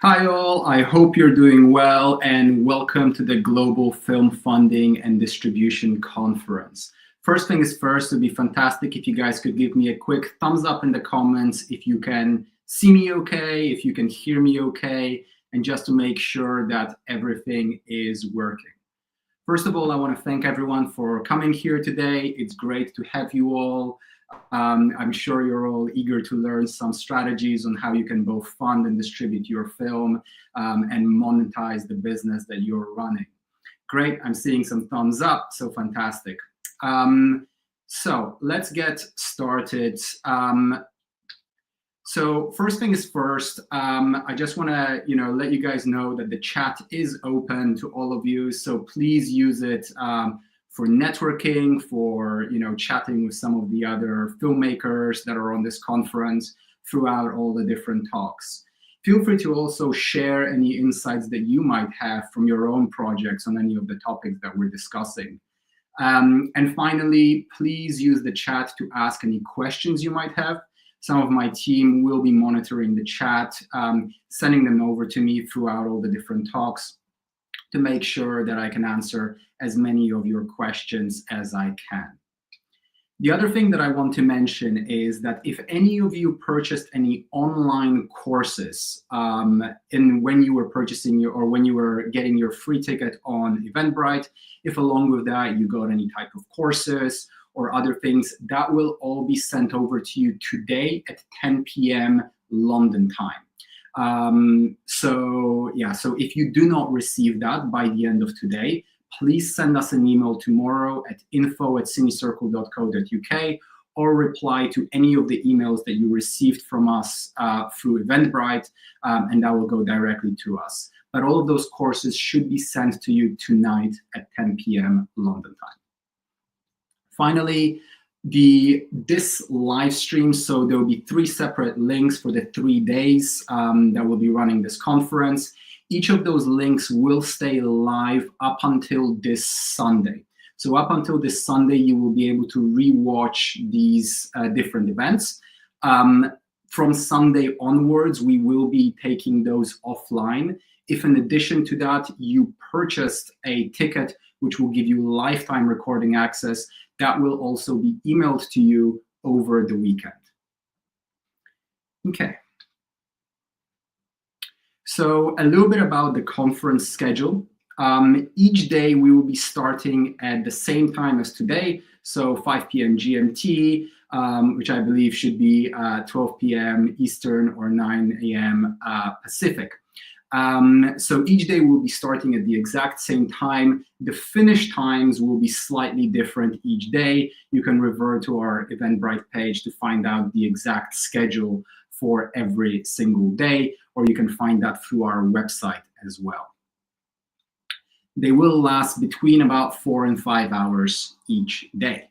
Hi all, I hope you're doing well and welcome to the Global Film Funding and Distribution Conference. First thing is first, it would be fantastic if you guys could give me a quick thumbs up in the comments if you can see me okay, if you can hear me okay, and just to make sure that everything is working. First of all, I want to thank everyone for coming here today. It's great to have you all. I'm sure you're all eager to learn some strategies on how you can both fund and distribute your film and monetize the business that you're running. Great, I'm seeing some thumbs up, so fantastic. So let's get started. So first thing is first, I just want to let you guys know that the chat is open to all of you. So please use it for networking, for chatting with some of the other filmmakers that are on this conference throughout all the different talks. Feel free to also share any insights that you might have from your own projects on any of the topics that we're discussing. And finally, please use the chat to ask any questions you might have. Some of my team will be monitoring the chat, sending them over to me throughout all the different talks to make sure that I can answer as many of your questions as I can. The other thing that I want to mention is that if any of you purchased any online courses when you were purchasing when you were getting your free ticket on Eventbrite, if along with that you got any type of courses or other things, that will all be sent over to you today at 10 p.m. London time. So if you do not receive that by the end of today, please send us an email tomorrow at info@cinecircle.co.uk or reply to any of the emails that you received from us through Eventbrite, and that will go directly to us. But all of those courses should be sent to you tonight at 10 p.m. London time. Finally, this live stream, so there will be 3 separate links for the 3 days that will be running this conference. Each of those links will stay live up until this Sunday. So up until this Sunday, you will be able to rewatch these different events. From Sunday onwards, we will be taking those offline. If in addition to that, you purchased a ticket, which will give you lifetime recording access, that will also be emailed to you over the weekend. Okay. So a little bit about the conference schedule. Each day we will be starting at the same time as today, so 5 p.m. GMT, which I believe should be 12 p.m. Eastern or 9 a.m. Pacific. So each day we'll be starting at the exact same time. The finish times will be slightly different each day. You can revert to our Eventbrite page to find out the exact schedule for every single day, or you can find that through our website as well. They will last between about 4 and 5 hours each day.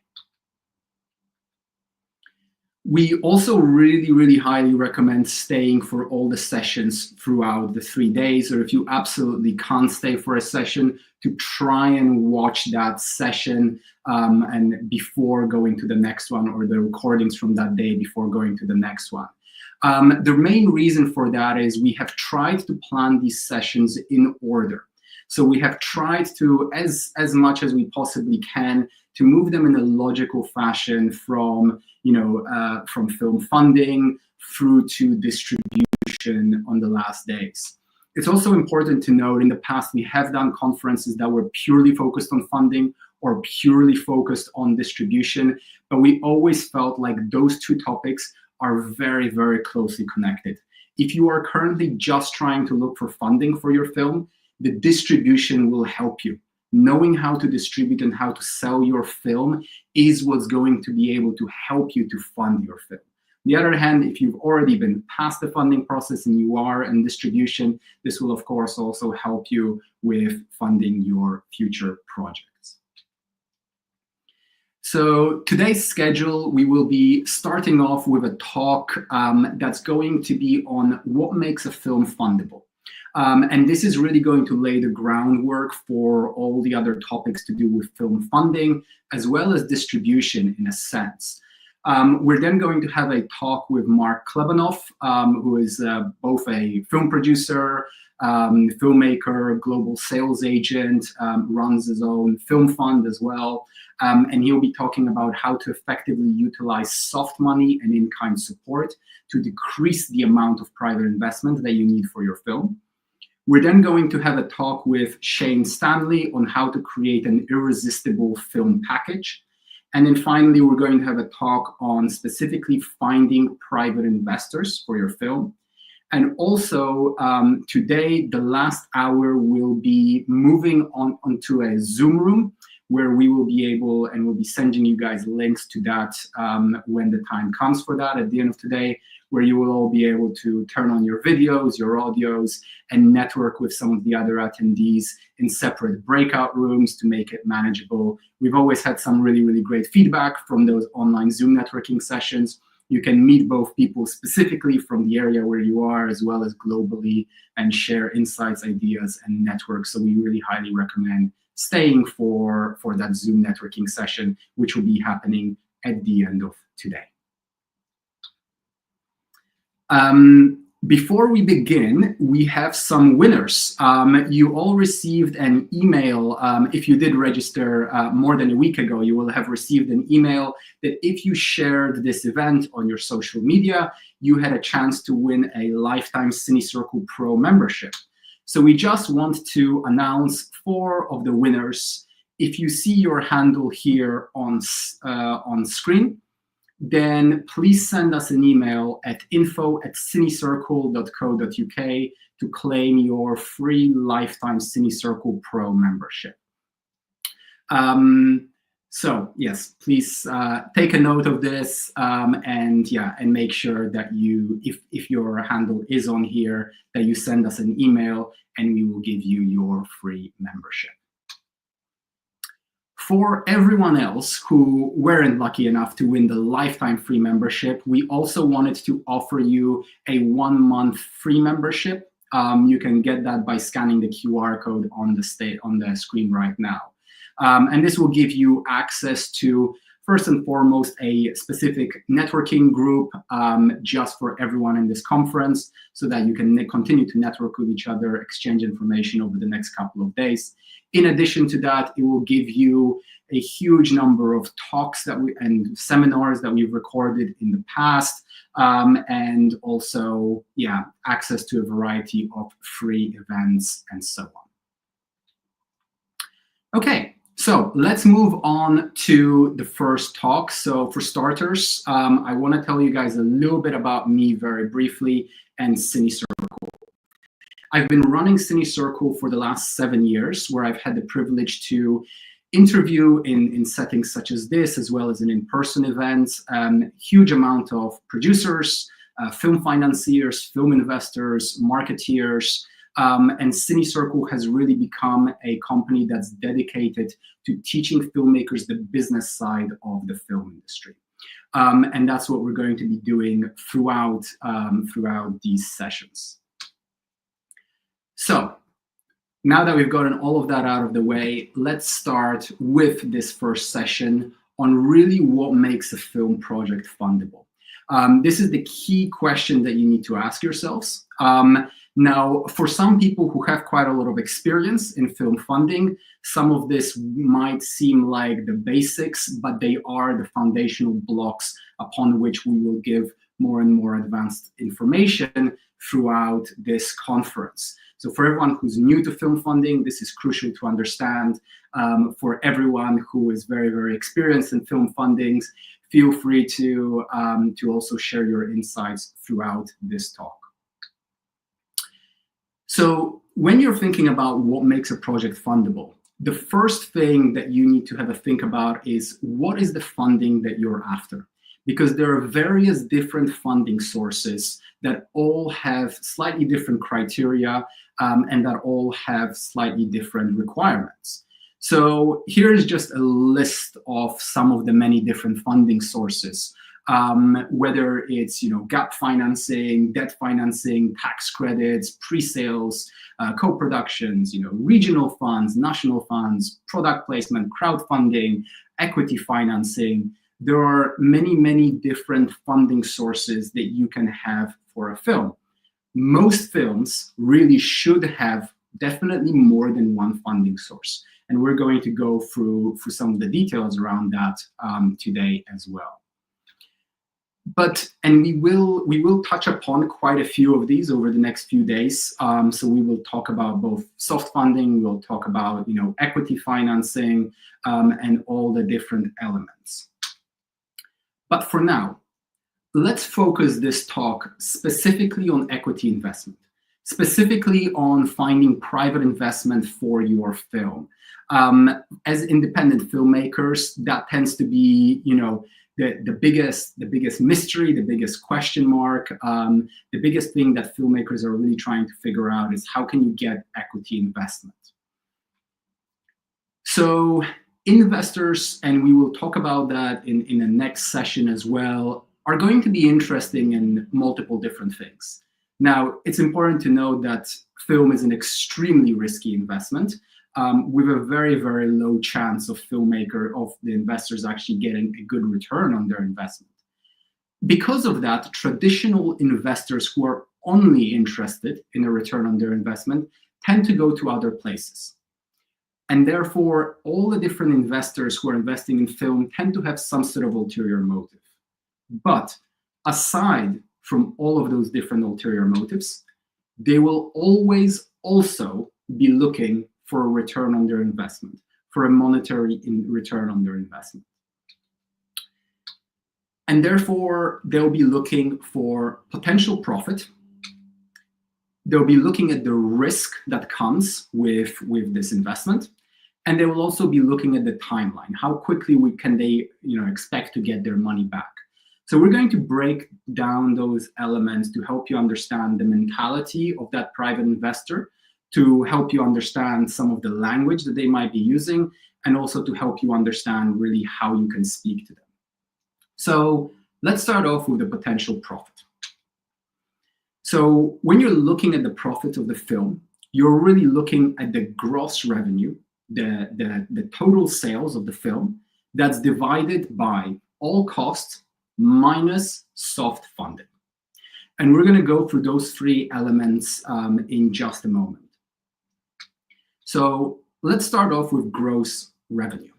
We also really, really highly recommend staying for all the sessions throughout the 3 days, or if you absolutely can't stay for a session, to try and watch that session and before going to the next one, or the recordings from that day before going to the next one. The main reason for that is we have tried to plan these sessions in order. So we have tried to, as much as we possibly can, to move them in a logical fashion from film funding through to distribution on the last days. It's also important to note in the past we have done conferences that were purely focused on funding or purely focused on distribution, but we always felt like those two topics are very, very closely connected. If you are currently just trying to look for funding for your film, the distribution will help you. Knowing how to distribute and how to sell your film is what's going to be able to help you to fund your film. On the other hand, if you've already been past the funding process and you are in distribution, this will of course also help you with funding your future projects. So today's schedule, we will be starting off with a talk that's going to be on what makes a film fundable. And this is really going to lay the groundwork for all the other topics to do with film funding, as well as distribution in a sense. We're then going to have a talk with Marc Clebanoff, who is both a film producer, filmmaker, global sales agent, runs his own film fund as well. And he'll be talking about how to effectively utilize soft money and in-kind support to decrease the amount of private investment that you need for your film. We're then going to have a talk with Stanley on how to create an irresistible film package. And then finally, we're going to have a talk on specifically finding private investors for your film. And also today, the last hour will be moving onto a Zoom room where we will be able, and we'll be sending you guys links to that when the time comes for that at the end of today, where you will all be able to turn on your videos, your audios, and network with some of the other attendees in separate breakout rooms to make it manageable. We've always had some really, really great feedback from those online Zoom networking sessions. You can meet both people specifically from the area where you are, as well as globally, and share insights, ideas, and networks. So we really highly recommend staying for that Zoom networking session, which will be happening at the end of today. Before we begin, we have some winners. You all received an email. If you did register more than a week ago, you will have received an email that if you shared this event on your social media, you had a chance to win a lifetime CineCircle Pro membership. So we just want to announce 4 of the winners. If you see your handle here on screen, then please send us an email at info@cinecircle.co.uk to claim your free lifetime CineCircle Pro membership. So yes, please take a note of this, and make sure that you, if your handle is on here, that you send us an email and we will give you your free membership. For everyone else who weren't lucky enough to win the lifetime free membership, we also wanted to offer you a 1-month free membership. You can get that by scanning the QR code on the screen right now. And this will give you access to, first and foremost, a specific networking group just for everyone in this conference, so that you can continue to network with each other, exchange information over the next couple of days. In addition to that, it will give you a huge number of talks and seminars that we've recorded in the past, and also, access to a variety of free events and so on. Okay, so let's move on to the first talk. So for starters, I want to tell you guys a little bit about me very briefly and CineCircle. I've been running CineCircle for the last 7 years, where I've had the privilege to interview in settings such as this, as well as in in-person events, huge amount of producers, film financiers, film investors, marketeers, and CineCircle has really become a company that's dedicated to teaching filmmakers the business side of the film industry. And that's what we're going to be doing throughout these sessions. So now that we've gotten all of that out of the way, let's start with this first session on really what makes a film project fundable. This is the key question that you need to ask yourselves. Now, for some people who have quite a lot of experience in film funding, some of this might seem like the basics, but they are the foundational blocks upon which we will give more and more advanced information throughout this conference. So for everyone who's new to film funding, this is crucial to understand. For everyone who is very, very experienced in film fundings, feel free to also share your insights throughout this talk. So when you're thinking about what makes a project fundable, the first thing that you need to have a think about is, what is the funding that you're after? Because there are various different funding sources that all have slightly different criteria, and that all have slightly different requirements. So here's just a list of some of the many different funding sources, whether it's gap financing, debt financing, tax credits, pre-sales, co-productions, regional funds, national funds, product placement, crowdfunding, equity financing, there are many, many different funding sources that you can have for a film. Most films really should have definitely more than one funding source. And we're going to go through some of the details around that today as well. And we will touch upon quite a few of these over the next few days. So we will talk about both soft funding, we will talk about equity financing, and all the different elements. But for now, let's focus this talk specifically on equity investment, specifically on finding private investment for your film. As independent filmmakers, that tends to be, the biggest mystery, the biggest question mark, the biggest thing that filmmakers are really trying to figure out is how can you get equity investment. So investors, and we will talk about that in the next session as well, are going to be interesting in multiple different things. Now, it's important to note that film is an extremely risky investment with a very, very low chance of the investors actually getting a good return on their investment. Because of that, traditional investors who are only interested in a return on their investment tend to go to other places. And therefore, all the different investors who are investing in film tend to have some sort of ulterior motive. But aside from all of those different ulterior motives, they will always also be looking for a return on their investment, for a monetary return on their investment. And therefore, they'll be looking for potential profit. They'll be looking at the risk that comes with this investment. And they will also be looking at the timeline. How quickly can they expect to get their money back? So we're going to break down those elements to help you understand the mentality of that private investor, to help you understand some of the language that they might be using, and also to help you understand really how you can speak to them. So let's start off with the potential profit. So when you're looking at the profit of the film, you're really looking at the gross revenue, the total sales of the film, that's divided by all costs minus soft funding. And we're going to go through those three elements in just a moment. So let's start off with gross revenue,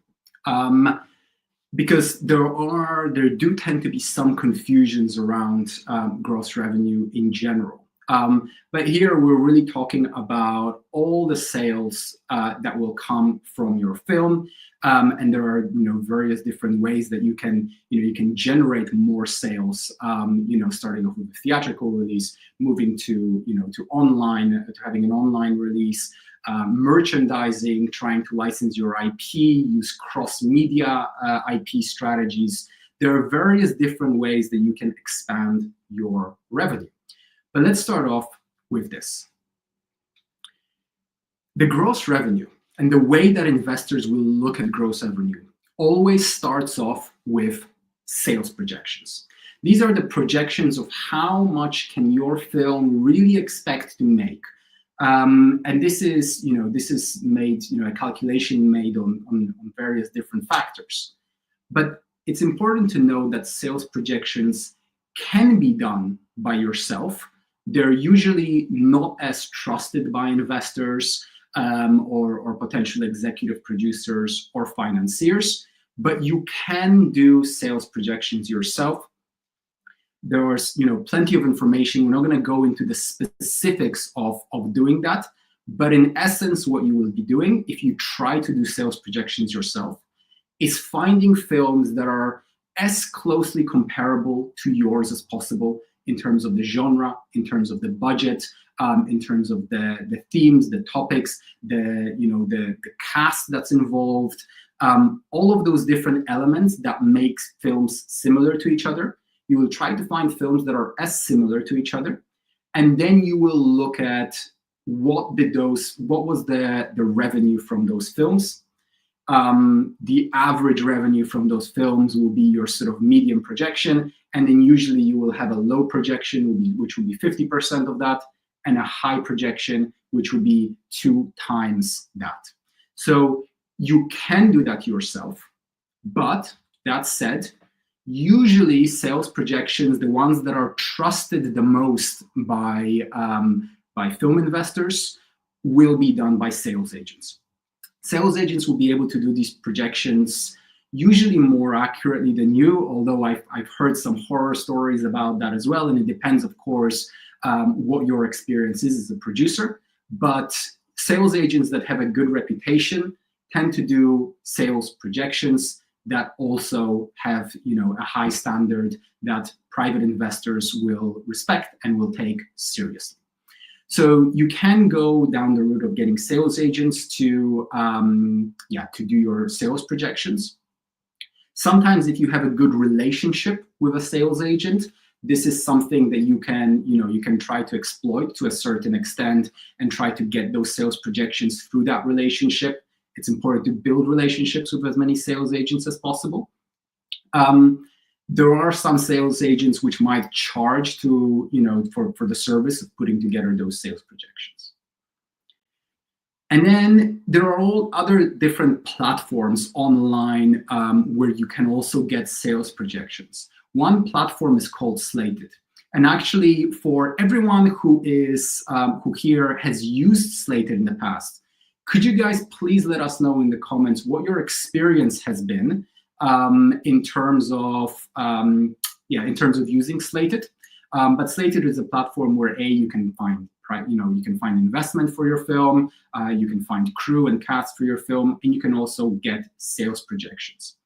because there do tend to be some confusions around gross revenue in general. But here we're really talking about all the sales that will come from your film, and there are various different ways that you can generate more sales. Starting off with a theatrical release, moving to online, to having an online release, merchandising, trying to license your IP, use cross-media IP strategies. There are various different ways that you can expand your revenue. But let's start off with this. The gross revenue and the way that investors will look at gross revenue always starts off with sales projections. These are the projections of how much can your film really expect to make. And this is made, a calculation made on various different factors. But it's important to know that sales projections can be done by yourself. They're usually not as trusted by investors or potential executive producers or financiers, but you can do sales projections yourself. There's plenty of information. We're not going to go into the specifics of doing that, but in essence, what you will be doing if you try to do sales projections yourself is finding films that are as closely comparable to yours as possible in terms of the genre, in terms of the budget, in terms of the themes, the topics, the cast that's involved, all of those different elements that makes films similar to each other. You will try to find films that are as similar to each other, and then you will look at what was the revenue from those films. The average revenue from those films will be your sort of medium projection, and then usually you will have a low projection, which will be 50% of that, and a high projection, which would be 2 times that. So you can do that yourself, but that said, Usually sales projections, the ones that are trusted the most by film investors, will be done by sales agents. Sales agents will be able to do these projections usually more accurately than you, although I've heard some horror stories about that as well, and it depends, of course, what your experience is as a producer. But sales agents that have a good reputation tend to do sales projections that also have, a high standard that private investors will respect and will take seriously. So you can go down the route of getting sales agents to do your sales projections. Sometimes if you have a good relationship with a sales agent, this is something that you can try to exploit to a certain extent and try to get those sales projections through that relationship. It's important to build relationships with as many sales agents as possible. There are some sales agents which might charge to, for the service of putting together those sales projections. And then there are all other different platforms online where you can also get sales projections. One platform is called Slated. And actually, for everyone who here has used Slated in the past, could you guys please let us know in the comments what your experience has been in terms of using Slated? But Slated is a platform where you can find investment for your film, you can find crew and cast for your film, and you can also get sales projections.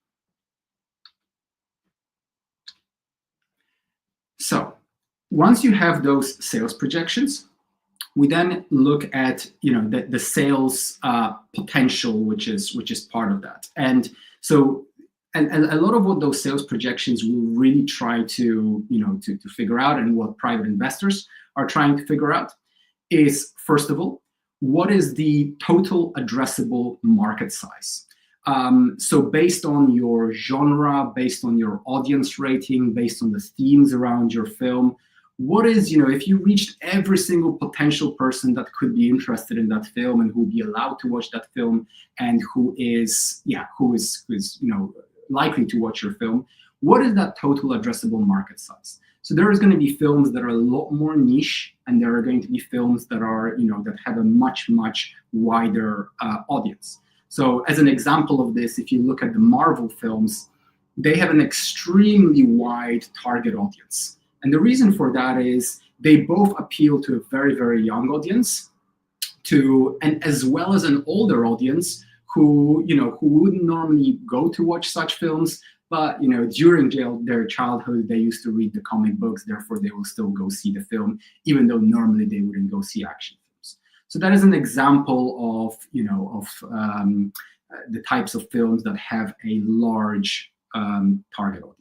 So once you have those sales projections, we then look at the sales potential, which is part of that. And so a lot of what those sales projections will really try to figure out, and what private investors are trying to figure out, is, first of all, what is the total addressable market size? So based on your genre, based on your audience rating, based on the themes around your film, what is, if you reached every single potential person that could be interested in that film and who will be allowed to watch that film, and who is likely to watch your film, what is that total addressable market size? So there is going to be films that are a lot more niche, and there are going to be films that are, that have a much, much wider audience. So as an example of this, if you look at the Marvel films, they have an extremely wide target audience. And the reason for that is they both appeal to a very, very young audience, and as well as an older audience who wouldn't normally go to watch such films, but during their childhood they used to read the comic books, therefore they will still go see the film, even though normally they wouldn't go see action films. So that is an example of the types of films that have a large target audience.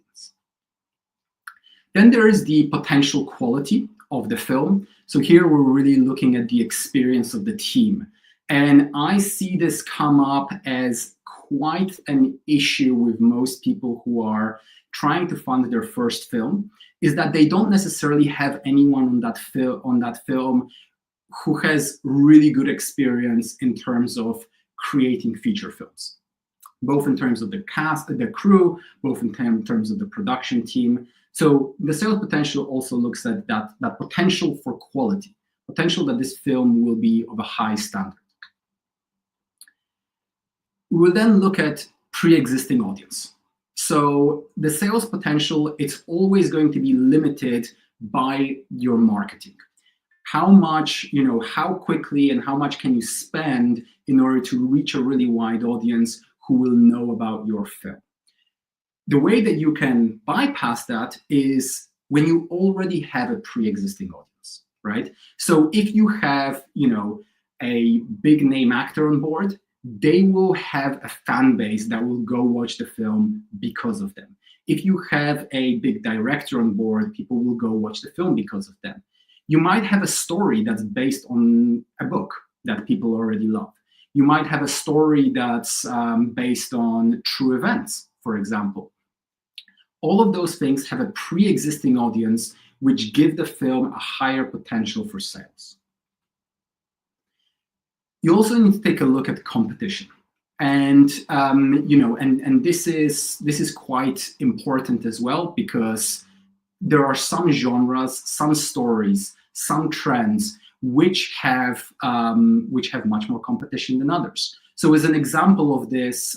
Then there is the potential quality of the film. So here we're really looking at the experience of the team. And I see this come up as quite an issue with most people who are trying to fund their first film, is that they don't necessarily have anyone on that film who has really good experience in terms of creating feature films, both in terms of the cast, the crew, both in terms of the production team. So the sales potential also looks at that potential for quality, potential that this film will be of a high standard. We will then look at pre-existing audience. So the sales potential, it's always going to be limited by your marketing. How much, how quickly and how much can you spend in order to reach a really wide audience who will know about your film? The way that you can bypass that is when you already have a pre-existing audience, right? So if you have, a big name actor on board, they will have a fan base that will go watch the film because of them. If you have a big director on board, people will go watch the film because of them. You might have a story that's based on a book that people already love. You might have a story that's based on true events, for example. All of those things have a pre-existing audience, which give the film a higher potential for sales. You also need to take a look at competition. And and this is quite important as well, because there are some genres, some stories, some trends which have much more competition than others. So as an example of this,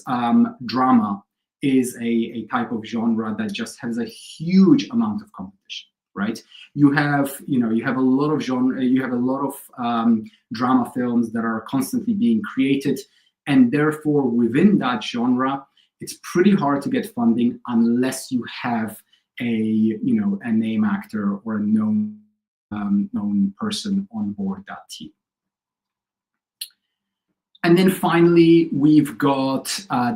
drama is a type of genre that just has a huge amount of competition, right? You have a lot of drama films that are constantly being created, and therefore within that genre, it's pretty hard to get funding unless you have a name actor or a known person on board that team. And then finally, we've got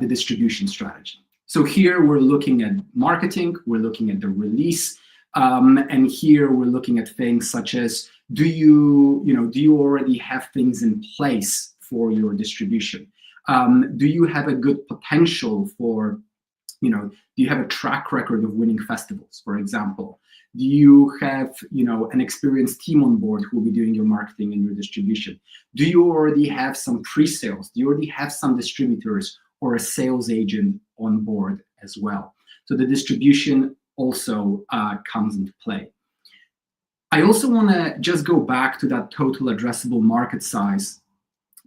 the distribution strategy. So here we're looking at marketing, we're looking at the release, and here we're looking at things such as, do you already have things in place for your distribution? Do you have a good potential for, do you have a track record of winning festivals, for example? Do you have, an experienced team on board who will be doing your marketing and your distribution? Do you already have some pre-sales? Do you already have some distributors or a sales agent on board as well? So the distribution also comes into play. I also want to just go back to that total addressable market size,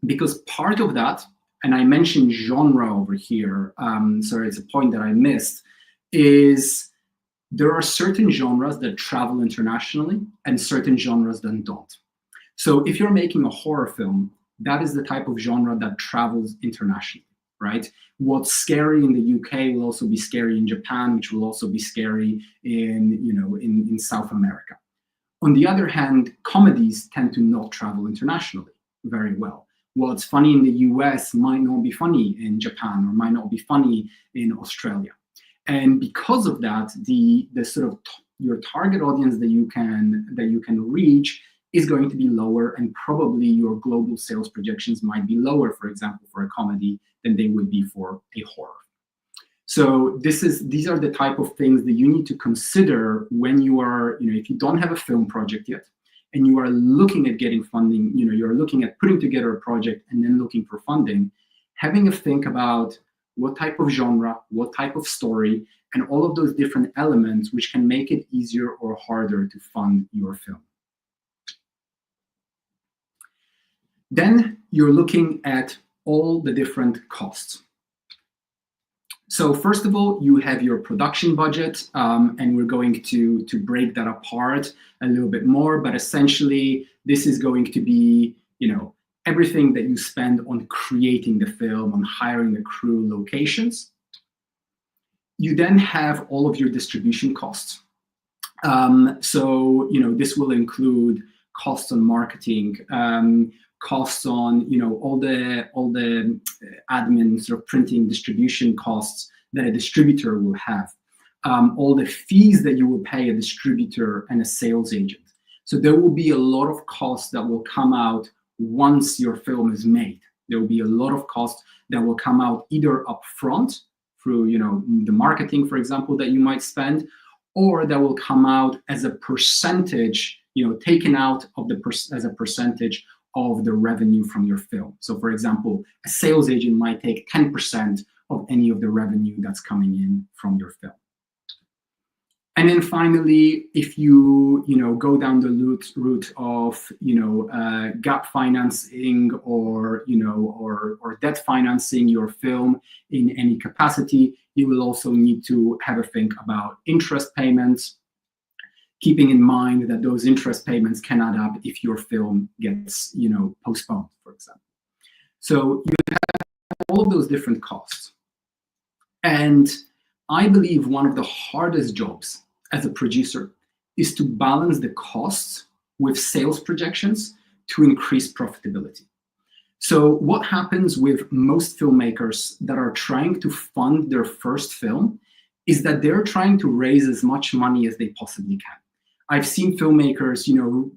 because part of that, and I mentioned genre over here, sorry, it's a point that I missed, is there are certain genres that travel internationally and certain genres that don't. So if you're making a horror film, that is the type of genre that travels internationally, right? What's scary in the UK will also be scary in Japan, which will also be scary in South America. On the other hand, comedies tend to not travel internationally very well. What's funny in the US might not be funny in Japan, or might not be funny in Australia. And because of that, the sort of your target audience that you can reach is going to be lower, and probably your global sales projections might be lower, for example, for a comedy than they would be for a horror. So these are the type of things that you need to consider when you are, if you don't have a film project yet, and you are looking at getting funding, you're looking at putting together a project and then looking for funding, having a think about what type of genre, what type of story, and all of those different elements which can make it easier or harder to fund your film. Then you're looking at all the different costs. So first of all, you have your production budget, and we're going to break that apart a little bit more, but essentially this is going to be, everything that you spend on creating the film, on hiring the crew, locations. You then have all of your distribution costs. So, this will include costs on marketing, costs on, all the admin sort of printing, distribution costs that a distributor will have, all the fees that you will pay a distributor and a sales agent. So there will be a lot of costs that will come out once your film is made. There will be a lot of costs that will come out either upfront through, the marketing, for example, that you might spend, or that will come out as a percentage, taken out of as a percentage of the revenue from your film. So for example, a sales agent might take 10% of any of the revenue that's coming in from your film. And then finally, if you go down the route of gap financing or debt financing your film in any capacity, you will also need to have a think about interest payments, keeping in mind that those interest payments can add up if your film gets postponed, for example. So you have all of those different costs. And I believe one of the hardest jobs as a producer is to balance the costs with sales projections to increase profitability. So what happens with most filmmakers that are trying to fund their first film is that they're trying to raise as much money as they possibly can. I've seen filmmakers,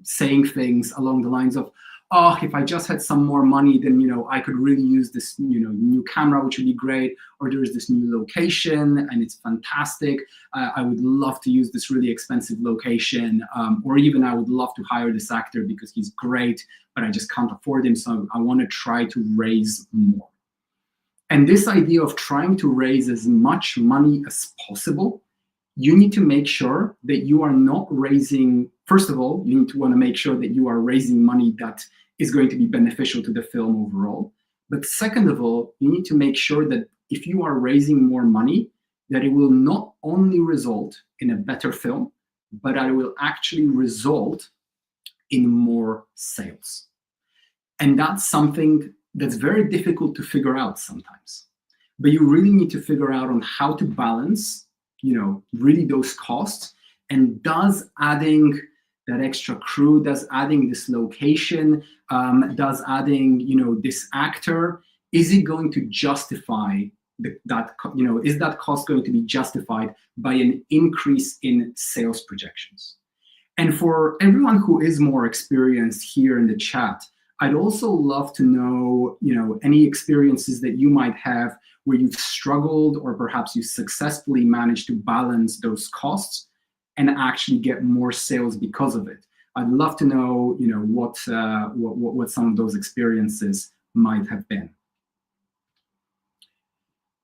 saying things along the lines of, oh, if I just had some more money, then, I could really use this, new camera, which would be great. Or there's this new location and it's fantastic. I would love to use this really expensive location. Or even I would love to hire this actor because he's great, but I just can't afford him. So I want to try to raise more. And this idea of trying to raise as much money as possible, you need to make sure that you are not raising, first of all, you need to want to make sure that you are raising money that is going to be beneficial to the film overall. But second of all, you need to make sure that if you are raising more money, that it will not only result in a better film, but that it will actually result in more sales. And that's something that's very difficult to figure out sometimes. But you really need to figure out on how to balance, really those costs. And does adding that extra crew, does adding this location, does adding, this actor, is it going to justify is that cost going to be justified by an increase in sales projections? And for everyone who is more experienced here in the chat, I'd also love to know, any experiences that you might have where you've struggled or perhaps you successfully managed to balance those costs and actually get more sales because of it. I'd love to know, what some of those experiences might have been.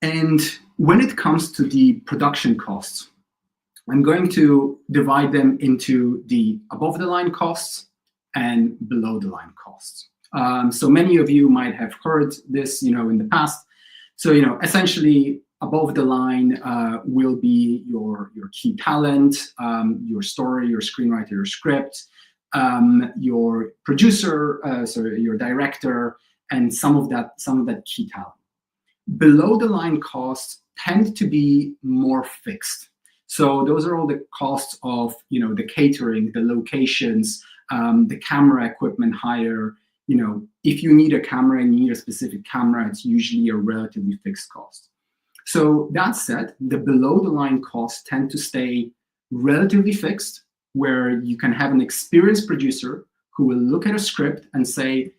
And when it comes to the production costs, I'm going to divide them into the above the line costs and below the line costs. So many of you might have heard this, in the past. So, essentially above the line will be your key talent, your story, your screenwriter, your script, your producer, your director, and some of that key talent. Below the line costs tend to be more fixed. So those are all the costs of, the catering, the locations, the camera equipment hire. If you need a camera and you need a specific camera, it's usually a relatively fixed cost. So that said, the below the line costs tend to stay relatively fixed, where you can have an experienced producer who will look at a script and say,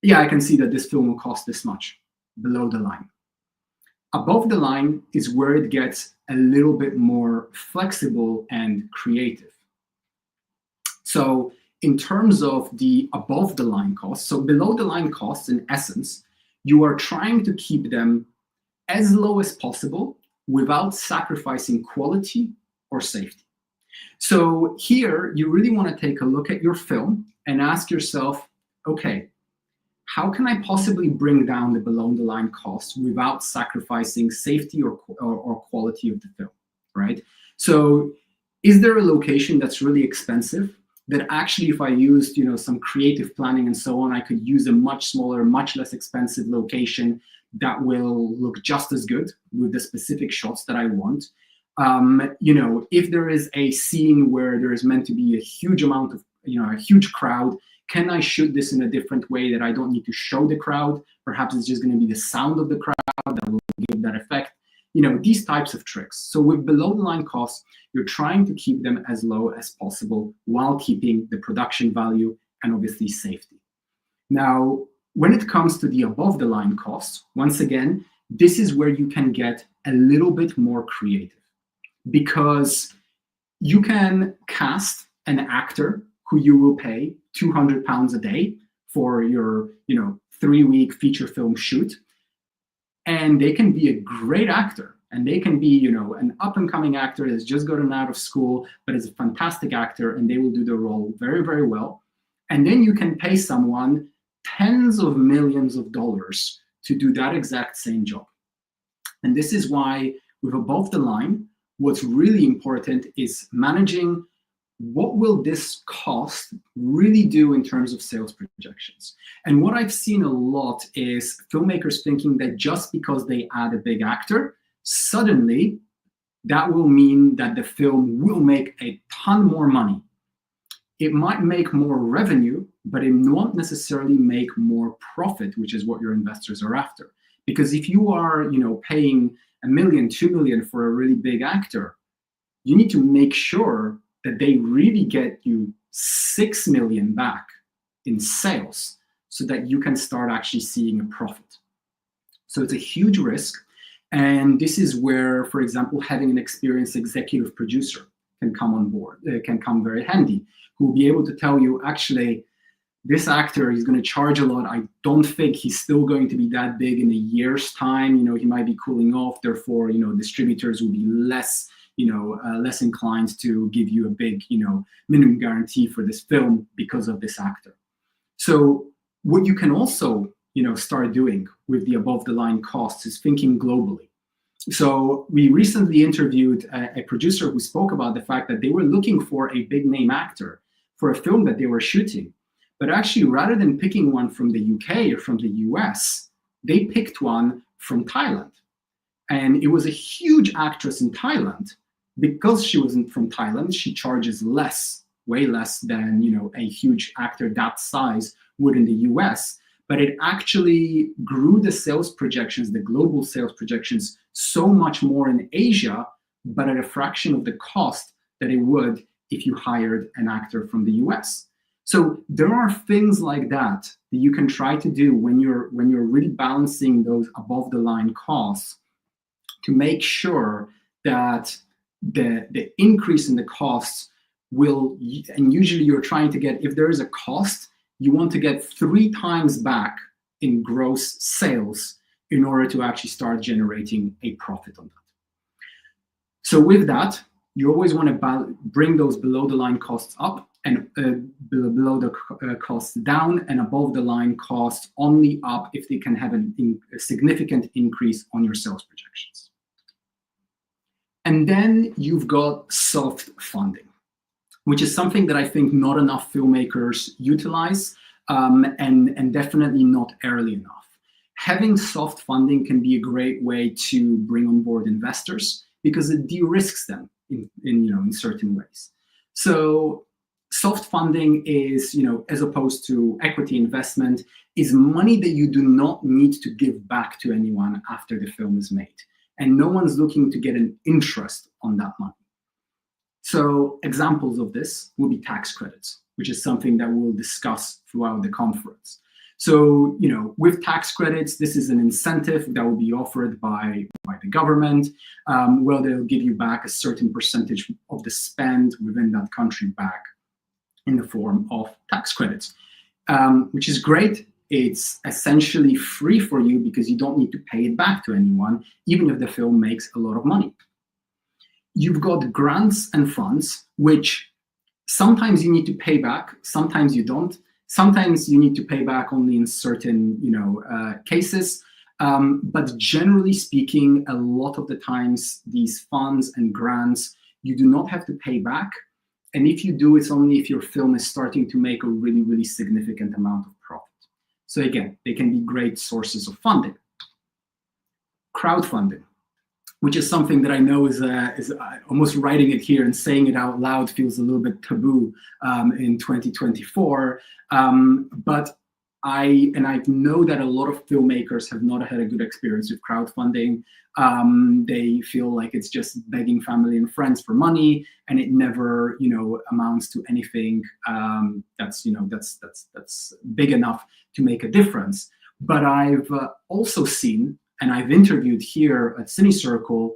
yeah, I can see that this film will cost this much. Below the line. Above the line is where it gets a little bit more flexible and creative. So in terms of the above the line costs, so below the line costs, in essence, you are trying to keep them as low as possible without sacrificing quality or safety. So here, you really want to take a look at your film and ask yourself, okay, how can I possibly bring down the below the line costs without sacrificing safety or quality of the film, right? So is there a location that's really expensive that actually, if I used, some creative planning and so on, I could use a much smaller, much less expensive location that will look just as good with the specific shots that I want? If there is a scene where there is meant to be a huge amount of, a huge crowd, can I shoot this in a different way that I don't need to show the crowd? Perhaps it's just going to be the sound of the crowd that will give that effect. These types of tricks. So with below the line costs, you're trying to keep them as low as possible while keeping the production value and obviously safety. Now, when it comes to the above the line costs, once again, this is where you can get a little bit more creative, because you can cast an actor who you will pay £200 a day for your 3-week feature film shoot, and they can be a great actor, and they can be an up-and-coming actor that's just gotten out of school but is a fantastic actor, and they will do the role very, very well. And then you can pay someone tens of millions of dollars to do that exact same job. And this is why with above the line, what's really important is managing what will this cost really do in terms of sales projections. And what I've seen a lot is filmmakers thinking that just because they add a big actor, suddenly that will mean that the film will make a ton more money. It might make more revenue, but it won't necessarily make more profit, which is what your investors are after. Because if you are, paying $1 million, $2 million for a really big actor, you need to make sure that they really get you $6 million back in sales so that you can start actually seeing a profit. So it's a huge risk. And this is where, for example, having an experienced executive producer can come on board, can come very handy, who will be able to tell you, actually, this actor is going to charge a lot. I don't think he's still going to be that big in a year's time. He might be cooling off. Therefore, distributors will be less inclined to give you a big, minimum guarantee for this film because of this actor. So what you can also, start doing with the above the line costs is thinking globally. So we recently interviewed a producer who spoke about the fact that they were looking for a big name actor for a film that they were shooting. But actually, rather than picking one from the UK or from the US, they picked one from Thailand. And it was a huge actress in Thailand. Because she wasn't from Thailand, she charges less, way less than a huge actor that size would in the US. But it actually grew the sales projections, the global sales projections, so much more in Asia, but at a fraction of the cost that it would if you hired an actor from the US. So there are things like that you can try to do when you're really balancing those above the line costs to make sure that the increase in the costs will, and usually you're trying to get, if there is a cost, you want to get 3 times back in gross sales in order to actually start generating a profit on that. So with that, you always want to bring those below the line costs up and below the costs down, and above the line costs only up if they can have a significant increase on your sales projections. And then you've got soft funding, which is something that I think not enough filmmakers utilize, and definitely not early enough. Having soft funding can be a great way to bring on board investors because it de-risks them in certain ways. So soft funding is, as opposed to equity investment, is money that you do not need to give back to anyone after the film is made. And no one's looking to get an interest on that money. So examples of this will be tax credits, which is something that we'll discuss throughout the conference. So, with tax credits, this is an incentive that will be offered by the government, where they'll give you back a certain percentage of the spend within that country back in the form of tax credits, which is great. It's essentially free for you because you don't need to pay it back to anyone, even if the film makes a lot of money. You've got grants and funds, which sometimes you need to pay back, sometimes you don't. Sometimes you need to pay back only in certain, cases. But generally speaking, a lot of the times, these funds and grants, you do not have to pay back. And if you do, it's only if your film is starting to make a really, really significant amount of profit. So again, they can be great sources of funding. Crowdfunding, which is something that I know is almost writing it here and saying it out loud feels a little bit taboo in 2024. But I know that a lot of filmmakers have not had a good experience with crowdfunding. They feel like it's just begging family and friends for money, and it never, amounts to anything that's big enough to make a difference. But I've also seen, and I've interviewed here at CineCircle,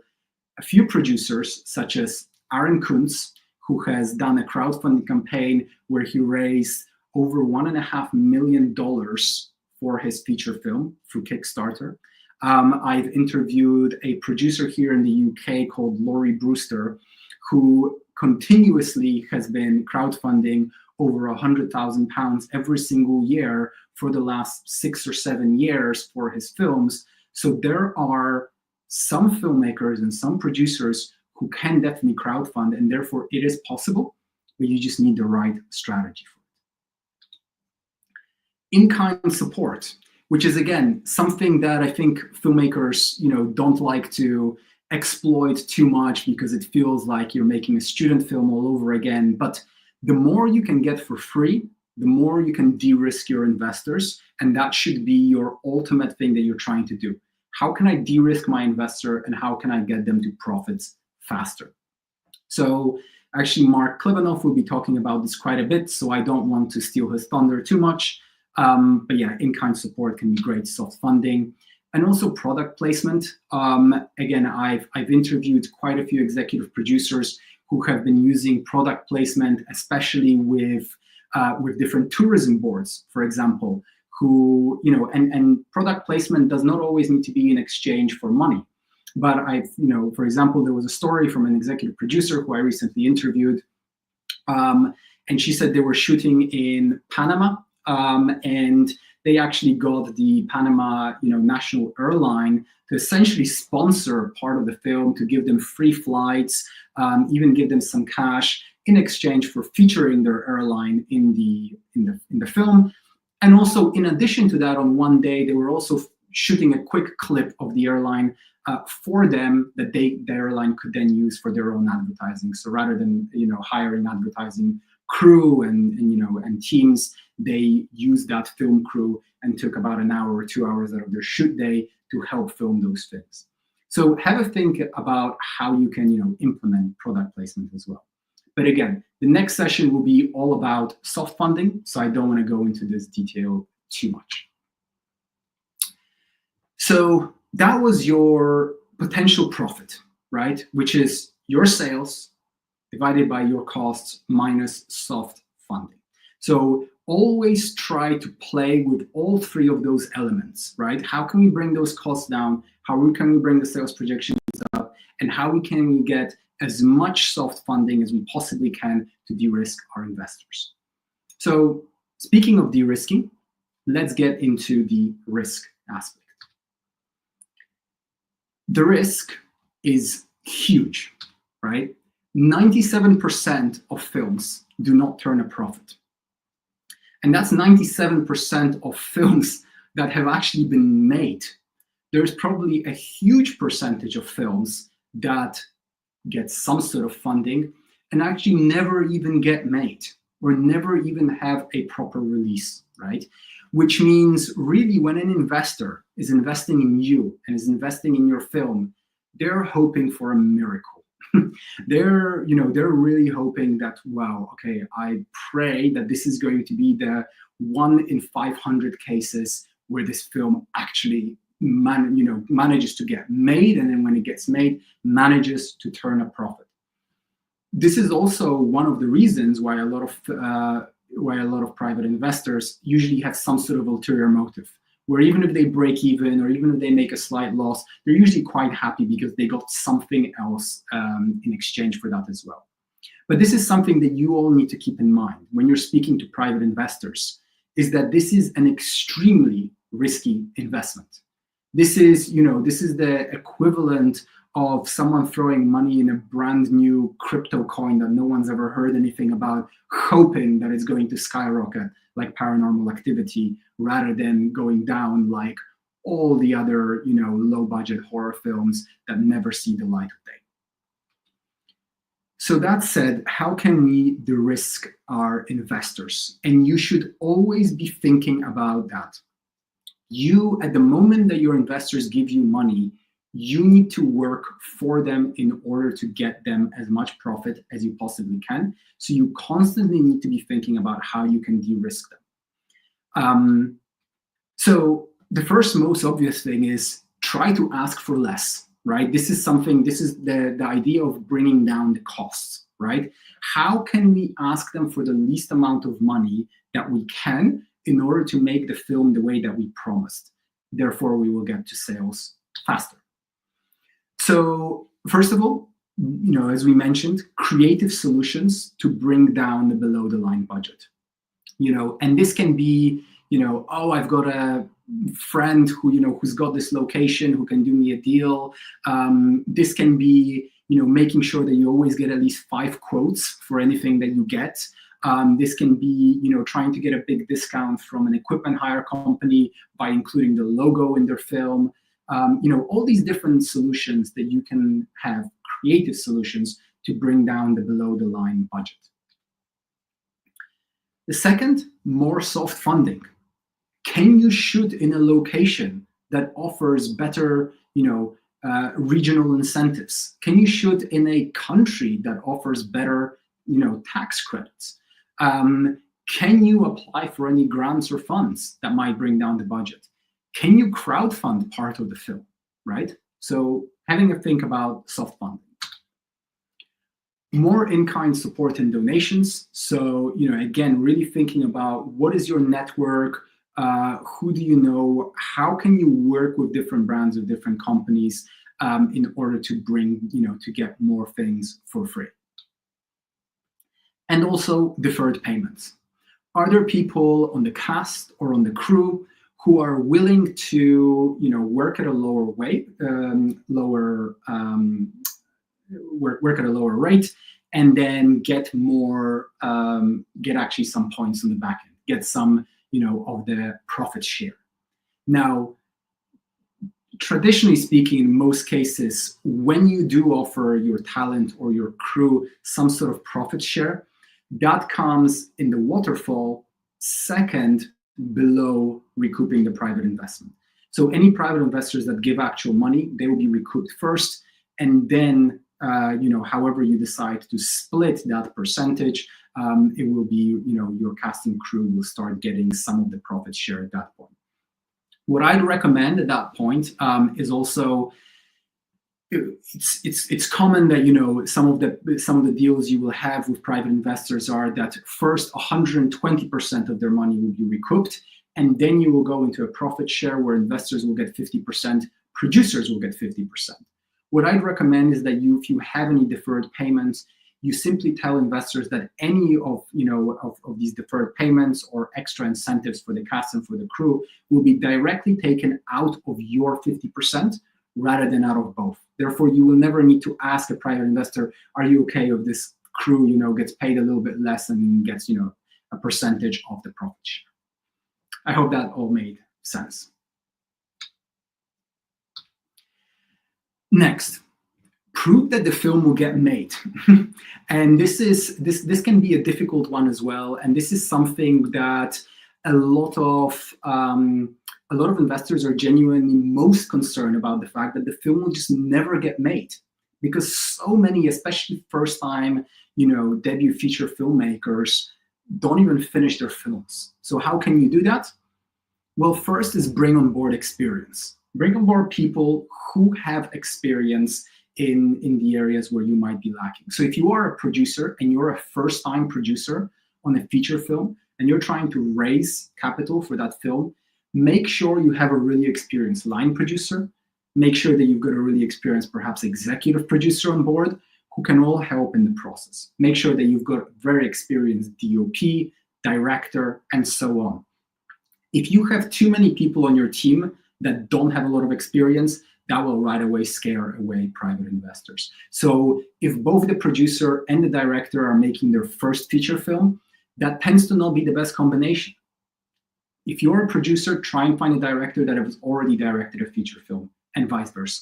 a few producers such as Aaron Kuntz, who has done a crowdfunding campaign where he raised over $1.5 million for his feature film through Kickstarter. I've interviewed a producer here in the UK called Laurie Brewster, who continuously has been crowdfunding over £100,000 every single year for the last 6 or 7 years for his films. So there are some filmmakers and some producers who can definitely crowdfund, and therefore it is possible, but you just need the right strategy for it. In-kind support, which is again something that I think filmmakers, don't like to exploit too much because it feels like you're making a student film all over again. But the more you can get for free, the more you can de-risk your investors, and that should be your ultimate thing that you're trying to do. How can I de-risk my investor, and how can I get them to profits faster? So actually, Marc Clebanoff will be talking about this quite a bit, so I don't want to steal his thunder too much. But yeah, in-kind support can be great, soft funding, and also product placement. Again, I've interviewed quite a few executive producers who have been using product placement, especially with with different tourism boards, for example, who, and product placement does not always need to be in exchange for money. But for example, there was a story from an executive producer who I recently interviewed, and she said they were shooting in Panama, and they actually got the Panama, national airline to essentially sponsor part of the film, to give them free flights, even give them some cash in exchange for featuring their airline in the film. And also, in addition to that, on one day, they were also shooting a quick clip of the airline for them that the airline could then use for their own advertising. So rather than hiring advertising crew and teams, they used that film crew and took about an hour or 2 hours out of their shoot day to help film those things. So have a think about how you can implement product placement as well. But again, the next session will be all about soft funding, so I don't want to go into this detail too much. So that was your potential profit, right? Which is your sales divided by your costs minus soft funding. So always try to play with all three of those elements, right? How can we bring those costs down? How can we bring the sales projections up? And how can we get as much soft funding as we possibly can to de-risk our investors? So speaking of de-risking, let's get into the risk aspect. The risk is huge, right? 97% of films do not turn a profit. And that's 97% of films that have actually been made. There's probably a huge percentage of films that get some sort of funding and actually never even get made or never even have a proper release, right? Which means really when an investor is investing in you and is investing in your film, they're hoping for a miracle. They're really hoping that, wow, okay, I pray that this is going to be the 1 in 500 cases where this film actually manages to get made, and then when it gets made, manages to turn a profit. This is also one of the reasons why a lot of private investors usually have some sort of ulterior motive, where even if they break even or even if they make a slight loss, they're usually quite happy because they got something else in exchange for that as well. But this is something that you all need to keep in mind when you're speaking to private investors, is that this is an extremely risky investment. This is the equivalent of someone throwing money in a brand new crypto coin that no one's ever heard anything about, hoping that it's going to skyrocket like Paranormal Activity, rather than going down like all the other low budget horror films that never see the light of day. So that said, how can we de-risk our investors? And you should always be thinking about that. You, at the moment that your investors give you money, you need to work for them in order to get them as much profit as you possibly can. So you constantly need to be thinking about how you can de-risk them. So the first most obvious thing is try to ask for less, right? This is the idea of bringing down the costs, right? How can we ask them for the least amount of money that we can in order to make the film the way that we promised? Therefore, we will get to sales faster. So first of all, as we mentioned, creative solutions to bring down the below the line budget. And this can be, oh, I've got a friend who's got this location who can do me a deal. This can be, making sure that you always get at least 5 quotes for anything that you get. This can be, trying to get a big discount from an equipment hire company by including the logo in their film. All these different solutions that you can have, creative solutions to bring down the below the line budget. The second, more soft funding. Can you shoot in a location that offers better, regional incentives? Can you shoot in a country that offers better, tax credits? Can you apply for any grants or funds that might bring down the budget? Can you crowdfund part of the film, right? So having a think about soft funding. More in-kind support and donations. So, again, really thinking about what is your network, who do you know, how can you work with different brands or different companies in order to bring, to get more things for free. And also deferred payments. Are there people on the cast or on the crew who are willing to, work at a lower rate, work at a lower rate, and then get more, get actually some points on the back end, get some, of the profit share. Now, traditionally speaking, in most cases, when you do offer your talent or your crew some sort of profit share, that comes in the waterfall second below recouping the private investment. So any private investors that give actual money, they will be recouped first, and then however you decide to split that percentage, it will be, your casting crew will start getting some of the profit share at that point. What I'd recommend at that point is also, it's common that some of the deals you will have with private investors are that first 120% of their money will be recouped, and then you will go into a profit share where investors will get 50%, producers will get 50%. What I'd recommend is that if you have any deferred payments, you simply tell investors that any of these deferred payments or extra incentives for the cast and for the crew will be directly taken out of your 50% rather than out of both. Therefore, you will never need to ask a private investor, are you okay if this crew gets paid a little bit less and gets a percentage of the profit share? I hope that all made sense. Next, prove that the film will get made. And this can be a difficult one as well. And this is something that a lot of investors are genuinely most concerned about, the fact that the film will just never get made, because so many, especially first-time, debut feature filmmakers, don't even finish their films. So how can you do that? Well, first is bring on board experience. Bring on board people who have experience in the areas where you might be lacking. So if you are a producer and you're a first-time producer on a feature film and you're trying to raise capital for that film, make sure you have a really experienced line producer. Make sure that you've got a really experienced, perhaps executive producer on board who can all help in the process. Make sure that you've got very experienced DOP, director, and so on. If you have too many people on your team that don't have a lot of experience, that will right away scare away private investors. So if both the producer and the director are making their first feature film, that tends to not be the best combination. If you're a producer, try and find a director that has already directed a feature film, and vice versa.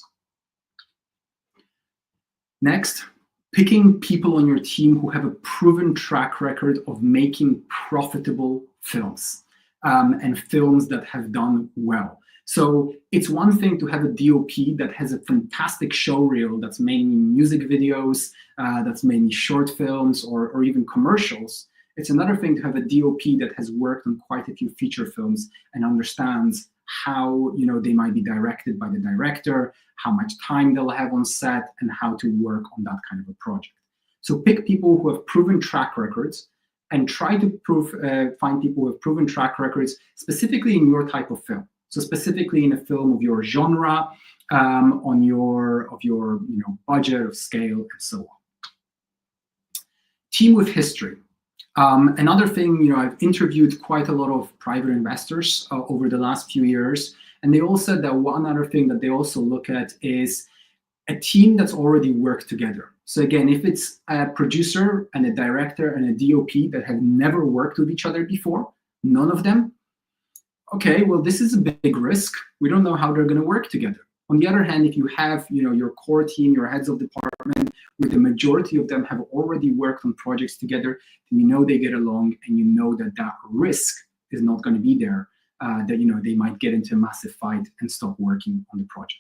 Next, picking people on your team who have a proven track record of making profitable films, and films that have done well. So it's one thing to have a DOP that has a fantastic show reel that's mainly music videos, that's mainly short films or even commercials. It's another thing to have a DOP that has worked on quite a few feature films and understands how they might be directed by the director, how much time they'll have on set, and how to work on that kind of a project. So pick people who have proven track records and try to find people who have proven track records specifically in your type of film. So specifically in a film of your genre, of your budget, of scale, and so on. Team with history. Another thing, I've interviewed quite a lot of private investors over the last few years, and they all said that one other thing that they also look at is a team that's already worked together. So again, if it's a producer and a director and a DOP that have never worked with each other before, none of them, okay, well, this is a big risk. We don't know how they're going to work together. On the other hand, if you have your core team, your heads of department, where the majority of them have already worked on projects together, then they get along, and that risk is not going to be there, that they might get into a massive fight and stop working on the project.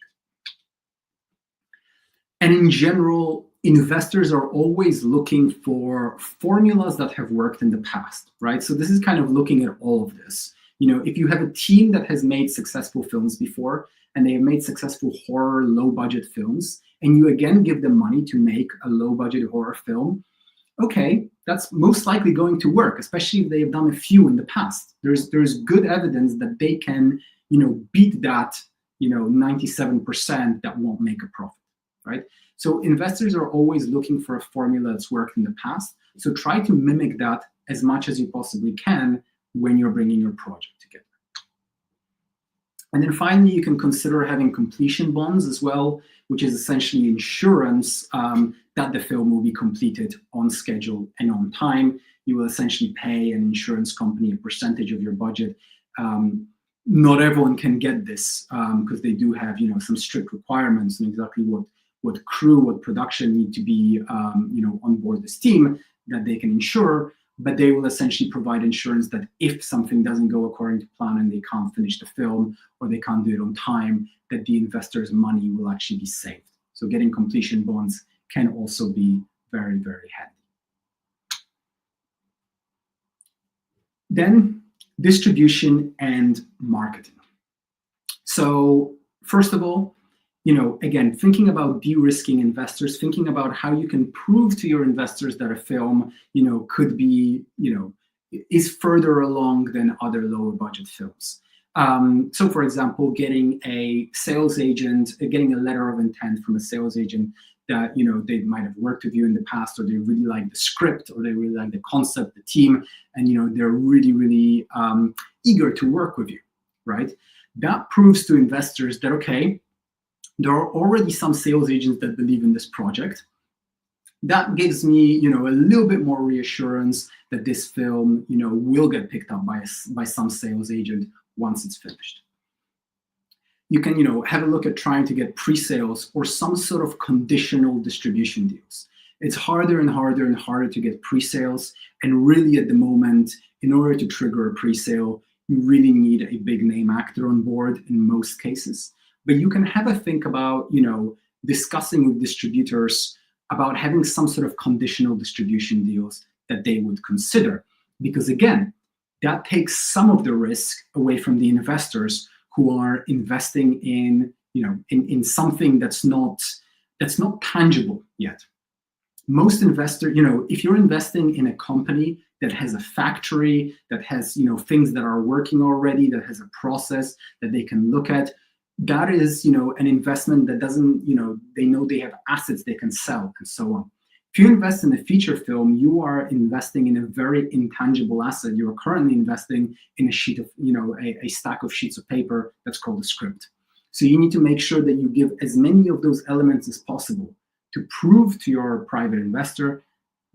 And in general, investors are always looking for formulas that have worked in the past, right? So this is kind of looking at all of this. If you have a team that has made successful films before, and they have made successful horror, low-budget films, and you again give them money to make a low-budget horror film, okay, that's most likely going to work, especially if they have done a few in the past. There's good evidence that they can, beat that, 97% that won't make a profit, right? So investors are always looking for a formula that's worked in the past. So try to mimic that as much as you possibly can when you're bringing your project together. And then finally, you can consider having completion bonds as well, which is essentially insurance that the film will be completed on schedule and on time. You will essentially pay an insurance company a percentage of your budget. Not everyone can get this because they do have, some strict requirements and exactly what crew, what production need to be, on board this team that they can insure. But they will essentially provide insurance that if something doesn't go according to plan and they can't finish the film or they can't do it on time, that the investor's money will actually be saved. So getting completion bonds can also be very, very handy. Then distribution and marketing. So first of all, again, thinking about de-risking investors, thinking about how you can prove to your investors that a film, could be, is further along than other lower budget films. So for example, getting a sales agent, getting a letter of intent from a sales agent that, they might have worked with you in the past, or they really like the script, or they really like the concept, the team, and, they're really, really eager to work with you, right? That proves to investors that, okay, there are already some sales agents that believe in this project. That gives me, a little bit more reassurance that this film, will get picked up by some sales agent once it's finished. You can, have a look at trying to get pre-sales or some sort of conditional distribution deals. It's harder and harder and harder to get pre-sales, and really at the moment, in order to trigger a pre-sale, you really need a big name actor on board in most cases. But you can have a think about, discussing with distributors about having some sort of conditional distribution deals that they would consider. Because again, that takes some of the risk away from the investors who are investing in, in something that's not tangible yet. Most investors, if you're investing in a company that has a factory, that has, things that are working already, that has a process that they can look at, that is, an investment that doesn't, they know they have assets they can sell and so on. If you invest in a feature film, you are investing in a very intangible asset. You're currently investing in a sheet of, a stack of sheets of paper that's called a script. So you need to make sure that you give as many of those elements as possible to prove to your private investor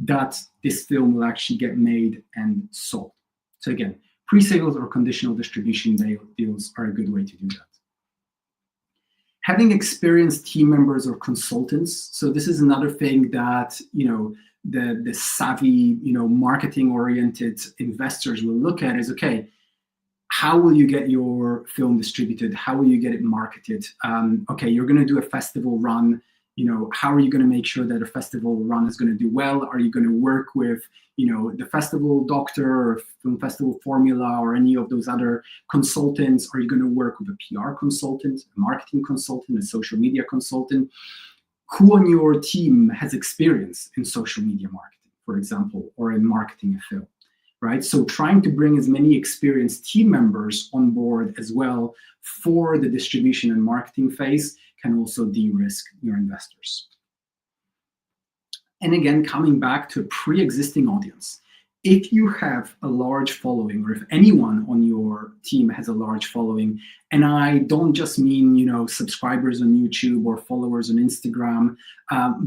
that this film will actually get made and sold. So again, pre-sales or conditional distribution deals are a good way to do that. Having experienced team members or consultants. So this is another thing that, the savvy, marketing-oriented investors will look at is, okay, how will you get your film distributed? How will you get it marketed? Okay, you're going to do a festival run. How are you going to make sure that a festival run is going to do well? Are you going to work with, the festival doctor or film festival formula or any of those other consultants? Are you going to work with a PR consultant, a marketing consultant, a social media consultant? Who on your team has experience in social media marketing, for example, or in marketing a film, right? So trying to bring as many experienced team members on board as well for the distribution and marketing phase can also de-risk your investors. And again, coming back to a pre-existing audience, if you have a large following, or if anyone on your team has a large following, and I don't just mean, subscribers on YouTube or followers on Instagram,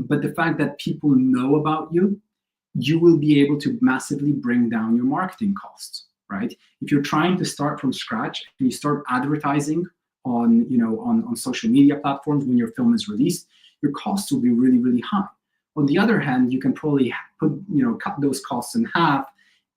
but the fact that people know about you, you will be able to massively bring down your marketing costs, right? If you're trying to start from scratch and you start advertising on social media platforms when your film is released, your costs will be really, really high. On the other hand, you can probably cut those costs in half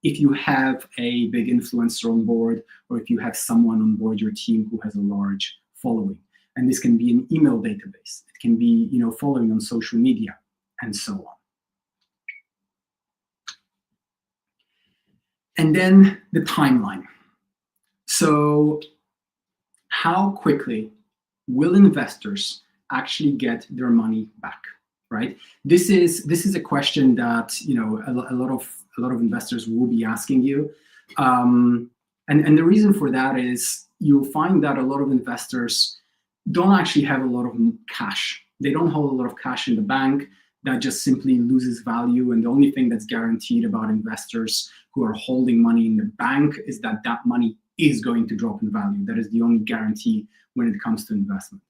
if you have a big influencer on board, or if you have someone on board your team who has a large following. And this can be an email database. It can be, following on social media, and so on. And then the timeline. So how quickly will investors actually get their money back, right? This is a question that a lot of investors will be asking you, and the reason for that is you'll find that a lot of investors don't actually have a lot of cash. They don't hold a lot of cash in the bank. That just simply loses value. And the only thing that's guaranteed about investors who are holding money in the bank is that that money is going to drop in value. That is the only guarantee when it comes to investment.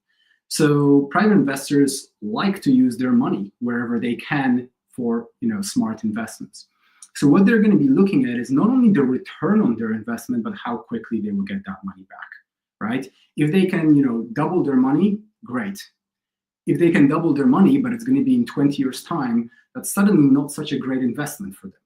So private investors like to use their money wherever they can for smart investments. So what they're going to be looking at is not only the return on their investment, but how quickly they will get that money back, right? If they can double their money, great. If they can double their money, but it's going to be in 20 years' time, that's suddenly not such a great investment for them.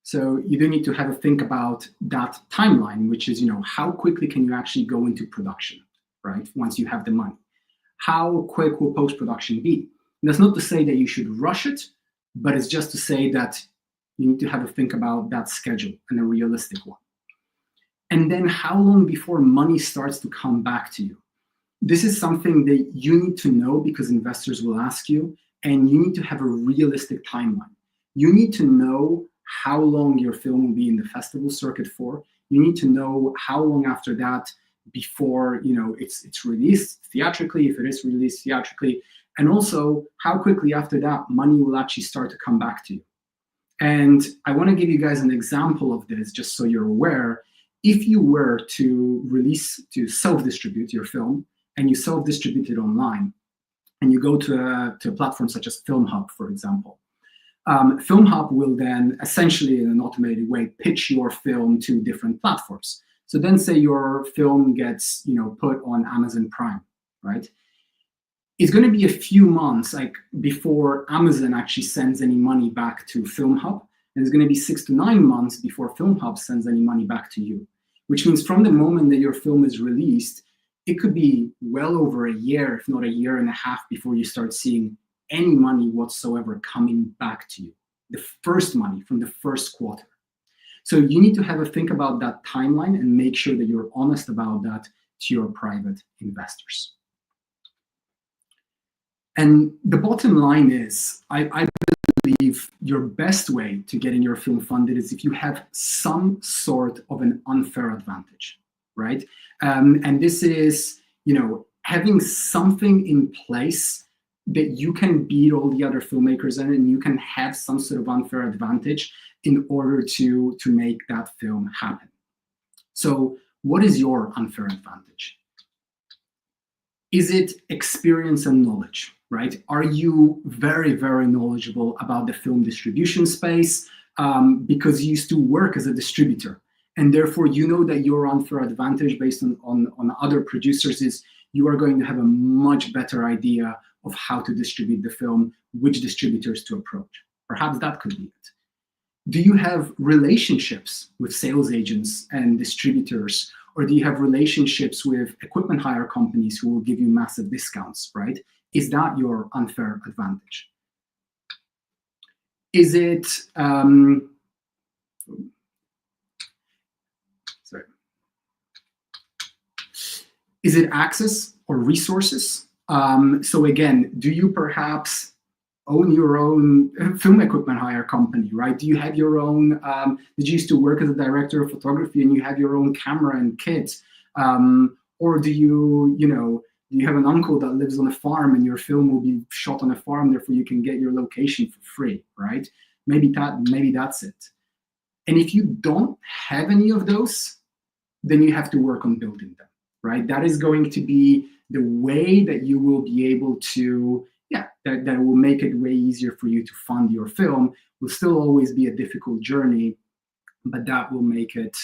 So you do need to have a think about that timeline, which is, how quickly can you actually go into production, right? Once you have the money. How quick will post-production be? And that's not to say that you should rush it, but it's just to say that you need to have a think about that schedule and a realistic one. And then how long before money starts to come back to you? This is something that you need to know because investors will ask you, and you need to have a realistic timeline. You need to know how long your film will be in the festival circuit for. You need to know how long after that before it's released theatrically, if it is released theatrically, and also how quickly after that money will actually start to come back to you. And I want to give you guys an example of this just so you're aware. If you were to self-distribute your film, and you self-distribute it online, and you go to a platform such as FilmHub, for example, FilmHub will then essentially in an automated way pitch your film to different platforms. So then say your film gets put on Amazon Prime, right? It's going to be a few months before Amazon actually sends any money back to FilmHub, and it's going to be 6 to 9 months before FilmHub sends any money back to you, which means from the moment that your film is released, it could be well over a year, if not a year and a half, before you start seeing any money whatsoever coming back to you, the first money from the first quarter. So you need to have a think about that timeline and make sure that you're honest about that to your private investors. And the bottom line is, I believe your best way to getting your film funded is if you have some sort of an unfair advantage, right? And this is, having something in place that you can beat all the other filmmakers in, and you can have some sort of unfair advantage in order to make that film happen. So what is your unfair advantage? Is it experience and knowledge, right? Are you very, very knowledgeable about the film distribution space because you used to work as a distributor? And therefore, that your unfair advantage based on other producers is you are going to have a much better idea of how to distribute the film, which distributors to approach. Perhaps that could be it. Do you have relationships with sales agents and distributors, or do you have relationships with equipment hire companies who will give you massive discounts, right? Is that your unfair advantage? Is it, is it access or resources? So again, do you perhaps own your own film equipment hire company, right? Do you have your own, did you used to work as a director of photography and you have your own camera and kit? Or do you have an uncle that lives on a farm and your film will be shot on a farm, therefore you can get your location for free, right? Maybe that's it. And if you don't have any of those, then you have to work on building them, right? That is going to be the way that you will be able to, that will make it way easier for you to fund your film. Will still always be a difficult journey, but that will make it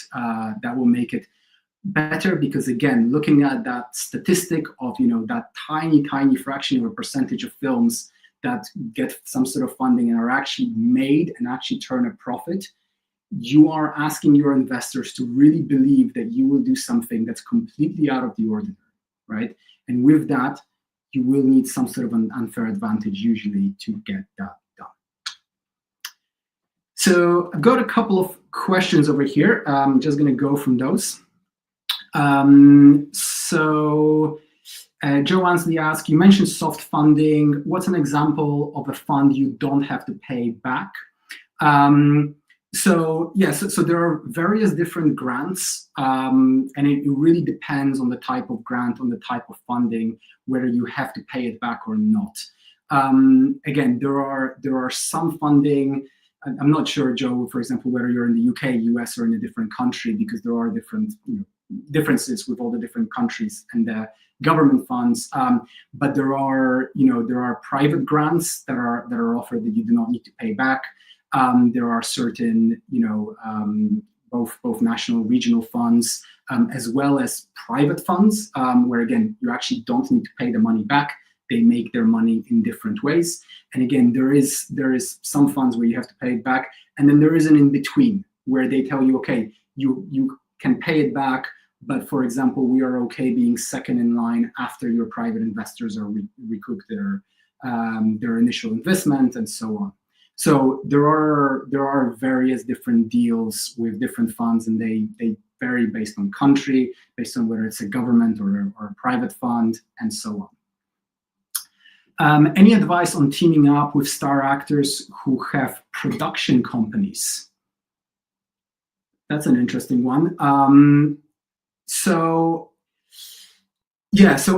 better, because again, looking at that statistic of that tiny fraction of a percentage of films that get some sort of funding and are actually made and actually turn a profit, you are asking your investors to really believe that you will do something that's completely out of the ordinary, right? And with that, you will need some sort of an unfair advantage usually to get that done. So I've got a couple of questions over here. I'm just going to go from those. So Joe Ansley asks, you mentioned soft funding. What's an example of a fund you don't have to pay back? So there are various different grants, and it really depends on the type of grant, on the type of funding, whether you have to pay it back or not. Again, there are some funding. I'm not sure, Joe, for example, whether you're in the UK, US, or in a different country, because there are different differences with all the different countries and the government funds. But there are private grants that are offered that you do not need to pay back. There are certain both national, regional funds, as well as private funds, where again you actually don't need to pay the money back. They make their money in different ways. And again, there is some funds where you have to pay it back, and then there is an in between where they tell you, okay, you can pay it back, but for example, we are okay being second in line after your private investors are recouped their initial investment and so on. So there are various different deals with different funds, and they vary based on country, based on whether it's a government or a private fund, and so on. Any advice on teaming up with star actors who have production companies? That's an interesting one. So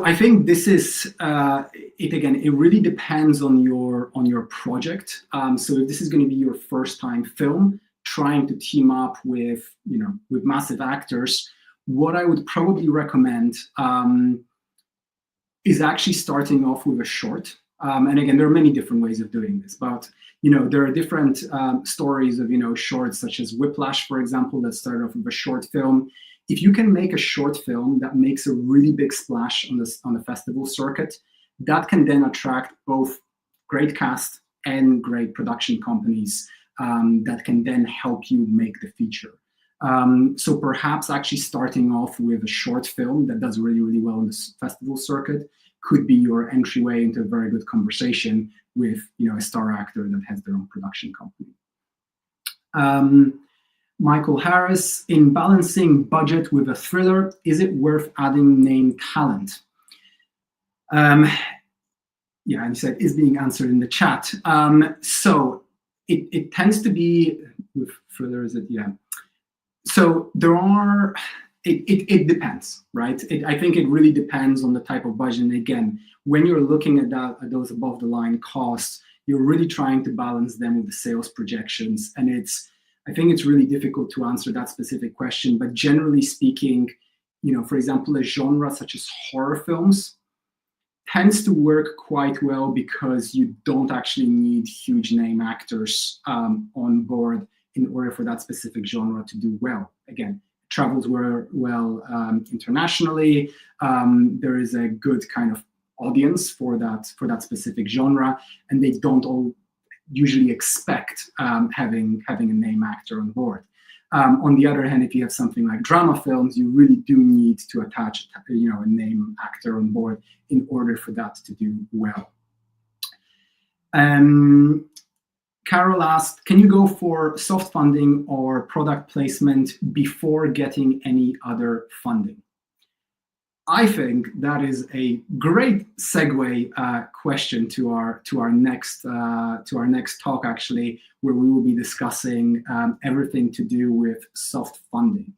I think this is it. Again, it really depends on your project. So if this is going to be your first time film, trying to team up with massive actors, what I would probably recommend is actually starting off with a short. And again, there are many different ways of doing this, but there are different stories of shorts such as Whiplash, for example, that started off with a short film. If you can make a short film that makes a really big splash on the festival circuit, that can then attract both great cast and great production companies that can then help you make the feature. So perhaps actually starting off with a short film that does really, really well on the festival circuit could be your entryway into a very good conversation with a star actor that has their own production company. Michael Harris, in balancing budget with a thriller, is it worth adding name talent? And he said, is being answered in the chat. So it tends to be with thrillers that, So there are, it depends, right? I think it really depends on the type of budget. And again, when you're looking at those above the line costs, you're really trying to balance them with the sales projections. And I think it's really difficult to answer that specific question, but generally speaking, for example, a genre such as horror films tends to work quite well because you don't actually need huge name actors on board in order for that specific genre to do well. Again, it travels well internationally. There is a good kind of audience for that specific genre, and they don't all usually expect having a name actor on board. On the other hand, if you have something like drama films, you really do need to attach a name actor on board in order for that to do well. Carol asked, can you go for soft funding or product placement before getting any other funding? I think that is a great segue question to our next talk, actually, where we will be discussing everything to do with soft funding.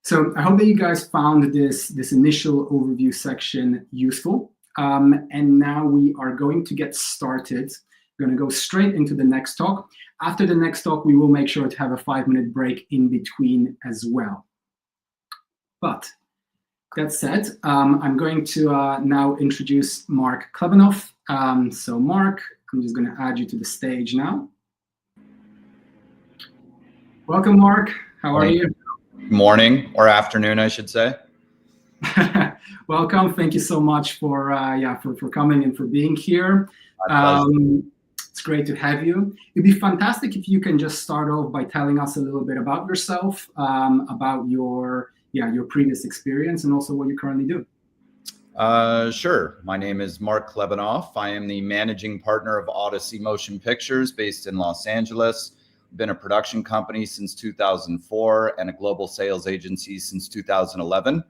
So I hope that you guys found this initial overview section useful. And now we are going to get started. We're going to go straight into the next talk. After the next talk, we will make sure to have a 5-minute break in between as well. But that said, I'm going to now introduce Marc Clebanoff. So Marc, I'm just going to add you to the stage now. Welcome, Marc. How are you? Morning or afternoon, I should say. Welcome. Thank you so much for coming and for being here. It's great to have you. It'd be fantastic if you can just start off by telling us a little bit about yourself, about your previous experience, and also what you currently do. Sure. My name is Marc Clebanoff. I am the managing partner of Odyssey Motion Pictures based in Los Angeles. I've been a production company since 2004 and a global sales agency since 2011.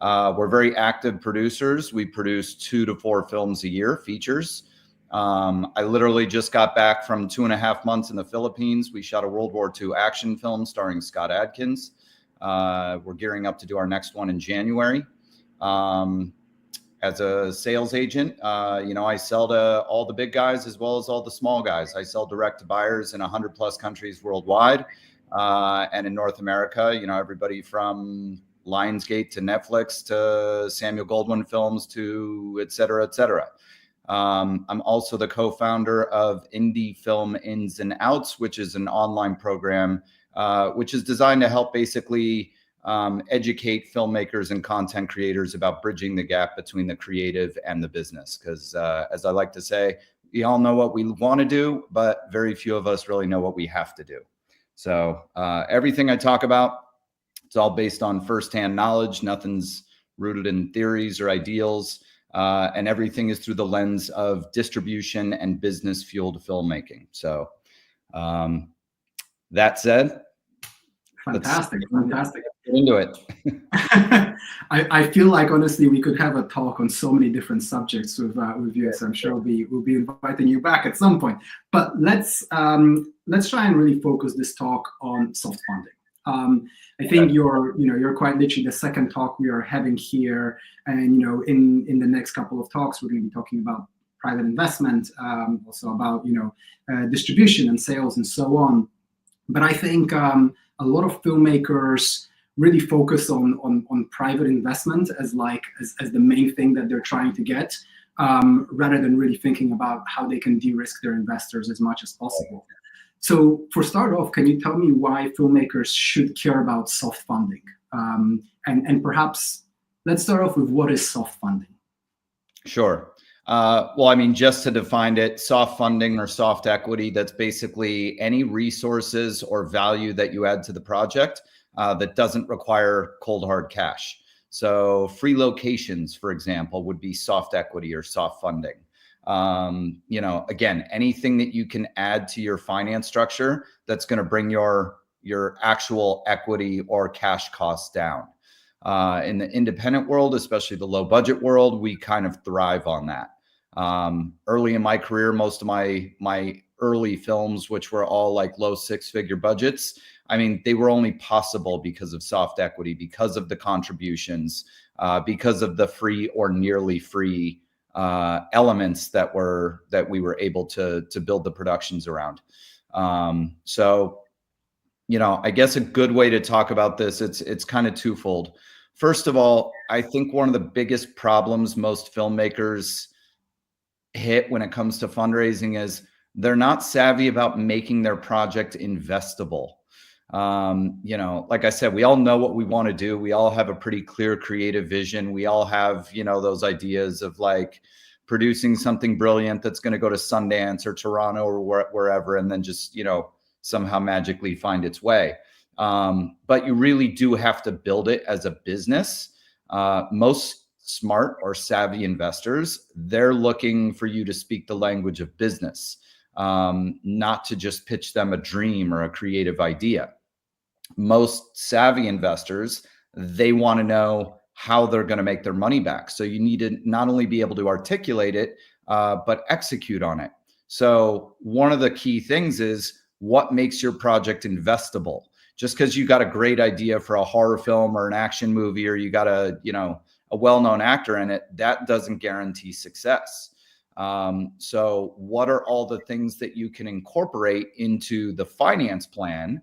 We're very active producers. We produce 2 to 4 films a year, features. I literally just got back from 2.5 months in the Philippines. We shot a World War II action film starring Scott Adkins. We're gearing up to do our next one in January. As a sales agent, I sell to all the big guys as well as all the small guys. I sell direct to buyers in 100+ countries worldwide. And in North America, everybody from Lionsgate to Netflix to Samuel Goldwyn Films to et cetera, et cetera. I'm also the co-founder of Indie Film Ins and Outs, which is an online program which is designed to help basically educate filmmakers and content creators about bridging the gap between the creative and the business. Because as I like to say, we all know what we want to do, but very few of us really know what we have to do. So everything I talk about, it's all based on firsthand knowledge. Nothing's rooted in theories or ideals. And everything is through the lens of distribution and business fueled filmmaking. So that said, fantastic. Get into it. I feel like honestly we could have a talk on so many different subjects with you. So I'm sure we'll be inviting you back at some point. But let's try and really focus this talk on soft funding. I think you're quite literally the second talk we are having here, and in the next couple of talks we're going to be talking about private investment, also about distribution and sales and so on. But I think a lot of filmmakers really focus on private investment as the main thing that they're trying to get, rather than really thinking about how they can de-risk their investors as much as possible. So for start off, can you tell me why filmmakers should care about soft funding? And perhaps let's start off with what is soft funding? Sure. Well, I mean, just to define it, soft funding or soft equity, that's basically any resources or value that you add to the project that doesn't require cold hard cash. So free locations, for example, would be soft equity or soft funding. Again, anything that you can add to your finance structure that's going to bring your actual equity or cash costs down. In the independent world, especially the low budget world, we kind of thrive on that. Early in my career, most of my early films, which were all like low 6-figure budgets, I mean, they were only possible because of soft equity, because of the contributions, because of the free or nearly free elements that we were able to build the productions around. So, I guess a good way to talk about this, it's kind of twofold. First of all, I think one of the biggest problems most filmmakers hit when it comes to fundraising is they're not savvy about making their project investable. Like I said, we all know what we want to do. We all have a pretty clear creative vision. We all have, those ideas of like producing something brilliant that's going to go to Sundance or Toronto or wherever, and then just, somehow magically find its way. But you really do have to build it as a business. Most smart or savvy investors, they're looking for you to speak the language of business, not to just pitch them a dream or a creative idea. Most savvy investors, they want to know how they're going to make their money back. So you need to not only be able to articulate it, but execute on it. So one of the key things is what makes your project investable. Just because you got a great idea for a horror film or an action movie, or you got a well-known actor in it, that doesn't guarantee success. So what are all the things that you can incorporate into the finance plan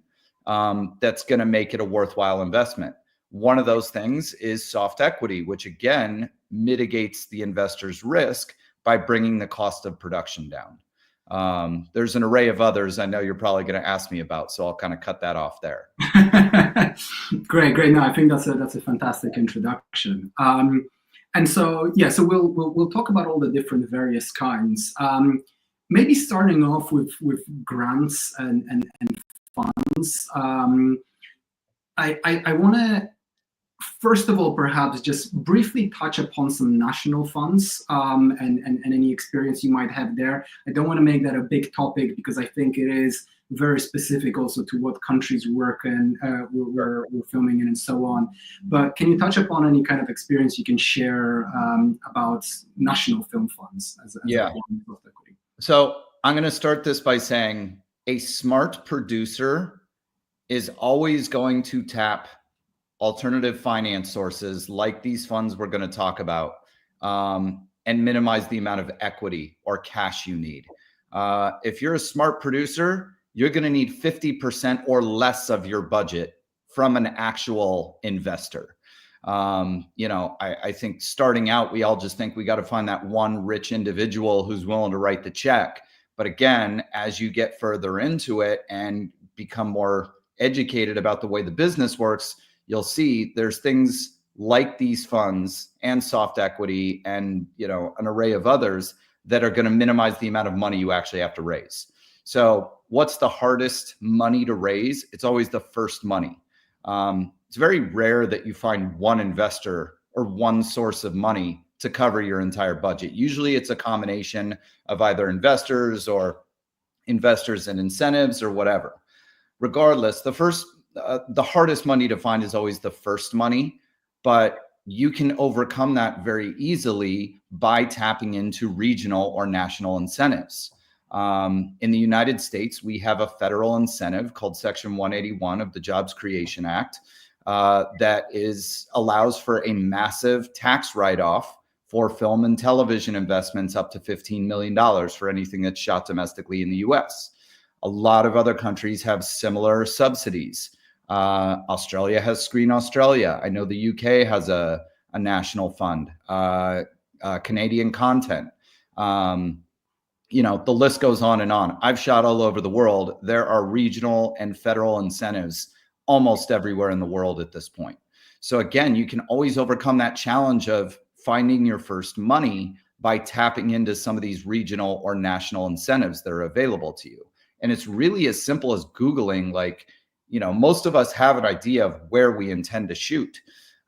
that's going to make it a worthwhile investment? One of those things is soft equity, which again mitigates the investor's risk by bringing the cost of production down. There's an array of others I know you're probably going to ask me about, so I'll kind of cut that off there. Great. No, I think that's a fantastic introduction. And so we'll talk about all the different various kinds. Maybe starting off with grants and funds. I want to first of all, perhaps just briefly touch upon some national funds and any experience you might have there. I don't want to make that a big topic because I think it is very specific also to what countries work and we're filming in and so on. But can you touch upon any kind of experience you can share about national film funds as yeah. equity? So I'm going to start this by saying a smart producer is always going to tap alternative finance sources like these funds we're going to talk about, and minimize the amount of equity or cash you need. If you're a smart producer, you're going to need 50% or less of your budget from an actual investor. I think starting out, we all just think we got to find that one rich individual who's willing to write the check. But again, as you get further into it and become more educated about the way the business works, you'll see there's things like these funds and soft equity and, an array of others that are going to minimize the amount of money you actually have to raise. So what's the hardest money to raise? It's always the first money. It's very rare that you find one investor or one source of money to cover your entire budget. Usually it's a combination of either investors and incentives or whatever. Regardless, the hardest money to find is always the first money, but you can overcome that very easily by tapping into regional or national incentives. In the United States, we have a federal incentive called Section 181 of the Jobs Creation Act that allows for a massive tax write-off for film and television investments up to $15 million for anything that's shot domestically in the US. A lot of other countries have similar subsidies. Australia has Screen Australia. I know the UK has a national fund, Canadian content. The list goes on and on. I've shot all over the world. There are regional and federal incentives almost everywhere in the world at this point. So again, you can always overcome that challenge of finding your first money by tapping into some of these regional or national incentives that are available to you. And it's really as simple as Googling, most of us have an idea of where we intend to shoot.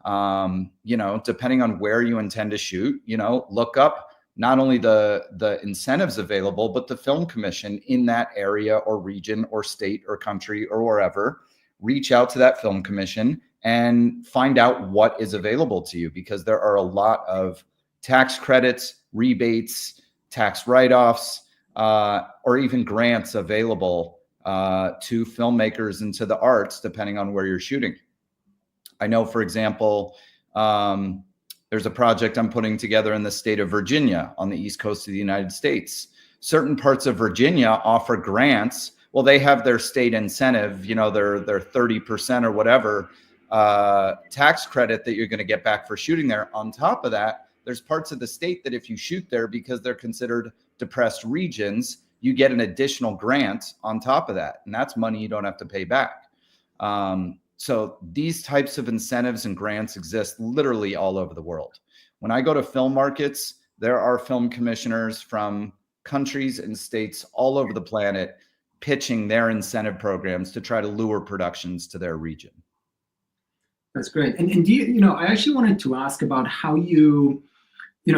Depending on where you intend to shoot, look up not only the incentives available, but the film commission in that area or region or state or country or wherever. Reach out to that film commission and find out what is available to you, because there are a lot of tax credits, rebates, tax write-offs, or even grants available to filmmakers and to the arts, depending on where you're shooting. I know, for example, there's a project I'm putting together in the state of Virginia on the East Coast of the United States. Certain parts of Virginia offer grants. Well, they have their state incentive, their 30% or whatever tax credit that you're going to get back for shooting there. On top of that, there's parts of the state that if you shoot there, because they're considered depressed regions, you get an additional grant on top of that. And that's money you don't have to pay back. So these types of incentives and grants exist literally all over the world. When I go to film markets, there are film commissioners from countries and states all over the planet pitching their incentive programs to try to lure productions to their region. That's great. And do you, I actually wanted to ask about how you,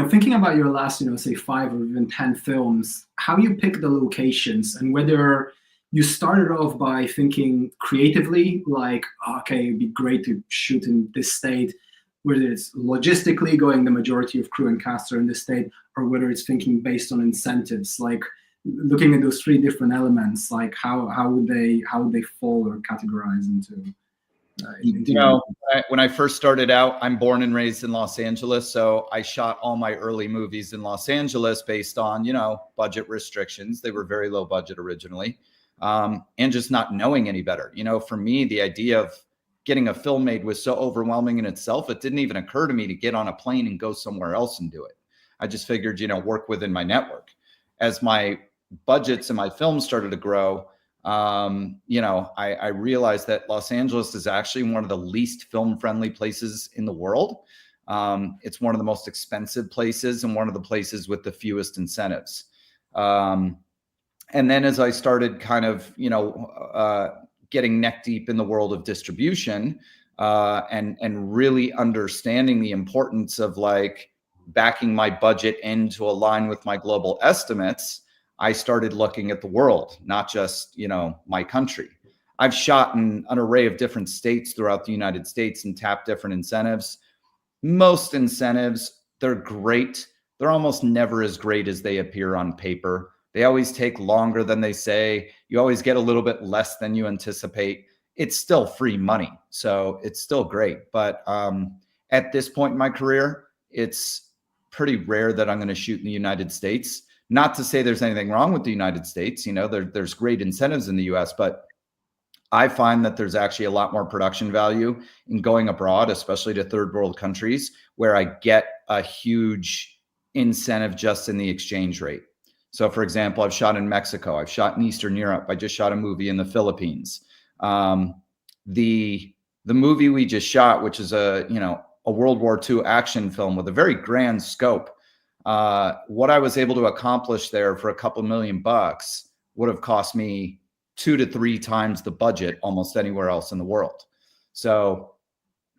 thinking about your last, say 5 or even 10 films, how you pick the locations and whether you started off by thinking creatively, like, okay, it'd be great to shoot in this state, whether it's logistically going the majority of crew and cast are in this state, or whether it's thinking based on incentives, like looking at those 3 different elements, like how would they fall or categorize into when I first started out, I'm born and raised in Los Angeles. So I shot all my early movies in Los Angeles based on, budget restrictions. They were very low budget originally. And just not knowing any better. For me, the idea of getting a film made was so overwhelming in itself. It didn't even occur to me to get on a plane and go somewhere else and do it. I just figured, work within my network. As my budgets and my films started to grow, I realized that Los Angeles is actually one of the least film-friendly places in the world. It's one of the most expensive places and one of the places with the fewest incentives. And then as I started kind of, getting neck deep in the world of distribution, and really understanding the importance of like backing my budget in to align with my global estimates, I started looking at the world, not just, you know, my country. I've shot in an array of different states throughout the United States and tapped different incentives. Most incentives, they're great. They're almost never as great as they appear on paper. They always take longer than they say. You always get a little bit less than you anticipate. It's still free money, so it's still great. But at this point in my career, it's pretty rare that I'm going to shoot in the United States. Not to say there's anything wrong with the United States. You know, there's great incentives in the US, but I find that there's actually a lot more production value in going abroad, especially to third world countries, where I get a huge incentive just in the exchange rate. So for example, I've shot in Mexico, I've shot in Eastern Europe, I just shot a movie in the Philippines. The movie we just shot, which is a World War II action film with a very grand scope, what I was able to accomplish there for a couple $1,000,000 would have cost me 2 to 3 times the budget almost anywhere else in the world. So,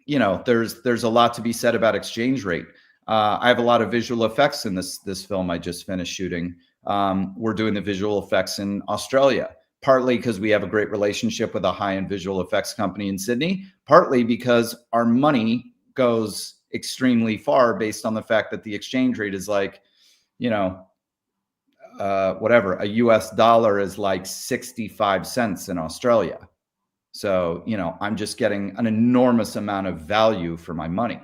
you know, there's a lot to be said about exchange rate. I have a lot of visual effects in this film I just finished shooting. We're doing the visual effects in Australia, partly because we have a great relationship with a high-end visual effects company in Sydney, partly because our money goes extremely far based on the fact that the exchange rate is like, you know, whatever, a US dollar is like 65 cents in Australia. So, you know, I'm just getting an enormous amount of value for my money.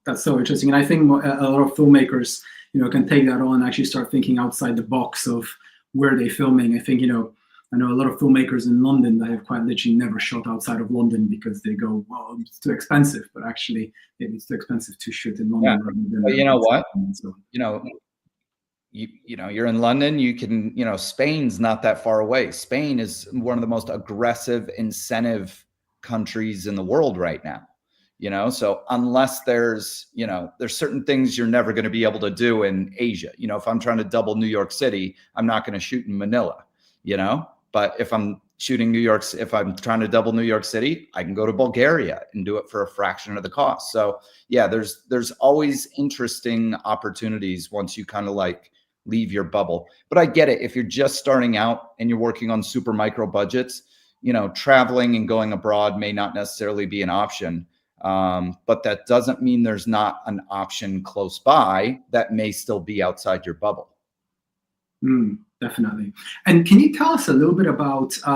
That's so interesting. And I think a lot of filmmakers, you know, can take that on and actually start thinking outside the box of where they're filming. I think, you know, I know a lot of filmmakers in London that have quite literally never shot outside of London because they go, well, it's too expensive, but actually it's too expensive to shoot in London. Yeah. But you know what? So, you know, you're in London, you can, you know, Spain's not that far away. Spain is one of the most aggressive incentive countries in the world right now, you know? So unless there's, you know, there's certain things you're never going to be able to do in Asia. You know, if I'm trying to double New York City, I'm not going to shoot in Manila, you know? But if I'm shooting New York, if I'm trying to double New York City, I can go to Bulgaria and do it for a fraction of the cost. So yeah, there's always interesting opportunities once you kind of like leave your bubble. But I get it. If you're just starting out and you're working on super micro budgets, you know, traveling and going abroad may not necessarily be an option. But that doesn't mean there's not an option close by that may still be outside your bubble. Definitely. And can you tell us a little bit about, so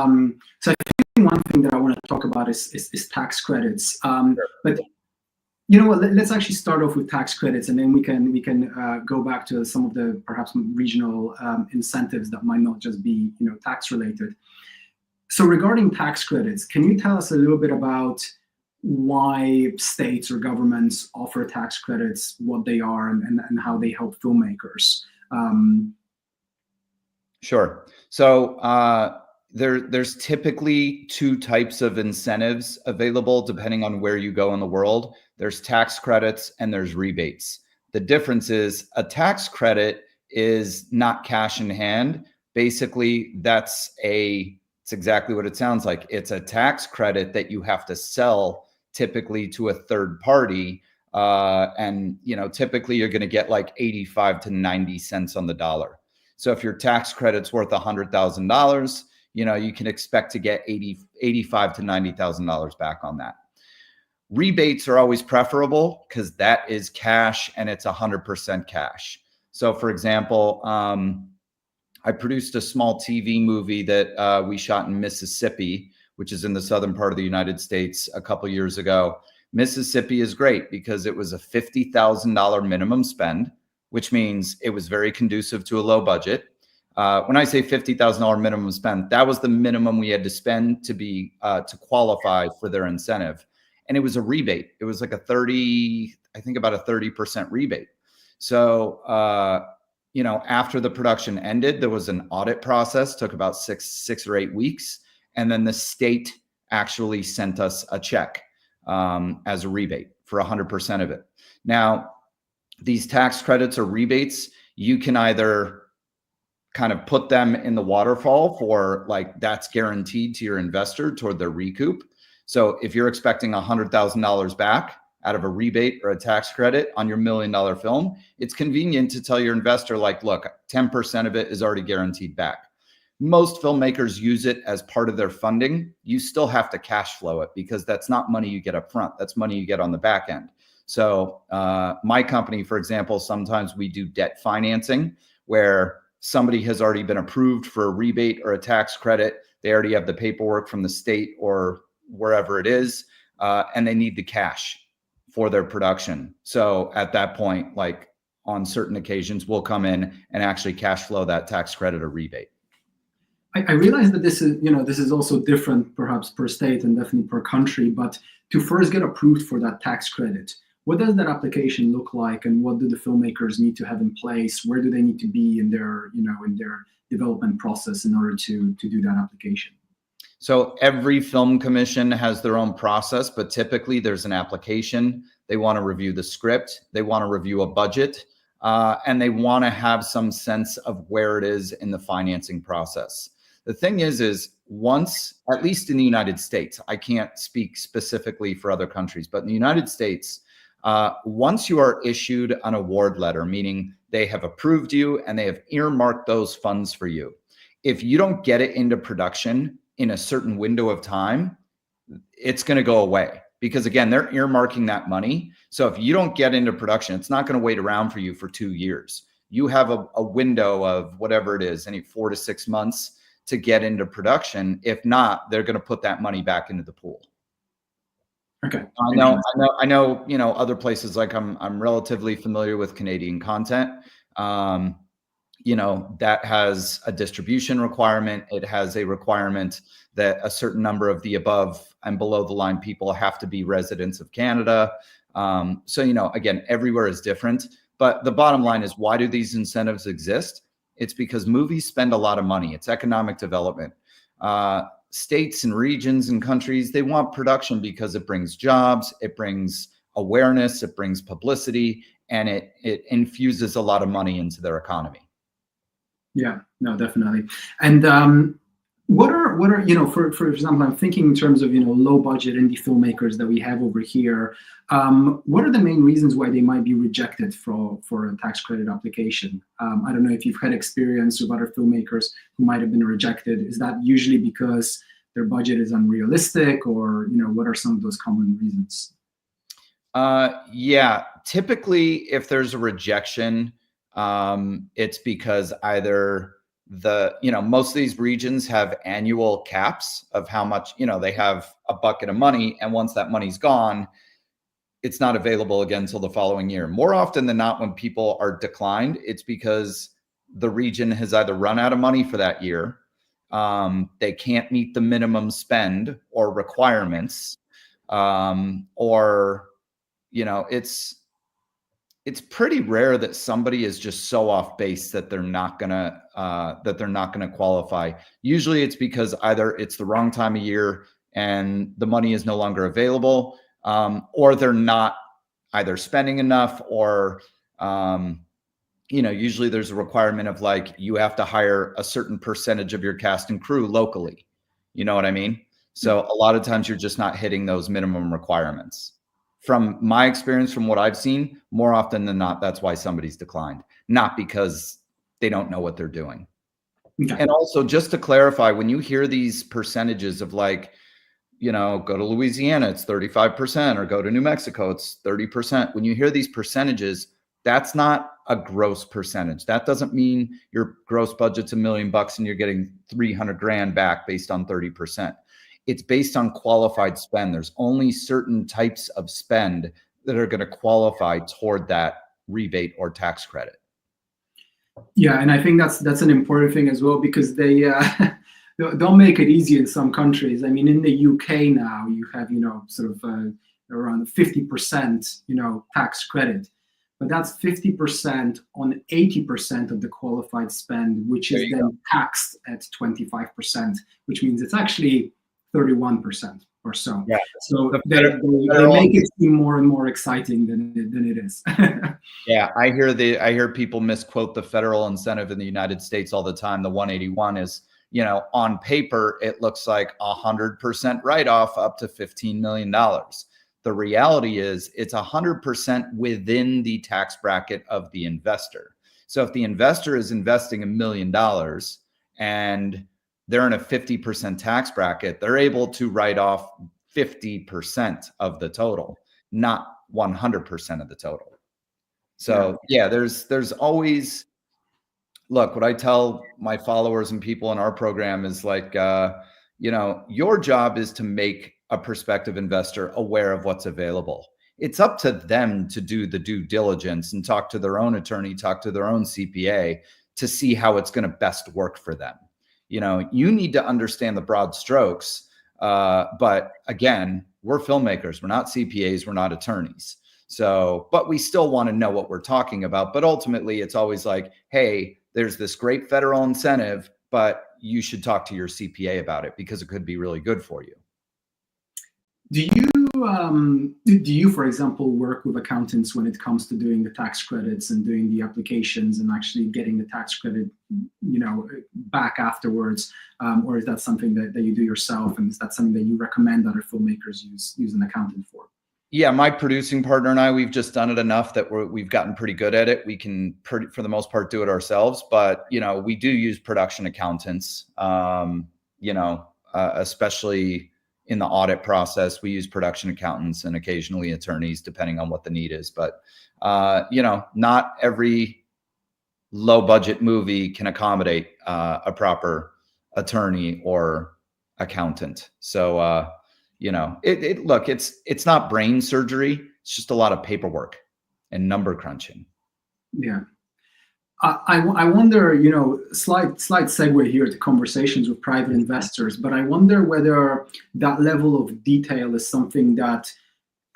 I think one thing that I want to talk about is tax credits. Sure. But you know what, let's actually start off with tax credits, and then we can go back to some of the perhaps regional incentives that might not just be, you know, tax related. So regarding tax credits, can you tell us a little bit about why states or governments offer tax credits, what they are, and how they help filmmakers? Sure. So there's typically 2 types of incentives available depending on where you go in the world. There's tax credits and there's rebates. The difference is a tax credit is not cash in hand. Basically, it's exactly what it sounds like. It's a tax credit that you have to sell typically to a third party. And, you know, typically you're going to get like 85 to 90 cents on the dollar. So if your tax credit's worth $100,000, you know, you can expect to get $85 to $90,000 back on that. Rebates are always preferable because that is cash and it's 100% cash. So for example, I produced a small TV movie that we shot in Mississippi, which is in the southern part of the United States a couple years ago. Mississippi is great because it was a $50,000 minimum spend, which means it was very conducive to a low budget. When I say $50,000 minimum spend, that was the minimum we had to spend to be to qualify for their incentive. And it was a rebate. It was like about a 30% rebate. So, you know, after the production ended, there was an audit process, took about six or 8 weeks. And then the state actually sent us a check as a rebate for 100% of it. Now, these tax credits or rebates, you can either kind of put them in the waterfall for like that's guaranteed to your investor toward their recoup. So if you're expecting $100,000 back out of a rebate or a tax credit on your $1 million film, it's convenient to tell your investor, like, look, 10% of it is already guaranteed back. Most filmmakers use it as part of their funding. You still have to cash flow it because that's not money you get up front. That's money you get on the back end. So my company, for example, sometimes we do debt financing where somebody has already been approved for a rebate or a tax credit. They already have the paperwork from the state or wherever it is, and they need the cash for their production. So at that point, like on certain occasions, we'll come in and actually cash flow that tax credit or rebate. I realize that this is also different perhaps per state and definitely per country, but to first get approved for that tax credit, what does that application look like, and what do the filmmakers need to have in place? Where do they need to be in their development process in order to do that application? So every film commission has their own process, but typically there's an application. They want to review the script, they want to review a budget, and they want to have some sense of where it is in the financing process. The thing is once, at least in the United States, I can't speak specifically for other countries, but in the United States, once you are issued an award letter, meaning they have approved you and they have earmarked those funds for you, if you don't get it into production in a certain window of time, it's going to go away because, again, they're earmarking that money. So if you don't get into production, it's not going to wait around for you for 2 years. You have a window of whatever it is, any 4 to 6 months to get into production. If not, they're going to put that money back into the pool. Okay. I know, other places, like I'm relatively familiar with Canadian content. That has a distribution requirement. It has a requirement that a certain number of the above and below the line people have to be residents of Canada. So, again, everywhere is different, but the bottom line is, why do these incentives exist? It's because movies spend a lot of money. It's economic development. States and regions and countries, they want production because it brings jobs, it brings awareness, it brings publicity, and it infuses a lot of money into their economy. Yeah, no, definitely. And what are for example, I'm thinking in terms of low budget indie filmmakers that we have over here. What are the main reasons why they might be rejected for a tax credit application? I don't know if you've had experience with other filmmakers who might have been rejected. Is that usually because their budget is unrealistic, or what are some of those common reasons? Yeah, typically if there's a rejection, it's because either most of these regions have annual caps of how much, they have a bucket of money, and once that money's gone, it's not available again until the following year. More often than not, when people are declined, it's because the region has either run out of money for that year, they can't meet the minimum spend or requirements, or it's pretty rare that somebody is just so off base that they're not gonna qualify. Usually it's because either it's the wrong time of year and the money is no longer available, or they're not either spending enough, or usually there's a requirement of, like, you have to hire a certain percentage of your cast and crew locally. You know what I mean? So a lot of times you're just not hitting those minimum requirements. From my experience, from what I've seen, more often than not, that's why somebody's declined, not because they don't know what they're doing. Okay. And also, just to clarify, when you hear these percentages of, like, go to Louisiana, it's 35%, or go to New Mexico, it's 30%. When you hear these percentages, that's not a gross percentage. That doesn't mean your gross budget's $1 million and you're getting 300 grand back based on 30%. It's based on qualified spend. There's only certain types of spend that are going to qualify toward that rebate or tax credit. Yeah, and I think that's an important thing as well, because they don't make it easy in some countries. I mean, in the UK now, you have sort of around 50% tax credit, but that's 50% on 80% of the qualified spend, which is then taxed at 25%, which means it's actually 31% or so. Yeah. So they make it seem more and more exciting than it is. Yeah, I hear people misquote the federal incentive in the United States all the time. The 181 is on paper, it looks like 100% write-off up to $15 million. The reality is it's 100% within the tax bracket of the investor. So if the investor is investing $1 million and they're in a 50% tax bracket, they're able to write off 50% of the total, not 100% of the total. So yeah, there's always, look, what I tell my followers and people in our program is like, your job is to make a prospective investor aware of what's available. It's up to them to do the due diligence and talk to their own attorney, talk to their own CPA to see how it's going to best work for them. You need to understand the broad strokes. But again, we're filmmakers. We're not CPAs. We're not attorneys. So, but we still want to know what we're talking about. But ultimately, it's always like, hey, there's this great federal incentive, but you should talk to your CPA about it because it could be really good for you. Do you, for example, work with accountants when it comes to doing the tax credits and doing the applications and actually getting the tax credit, back afterwards? Or is that something that you do yourself? And is that something that you recommend other filmmakers use an accountant for? Yeah, my producing partner and I, we've just done it enough that we've gotten pretty good at it. We can, for the most part, do it ourselves. But, we do use production accountants, especially in the audit process. We use production accountants and occasionally attorneys, depending on what the need is. But, not every low budget movie can accommodate a proper attorney or accountant. So, look, it's not brain surgery. It's just a lot of paperwork and number crunching. Yeah. I wonder, slight segue here to conversations with private investors, but I wonder whether that level of detail is something that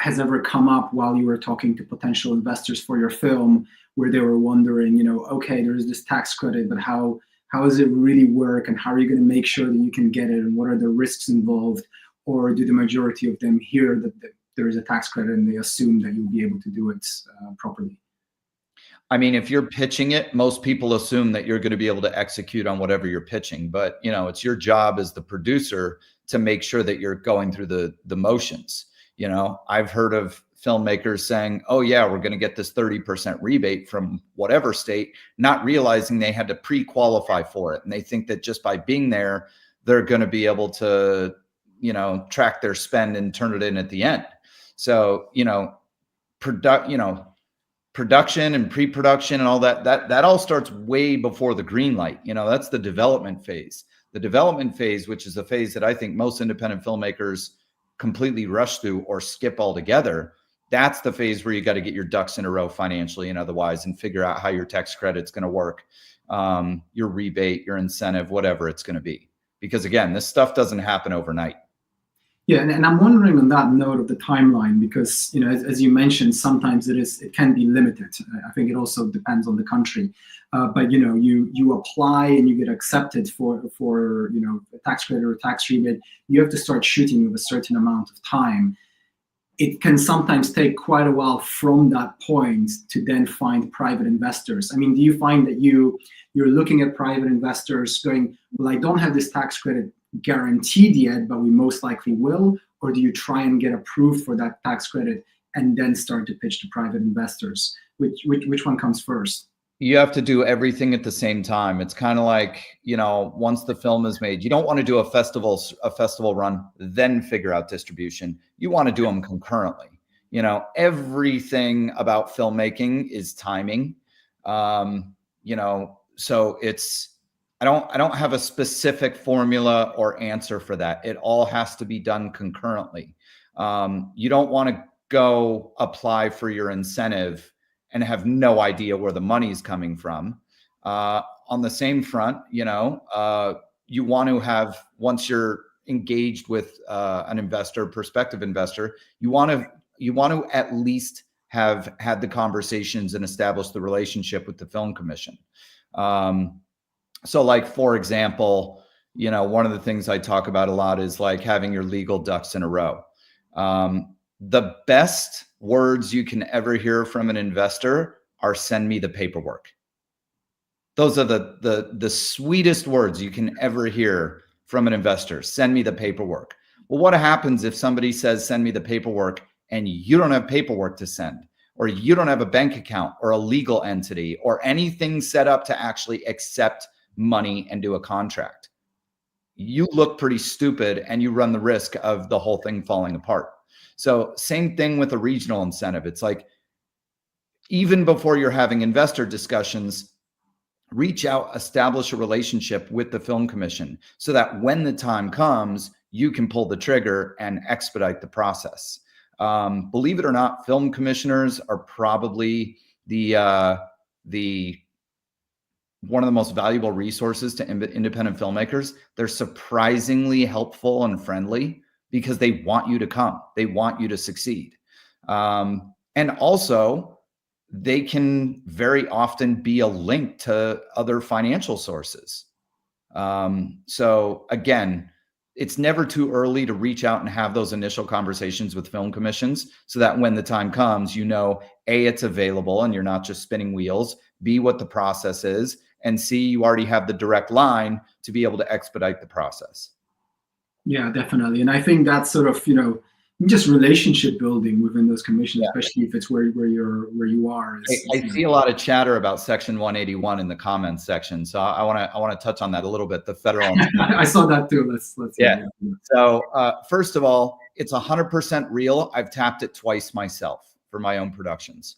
has ever come up while you were talking to potential investors for your film, where they were wondering, okay, there's this tax credit, but how does it really work? And how are you going to make sure that you can get it? And what are the risks involved? Or do the majority of them hear that there is a tax credit and they assume that you'll be able to do it properly? I mean, if you're pitching it, most people assume that you're going to be able to execute on whatever you're pitching. But, it's your job as the producer to make sure that you're going through the motions. I've heard of filmmakers saying, oh, yeah, we're going to get this 30% rebate from whatever state, not realizing they had to pre-qualify for it. And they think that just by being there, they're going to be able to, track their spend and turn it in at the end. So, production and pre-production and all that all starts way before the green light. That's the development phase. The development phase, which is a phase that I think most independent filmmakers completely rush through or skip altogether. That's the phase where you got to get your ducks in a row financially and otherwise, and figure out how your tax credit's going to work, your rebate, your incentive, whatever it's going to be. Because again, this stuff doesn't happen overnight. Yeah, and I'm wondering on that note of the timeline, because as you mentioned, sometimes it can be limited. I think it also depends on the country, but you apply and you get accepted for a tax credit or a tax rebate. You have to start shooting with a certain amount of time. It can sometimes take quite a while from that point to then find private investors. I mean, do you find that you're looking at private investors going, well, I don't have this tax credit guaranteed yet, but we most likely will? Or do you try and get approved for that tax credit and then start to pitch to private investors? Which one comes first? You have to do everything at the same time. It's kind of like, once the film is made, you don't want to do a festival run, then figure out distribution. You want to do them concurrently. Everything about filmmaking is timing. So I don't have a specific formula or answer for that. It all has to be done concurrently. You don't want to go apply for your incentive and have no idea where the money's coming from. On the same front, you want to have, once you're engaged with an investor, prospective investor, you want to at least have had the conversations and established the relationship with the film commission. So like, for example, one of the things I talk about a lot is like having your legal ducks in a row. The best words you can ever hear from an investor are, send me the paperwork. Those are the sweetest words you can ever hear from an investor. Send me the paperwork. Well, what happens if somebody says, send me the paperwork, and you don't have paperwork to send, or you don't have a bank account or a legal entity or anything set up to actually accept money and do a contract? You look pretty stupid and you run the risk of the whole thing falling apart. So same thing with a regional incentive. It's like, even before you're having investor discussions, reach out, establish a relationship with the film commission so that when the time comes, you can pull the trigger and expedite the process. Believe it or not, film commissioners are probably the one of the most valuable resources to independent filmmakers. They're surprisingly helpful and friendly because they want you to come. They want you to succeed. And also, they can very often be a link to other financial sources. So again, it's never too early to reach out and have those initial conversations with film commissions so that when the time comes, you know, A, it's available and you're not just spinning wheels, B, what the process is, and C, you already have the direct line to be able to expedite the process. Yeah, definitely. And I think that's sort of, just relationship building within those commissions, especially if it's where you are. I see a lot of chatter about Section 181 in the comments section, so I want to touch on that a little bit. The federal. I saw that too. Let's yeah. So first of all, it's 100% real. I've tapped it twice myself for my own productions.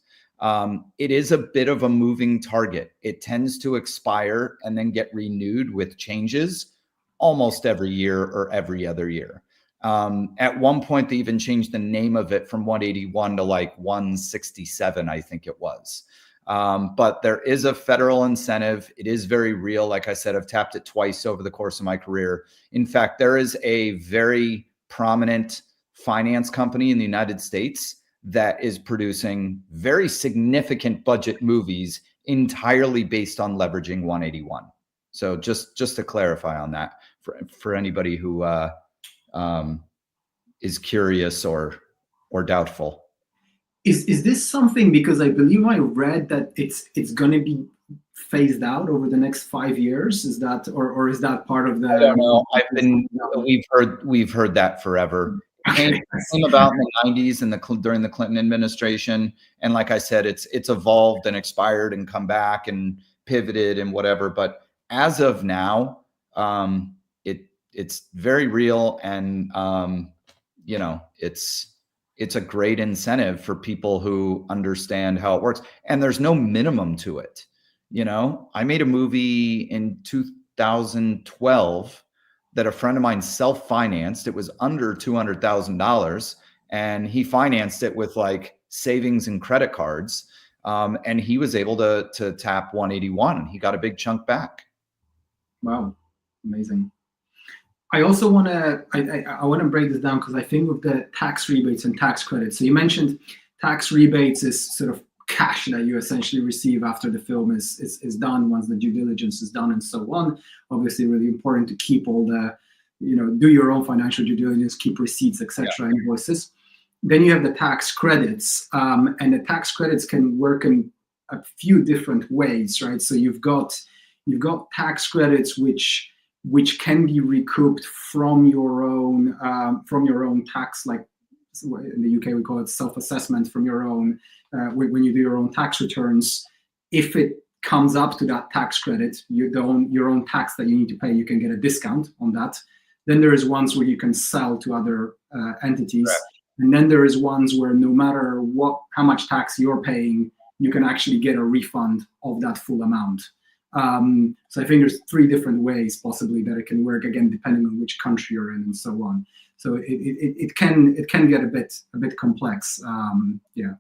It is a bit of a moving target. It tends to expire and then get renewed with changes almost every year or every other year. At one point, they even changed the name of it from 181 to like 167, I think it was. But there is a federal incentive. It is very real. Like I said, I've tapped it twice over the course of my career. In fact, there is a very prominent finance company in the United States that is producing very significant budget movies entirely based on leveraging 181. So just to clarify on that for anybody who is curious or doubtful. Is this something, because I believe I read that it's going to be phased out over the next 5 years? Is that or is that part of the? I don't know. We've heard that forever. It came about in the 90s and during the Clinton administration, and like I said, it's evolved and expired and come back and pivoted and whatever. But as of now, it's very real, and it's a great incentive for people who understand how it works. And there's no minimum to it. I made a movie in 2012 that a friend of mine self-financed. It was under $200,000, and he financed it with like savings and credit cards. And he was able to tap 181, and he got a big chunk back. Wow, amazing. I also want to break this down, because I think with the tax rebates and tax credits. So you mentioned tax rebates is sort of cash that you essentially receive after the film is done, once the due diligence is done and so on. Obviously, really important to keep all the, do your own financial due diligence, keep receipts, etc., invoices. Then you have the tax credits, and the tax credits can work in a few different ways, right? So you've got tax credits which can be recouped from your own tax, like in the UK we call it self-assessment, from your own when you do your own tax returns. If it comes up to that tax credit, your own tax that you need to pay, you can get a discount on that. Then there is ones where you can sell to other entities, right. And then there is ones where no matter how much tax you're paying, you can actually get a refund of that full amount. So I think there's 3 different ways possibly that it can work, again, depending on which country you're in and so on. So it can get a bit complex. Yeah.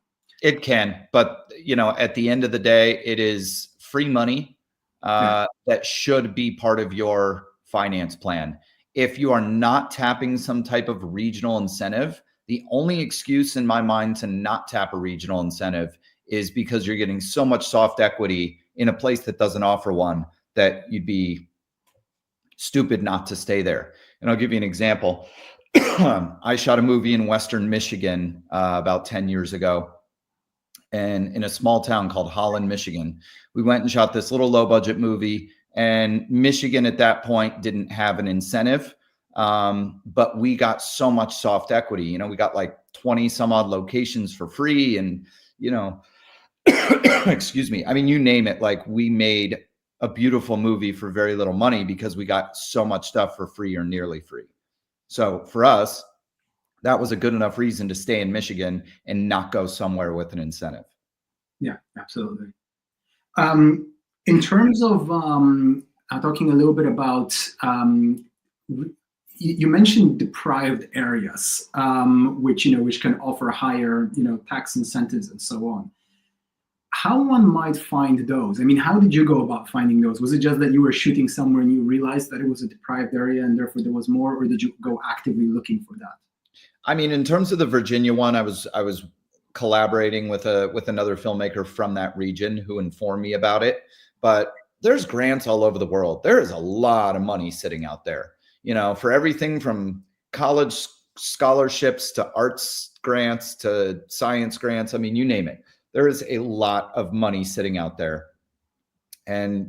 It can, but at the end of the day, it is free money that should be part of your finance plan. If you are not tapping some type of regional incentive, the only excuse in my mind to not tap a regional incentive is because you're getting so much soft equity in a place that doesn't offer one that you'd be stupid not to stay there. And I'll give you an example. I shot a movie in Western Michigan about 10 years ago. and in a small town called Holland, Michigan. We went and shot this little low budget movie, and Michigan at that point didn't have an incentive. But we got so much soft equity. You know, we got like 20 some odd locations for free, and, you know, excuse me. I mean, you name it, like we made a beautiful movie for very little money because we got so much stuff for free or nearly free. So for us, that was a good enough reason to stay in Michigan and not go somewhere with an incentive. Yeah, absolutely. In terms of talking a little bit about, you mentioned deprived areas, which can offer higher, tax incentives and so on. How one might find those? I mean, how did you go about finding those? Was it just that you were shooting somewhere and you realized that it was a deprived area and therefore there was more, or did you go actively looking for that? I mean, in terms of the Virginia one, I was collaborating with another filmmaker from that region who informed me about it. But there's grants all over the world. There is a lot of money sitting out there, for everything from college scholarships to arts grants to science grants. I mean, you name it. There is a lot of money sitting out there. And,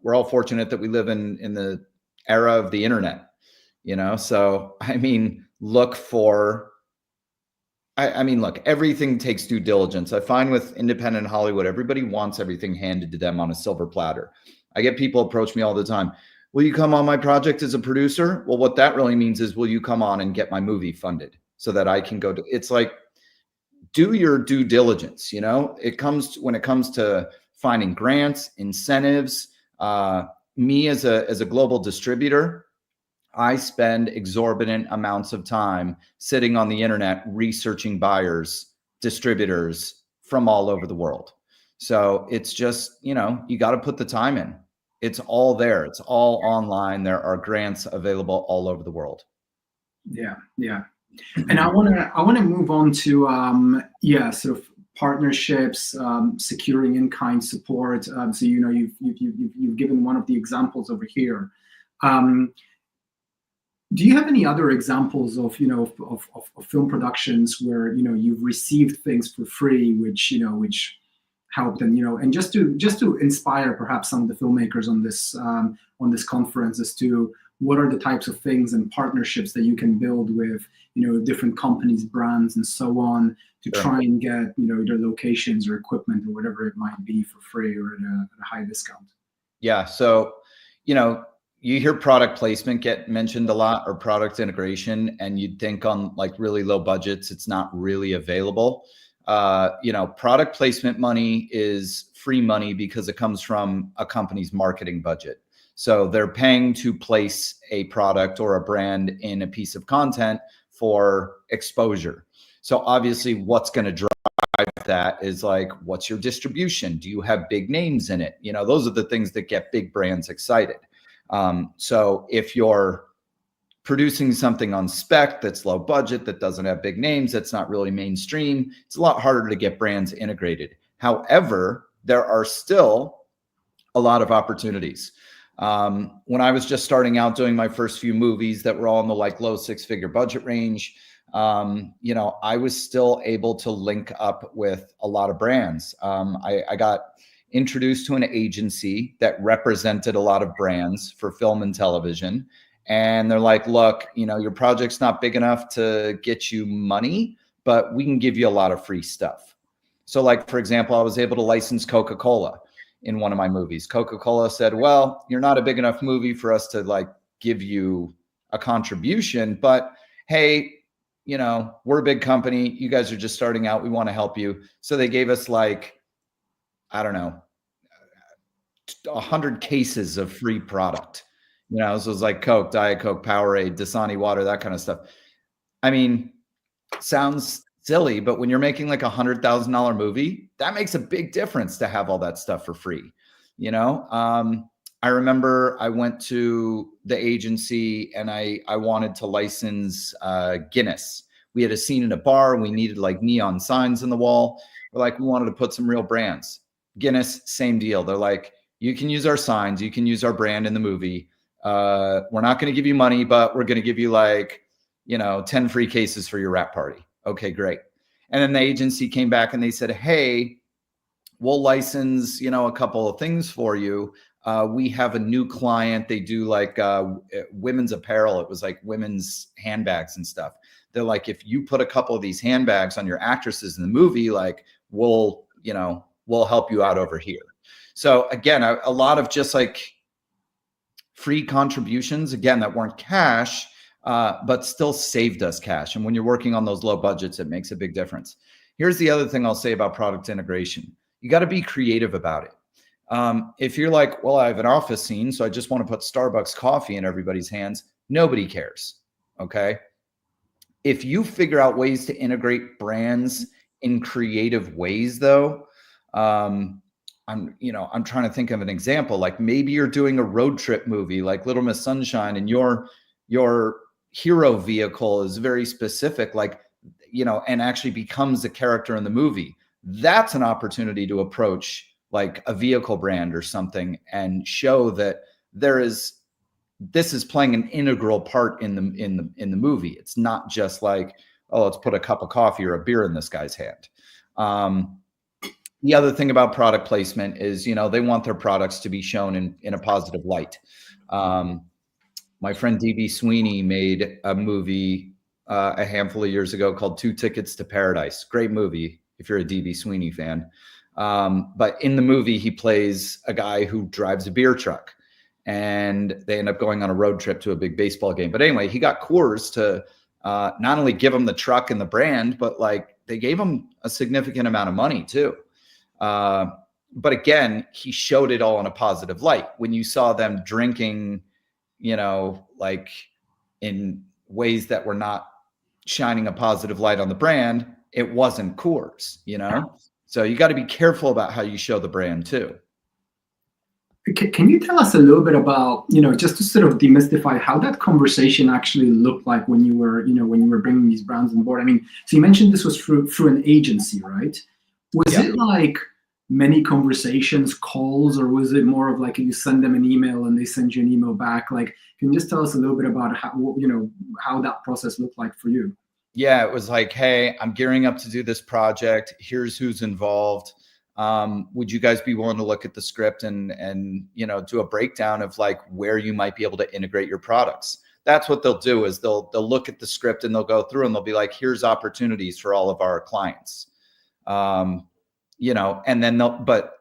we're all fortunate that we live in the era of the internet, so, I mean, look, everything takes due diligence. I find with independent Hollywood, everybody wants everything handed to them on a silver platter. I get people approach me all the time. Will you come on my project as a producer? Well, what that really means is, will you come on and get my movie funded so that I can go to, it's like, do your due diligence. When it comes to finding grants, incentives, me as a global distributor, I spend exorbitant amounts of time sitting on the internet researching buyers, distributors from all over the world. So it's just, you got to put the time in. It's all there. It's all online. There are grants available all over the world. Yeah. Yeah. And I want to move on to sort of partnerships, securing in-kind support. So you've given one of the examples over here. Do you have any other examples of of film productions where you've received things for free, which helped, and just to inspire perhaps some of the filmmakers on this conference as to what are the types of things and partnerships that you can build with different companies, brands, and so on to try and get either locations or equipment or whatever it might be for free or at a high discount. Yeah. So you hear product placement get mentioned a lot, or product integration, and you'd think on like really low budgets, it's not really available. Product placement money is free money because it comes from a company's marketing budget. So they're paying to place a product or a brand in a piece of content for exposure. So obviously what's going to drive that is like, what's your distribution? Do you have big names in it? Those are the things that get big brands excited. So if you're producing something on spec that's low budget, that doesn't have big names, that's not really mainstream, it's a lot harder to get brands integrated. However, there are still a lot of opportunities. When I was just starting out doing my first few movies that were all in the like low six-figure budget range, I was still able to link up with a lot of brands. I got introduced to an agency that represented a lot of brands for film and television. And they're like, look, your project's not big enough to get you money, but we can give you a lot of free stuff. So like, for example, I was able to license Coca-Cola in one of my movies. Coca-Cola said, well, you're not a big enough movie for us to like give you a contribution, but hey, we're a big company. You guys are just starting out. We want to help you. So they gave us like, I don't know, 100 cases of free product. So it was like Coke, Diet Coke, Powerade, Dasani water, that kind of stuff. I mean, sounds silly, but when you're making like $100,000 movie, that makes a big difference to have all that stuff for free. I remember I went to the agency and I wanted to license Guinness. We had a scene in a bar. We needed like neon signs on the wall. We're like, we wanted to put some real brands. Guinness, same deal. They're like, you can use our signs. You can use our brand in the movie. We're not going to give you money, but we're going to give you like, 10 free cases for your wrap party. Okay, great. And then the agency came back and they said, hey, we'll license, a couple of things for you. We have a new client. They do like women's apparel. It was like women's handbags and stuff. They're like, if you put a couple of these handbags on your actresses in the movie, like we'll help you out over here. So again, a lot of just like free contributions, again, that weren't cash, but still saved us cash. And when you're working on those low budgets, it makes a big difference. Here's the other thing I'll say about product integration. You got to be creative about it. If you're like, well, I have an office scene, so I just want to put Starbucks coffee in everybody's hands, nobody cares. Okay. If you figure out ways to integrate brands in creative ways, though, I'm trying to think of an example. Like maybe you're doing a road trip movie like Little Miss Sunshine, and your hero vehicle is very specific, like, and actually becomes a character in the movie. That's an opportunity to approach like a vehicle brand or something and show that this is playing an integral part in the movie. It's not just like, oh, let's put a cup of coffee or a beer in this guy's hand. The other thing about product placement is, they want their products to be shown in a positive light. My friend ZB Sweeney made a movie a handful of years ago called 2 Tickets to Paradise. Great movie if you're a ZB Sweeney fan. But in the movie, he plays a guy who drives a beer truck, and they end up going on a road trip to a big baseball game. But anyway, he got Coors to not only give him the truck and the brand, but like they gave him a significant amount of money too. But again, he showed it all in a positive light. When you saw them drinking, like in ways that were not shining a positive light on the brand, it wasn't Coors, So you got to be careful about how you show the brand too. Can you tell us a little bit about, just to sort of demystify how that conversation actually looked like when you were bringing these brands on board? I mean, so you mentioned this was through an agency, right? Was it like many conversations, calls, or was it more of like you send them an email and they send you an email back? Like, can you just tell us a little bit about how that process looked like for you? Yeah, it was like, hey, I'm gearing up to do this project. Here's who's involved. Would you guys be willing to look at the script and do a breakdown of like where you might be able to integrate your products? That's what they'll do, is they'll look at the script and they'll go through and they'll be like, here's opportunities for all of our clients. And then but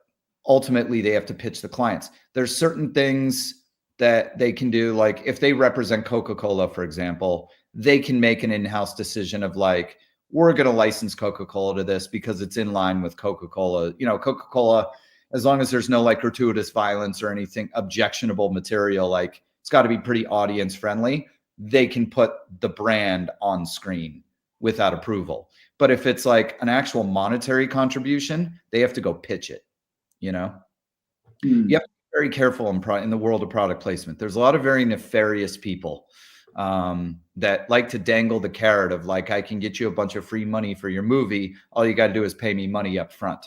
ultimately they have to pitch the clients. There's certain things that they can do. Like if they represent Coca-Cola, for example, they can make an in-house decision of like, we're going to license Coca-Cola to this because it's in line with Coca-Cola. Coca-Cola, as long as there's no like gratuitous violence or anything objectionable material, like it's got to be pretty audience friendly. They can put the brand on screen without approval. But if it's like an actual monetary contribution, they have to go pitch it, You have to be very careful in the world of product placement. There's a lot of very nefarious people that like to dangle the carrot of like, I can get you a bunch of free money for your movie. All you got to do is pay me money up front.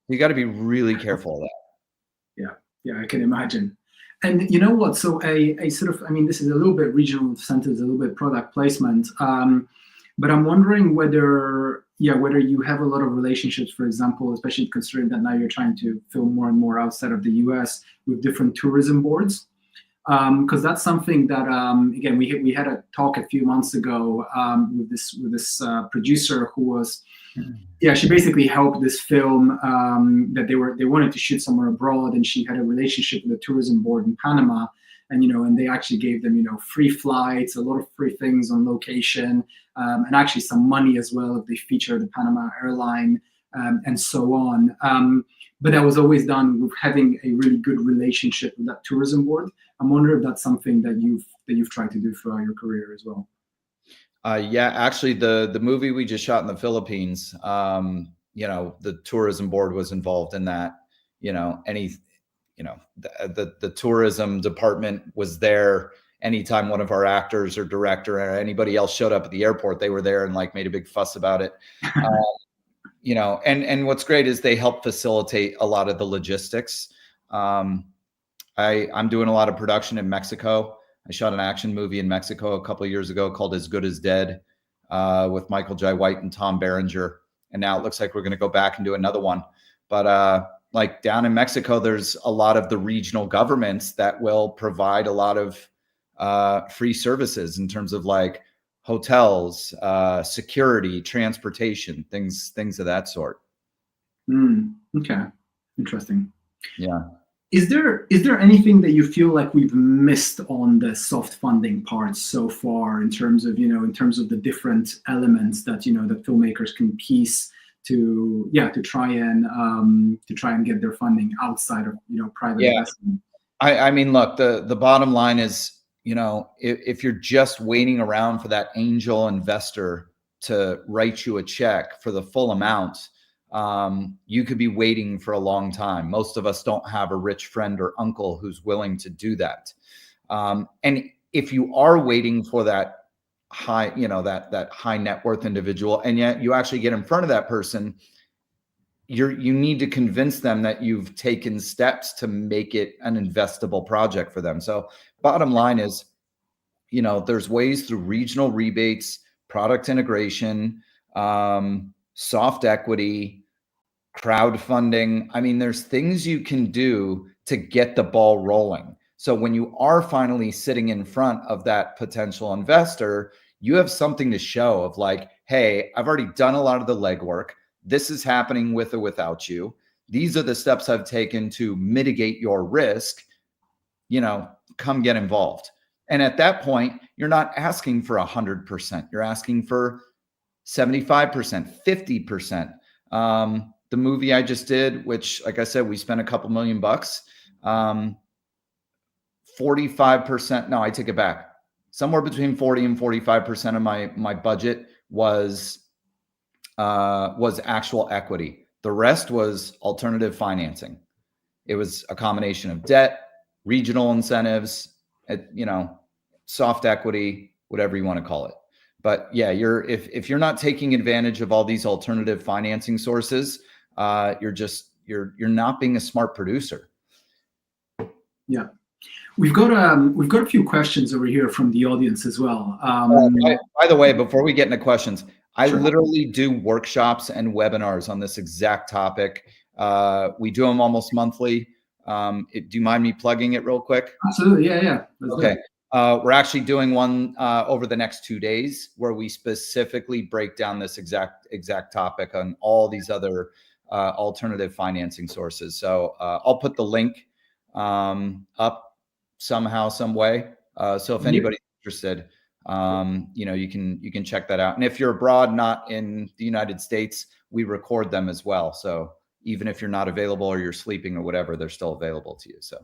You got to be really careful of that. Yeah, I can imagine. And you know what? So a sort of, I mean, this is a little bit regional centered, a little bit product placement. But I'm wondering whether you have a lot of relationships, for example, especially considering that now you're trying to film more and more outside of the US with different tourism boards. Because that's something that again we had a talk a few months ago with this producer who was she basically helped this film that they wanted to shoot somewhere abroad, and she had a relationship with the tourism board in Panama, and they actually gave them free flights, a lot of free things on location, and actually some money as well if they feature the Panama airline and so on. But that was always done with having a really good relationship with that tourism board. I'm wondering if that's something that you've tried to do throughout your career as well. Actually, the movie we just shot in the Philippines, the tourism board was involved in that. The tourism department was there anytime one of our actors or director or anybody else showed up at the airport. They were there and like made a big fuss about it. And what's great is they help facilitate a lot of the logistics. I'm doing a lot of production in Mexico. I shot an action movie in Mexico a couple of years ago called As Good as Dead with Michael J. White and Tom Berenger. And now it looks like we're going to go back and do another one. But like down in Mexico, there's a lot of the regional governments that will provide a lot of free services in terms of like hotels, security, transportation, things of that sort. Okay, interesting. Yeah. Is there anything that you feel like we've missed on the soft funding part so far in terms of the different elements that that filmmakers can piece to try and get their funding outside of private investment? I mean, look, the bottom line is, if you're just waiting around for that angel investor to write you a check for the full amount, you could be waiting for a long time. Most of us don't have a rich friend or uncle who's willing to do that. And if you are waiting for that high, that high net worth individual, and yet you actually get in front of that person, you need to convince them that you've taken steps to make it an investable project for them. So bottom line is, there's ways through regional rebates, product integration, soft equity, crowdfunding. I mean, there's things you can do to get the ball rolling. So when you are finally sitting in front of that potential investor, you have something to show of like, hey, I've already done a lot of the legwork. This is happening with or without you. These are the steps I've taken to mitigate your risk. Come get involved. And at that point, you're not asking for 100%. You're asking for 75%, 50%. The movie I just did, which, like I said, we spent a couple $1 million, 45%. No, I take it back. Somewhere between 40 and 45% of my budget was actual equity. The rest was alternative financing. It was a combination of debt, regional incentives, soft equity, whatever you want to call it. But yeah, if you're not taking advantage of all these alternative financing sources, you're not being a smart producer. Yeah. We've got a few questions over here from the audience as well. By the way, before we get into questions, I Sure. literally do workshops and webinars on this exact topic. We do them almost monthly. Do you mind me plugging it real quick? Absolutely. Yeah. Okay. We're actually doing one over the next 2 days where we specifically break down this exact topic on all these other alternative financing sources. So I'll put the link up somehow, some way. So if anybody's interested, you can check that out. And if you're abroad, not in the United States, we record them as well. So even if you're not available or you're sleeping or whatever, they're still available to you. So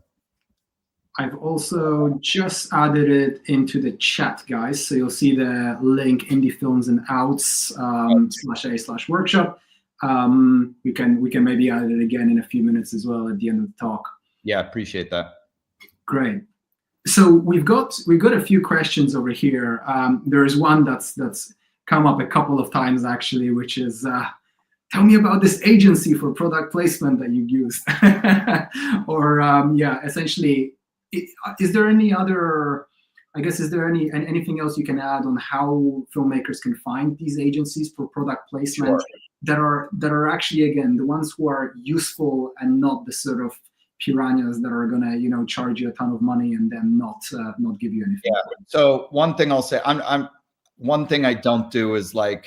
I've also just added it into the chat, guys. So you'll see the link Indie Films and Outs /a/workshop. We can maybe add it again in a few minutes as well at the end of the talk. Yeah, appreciate that. Great. So we've got a few questions over here. There is one that's come up a couple of times actually, which is tell me about this agency for product placement that you used. Or essentially, is there any other? I guess is there anything else you can add on how filmmakers can find these agencies for product placement that are actually, again, the ones who are useful and not the sort of piranhas that are gonna charge you a ton of money and then not give you anything. Yeah. So one thing I'll say, one thing I don't do is like,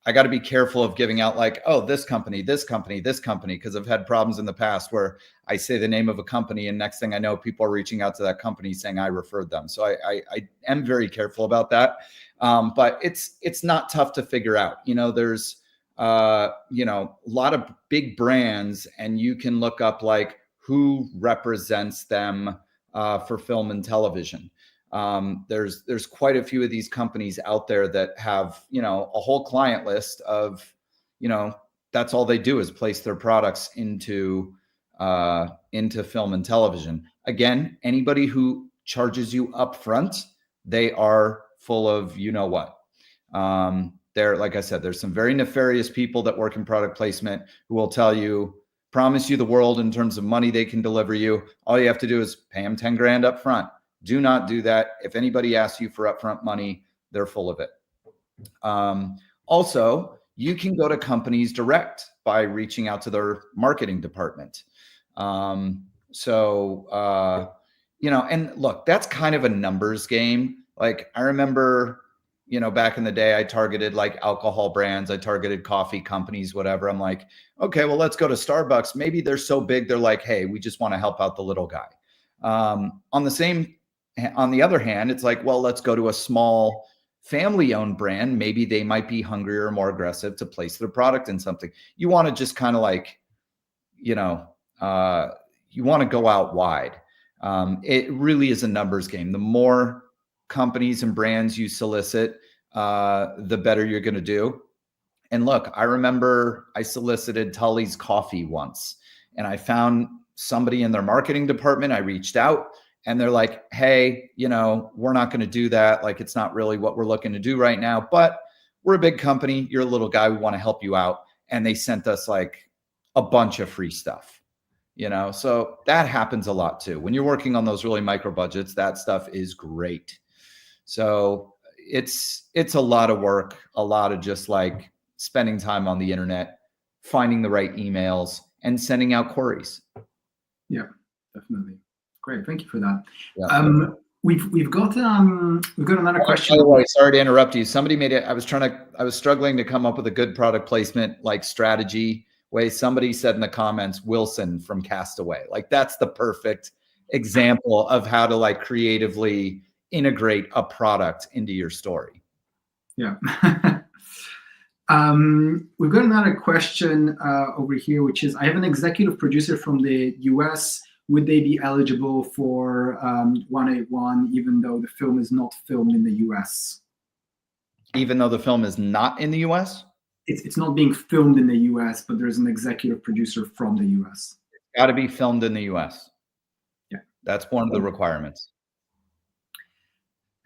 I got to be careful of giving out like, oh, this company, because I've had problems in the past where I say the name of a company and next thing I know, people are reaching out to that company saying I referred them. So I am very careful about that. But it's not tough to figure out. There's a lot of big brands and you can look up like who represents them for film and television. There's quite a few of these companies out there that have, a whole client list of, that's all they do is place their products into film and television. Again, anybody who charges you up front, they are full of, what. Like I said, there's some very nefarious people that work in product placement who will tell you, promise you the world in terms of money they can deliver you. All you have to do is pay them 10 grand up front. Do not do that. If anybody asks you for upfront money, they're full of it. Also, you can go to companies direct by reaching out to their marketing department. You know, and look, that's kind of a numbers game. Like I remember, you know, back in the day, I targeted like alcohol brands, I targeted coffee companies, whatever. I'm like, okay, well, let's go to Starbucks. Maybe they're so big, they're like, hey, we just want to help out the little guy. On the other hand, it's like, well, let's go to a small family-owned brand. Maybe they might be hungrier or more aggressive to place their product in something. You want to just kind of like, you know, you want to go out wide. It really is a numbers game. The more companies and brands you solicit, the better you're going to do. And look, I remember I solicited Tully's coffee once, and I found somebody in their marketing department. I reached out and they're like, hey, you know, we're not going to do that. Like, it's not really what we're looking to do right now, but we're a big company. You're a little guy. We want to help you out. And they sent us like a bunch of free stuff, you know? So that happens a lot too. When you're working on those really micro budgets, that stuff is great. So it's a lot of work, a lot of just like spending time on the internet, finding the right emails and sending out queries. Yeah, definitely. Great, thank you for that. Yeah. We've got another question. By the way, sorry to interrupt you. Somebody made it. I was struggling to come up with a good product placement like strategy way. Somebody said in the comments, Wilson from Castaway. Like that's the perfect example of how to like creatively integrate a product into your story. Yeah. We've got another question over here, which is, I have an executive producer from the US. Would they be eligible for 181, even though the film is not filmed in the US? Even though the film is not in the US? It's not being filmed in the US, but there's an executive producer from the US. It's got to be filmed in the US. Yeah. That's one of the requirements.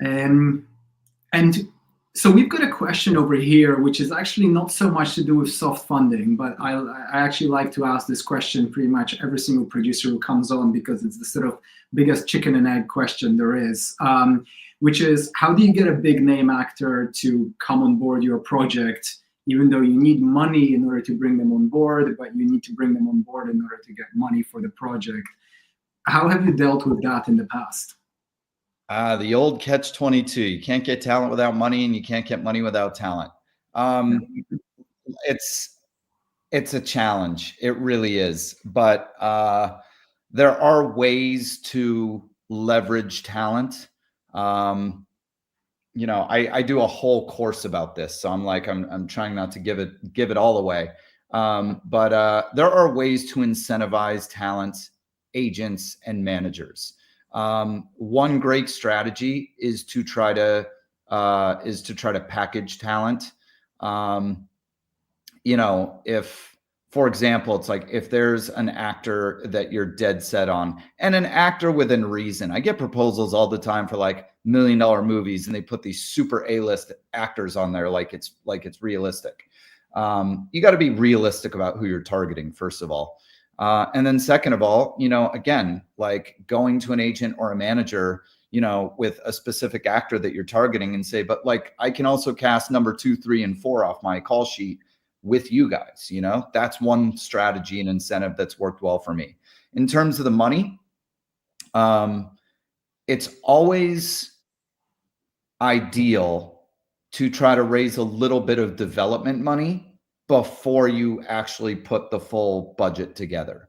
And so we've got a question over here, which is actually not so much to do with soft funding, but I actually like to ask this question pretty much every single producer who comes on, because it's the sort of biggest chicken and egg question there is, which is, how do you get a big name actor to come on board your project, even though you need money in order to bring them on board, but you need to bring them on board in order to get money for the project? How have you dealt with that in the past? The old catch-22. You can't get talent without money, and you can't get money without talent. It's a challenge. It really is. But there are ways to leverage talent. You know, I do a whole course about this, so I'm trying not to give it all away. But there are ways to incentivize talent, agents, and managers. One great strategy is to try to package talent. You know, if, for example, it's like if there's an actor that you're dead set on, and an actor within reason. I get proposals all the time for like $1 million movies, and they put these super A-list actors on there like it's realistic. You got to be realistic about who you're targeting, first of all. And then second of all, you know, again, like going to an agent or a manager, you know, with a specific actor that you're targeting and say, but like, I can also cast number 2, 3, and 4 off my call sheet with you guys. You know, that's one strategy and incentive that's worked well for me. In terms of the money, it's always ideal to try to raise a little bit of development money before you actually put the full budget together.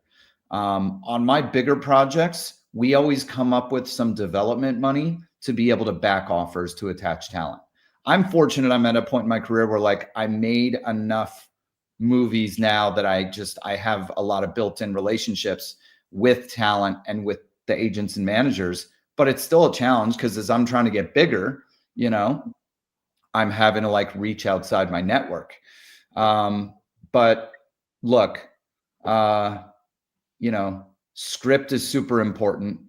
On my bigger projects, we always come up with some development money to be able to back offers to attach talent. I'm fortunate I'm at a point in my career where like I made enough movies now that I have a lot of built-in relationships with talent and with the agents and managers, but it's still a challenge because as I'm trying to get bigger, you know, I'm having to like reach outside my network. But look, you know, script is super important.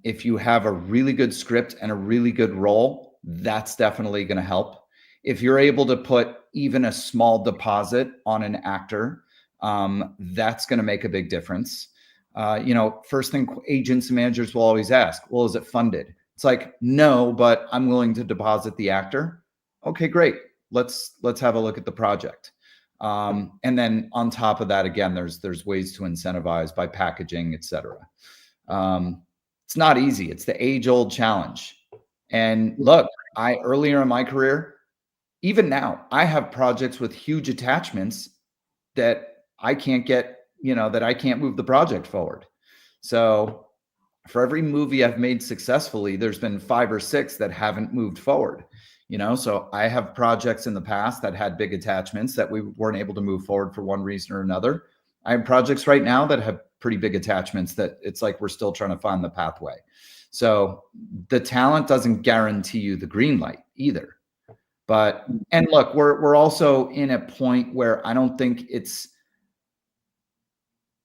If you have a really good script and a really good role, that's definitely going to help. If you're able to put even a small deposit on an actor, that's going to make a big difference. You know, first thing agents and managers will always ask, well, is it funded? It's like, no, but I'm willing to deposit the actor. Okay, great. let's have a look at the project. And then on top of that, again, there's ways to incentivize by packaging, et cetera. It's not easy. It's the age-old challenge. And look, earlier in my career, even now, I have projects with huge attachments that I can't get, that I can't move the project forward. So for every movie I've made successfully, there's been 5 or 6 that haven't moved forward. So I have projects in the past that had big attachments that we weren't able to move forward for one reason or another. I have projects right now that have pretty big attachments that it's like we're still trying to find the pathway. So the talent doesn't guarantee you the green light either. But, and look, we're also in a point where I don't think it's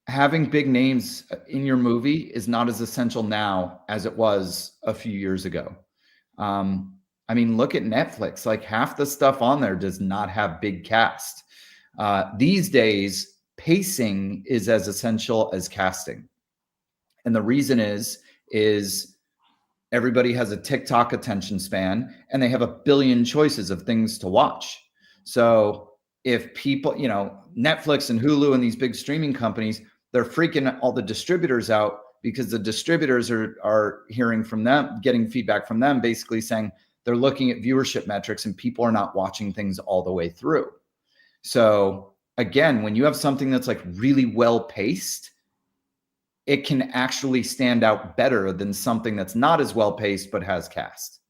having big names in your movie is not as essential now as it was a few years ago. I mean, look at Netflix. Like half the stuff on there does not have big cast. These days, pacing is as essential as casting. And the reason is everybody has a TikTok attention span and they have a billion choices of things to watch. So if people, Netflix and Hulu and these big streaming companies, they're freaking all the distributors out because the distributors are hearing from them, getting feedback from them, basically saying they're looking at viewership metrics and people are not watching things all the way through. So again, when you have something that's like really well paced, it can actually stand out better than something that's not as well paced but has cast.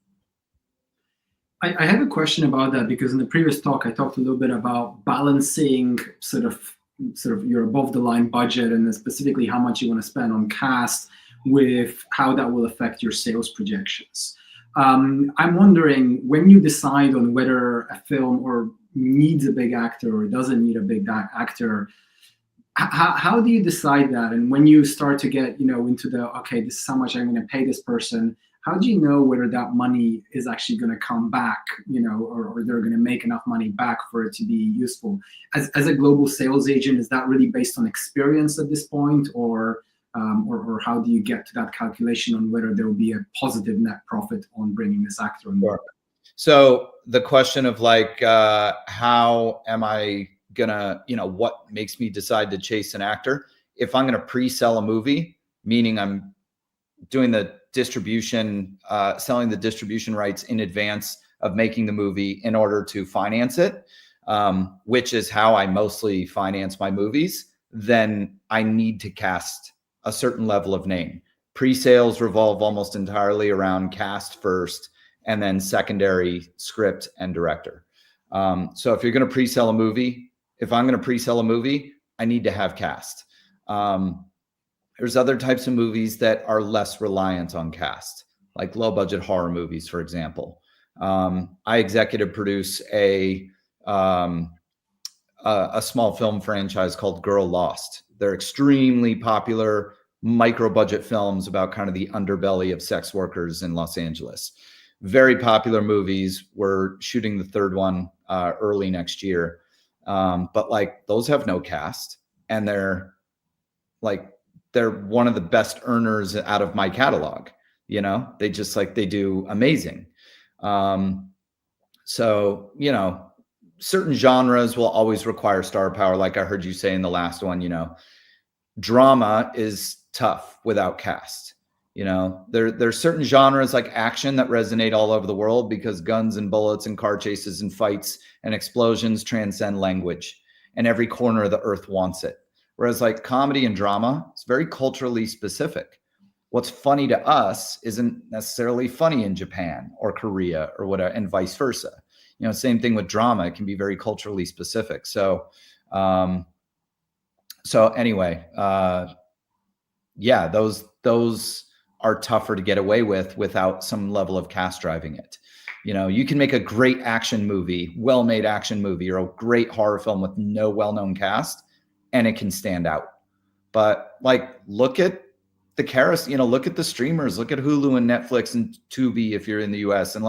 I have a question about that because in the previous talk I talked a little bit about balancing sort of your above the line budget and specifically how much you want to spend on cast with how that will affect your sales projections. I'm wondering, when you decide on whether a film or needs a big actor or doesn't need a big actor, how do you decide that? And when you start to get into the, okay, this is how much I'm going to pay this person, how do you know whether that money is actually going to come back, or they're going to make enough money back for it to be useful? As a global sales agent, is that really based on experience at this point, or how do you get to that calculation on whether there will be a positive net profit on bringing this actor on board? So the question of like, how am I gonna, what makes me decide to chase an actor? If I'm gonna pre-sell a movie, meaning I'm doing the distribution, selling the distribution rights in advance of making the movie in order to finance it, which is how I mostly finance my movies, then I need to cast a certain level of name. Pre-sales revolve almost entirely around cast first, and then secondary script and director. So if you're going to pre-sell a movie, if I'm going to pre-sell a movie, I need to have cast. There's other types of movies that are less reliant on cast, like low budget horror movies, for example. I executive produce a small film franchise called Girl Lost. They're extremely popular micro budget films about kind of the underbelly of sex workers in Los Angeles. Very popular movies. We're shooting the 3rd one early next year. But like those have no cast, and they're one of the best earners out of my catalog. They just they do amazing. So, certain genres will always require star power. Like I heard you say in the last one, drama is tough without cast. There's certain genres like action that resonate all over the world because guns and bullets and car chases and fights and explosions transcend language, and every corner of the earth wants it. Whereas like comedy and drama, it's very culturally specific. What's funny to us isn't necessarily funny in Japan or Korea or whatever, and vice versa. Same thing with drama. It can be very culturally specific. So anyway, yeah, those are tougher to get away with without some level of cast driving it. You can make a great action movie, well-made action movie, or a great horror film with no well-known cast, and it can stand out. But like, look at the look at the streamers, look at Hulu and Netflix and Tubi if you're in the US, and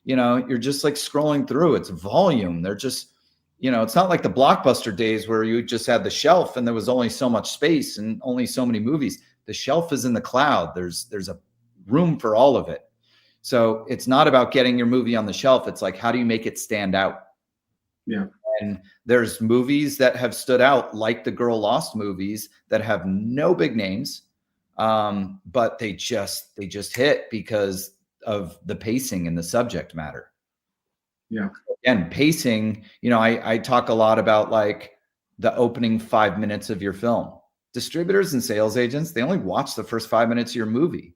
you're just like scrolling through. It's volume. They're just, it's not like the Blockbuster days where you just had the shelf and there was only so much space and only so many movies. The shelf is in the cloud. There's a room for all of it. So it's not about getting your movie on the shelf. It's like, how do you make it stand out? Yeah. And there's movies that have stood out, like the Girl Lost movies, that have no big names, but they just hit because of the pacing and the subject matter. Yeah. Again, pacing, you know, I talk a lot about like the opening 5 minutes of your film. Distributors and sales agents, they only watch the first 5 minutes of your movie.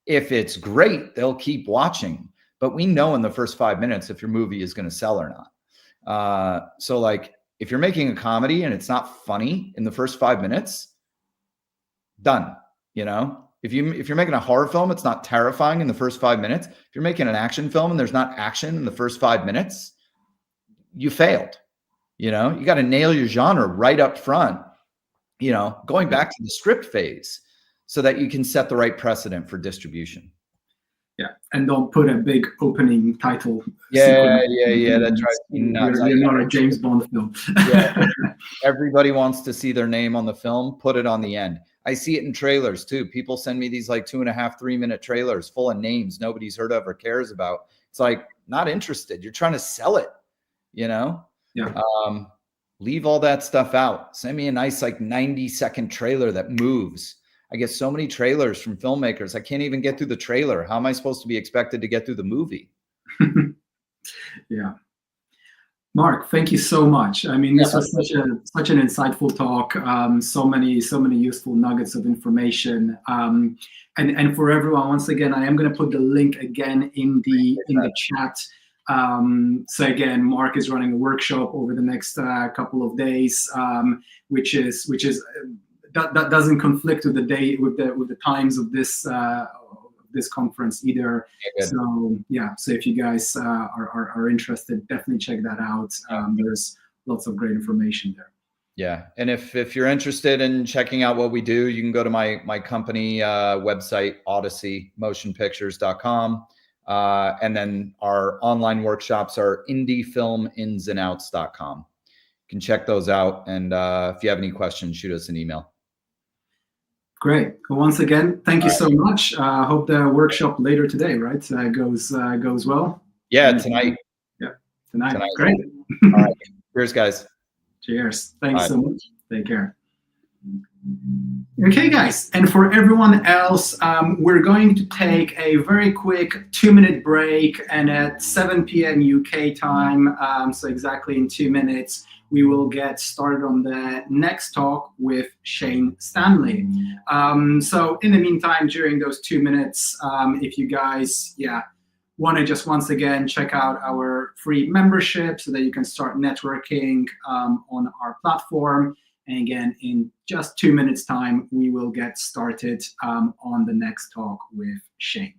If it's great, they'll keep watching. But we know in the first 5 minutes if your movie is going to sell or not. So like if you're making a comedy and it's not funny in the first 5 minutes, done. You know, if you're making a horror film, it's not terrifying in the first 5 minutes. If you're making an action film and there's not action in the first 5 minutes, you failed. You know, you got to nail your genre right up front, you know, going back to the script phase so that you can set the right precedent for distribution. Yeah, and don't put a big opening title. Yeah, that drives me nuts. You're not a James Bond film. Yeah. Everybody wants to see their name on the film. Put it on the end. I see it in trailers too. People send me these like 2.5, 3 minute trailers full of names nobody's heard of or cares about. It's like, not interested. You're trying to sell it, you know? Yeah. Leave all that stuff out. Send me a nice like 90-second trailer that moves. I get so many trailers from filmmakers. I can't even get through the trailer. How am I supposed to be expected to get through the movie? Yeah. Marc, thank you so much. I mean, this was such an insightful talk. So many useful nuggets of information. And for everyone, once again, I am going to put the link again in the chat. So again, Marc is running a workshop over the next couple of days, which that doesn't conflict with the times of this conference either. So yeah, so if you guys are interested, definitely check that out. There's lots of great information there. Yeah, and if you're interested in checking out what we do, you can go to my company website, odysseymotionpictures.com. And then our online workshops are indiefilminsandouts.com. You can check those out. And if you have any questions, shoot us an email. Great. Well, once again, thank you so much. Hope the workshop later today, right, goes well. Yeah, tonight. Yeah, tonight. Great. All right. Cheers, guys. Cheers. Thanks so much. Take care. Okay, guys, and for everyone else, we're going to take a very quick 2-minute break, and at 7 p.m. UK time, so exactly in 2 minutes, we will get started on the next talk with Shane Stanley. So in the meantime, during those 2 minutes, if you guys, want to just once again check out our free membership so that you can start networking on our platform. And again, in just 2 minutes time, we will get started on the next talk with Shane.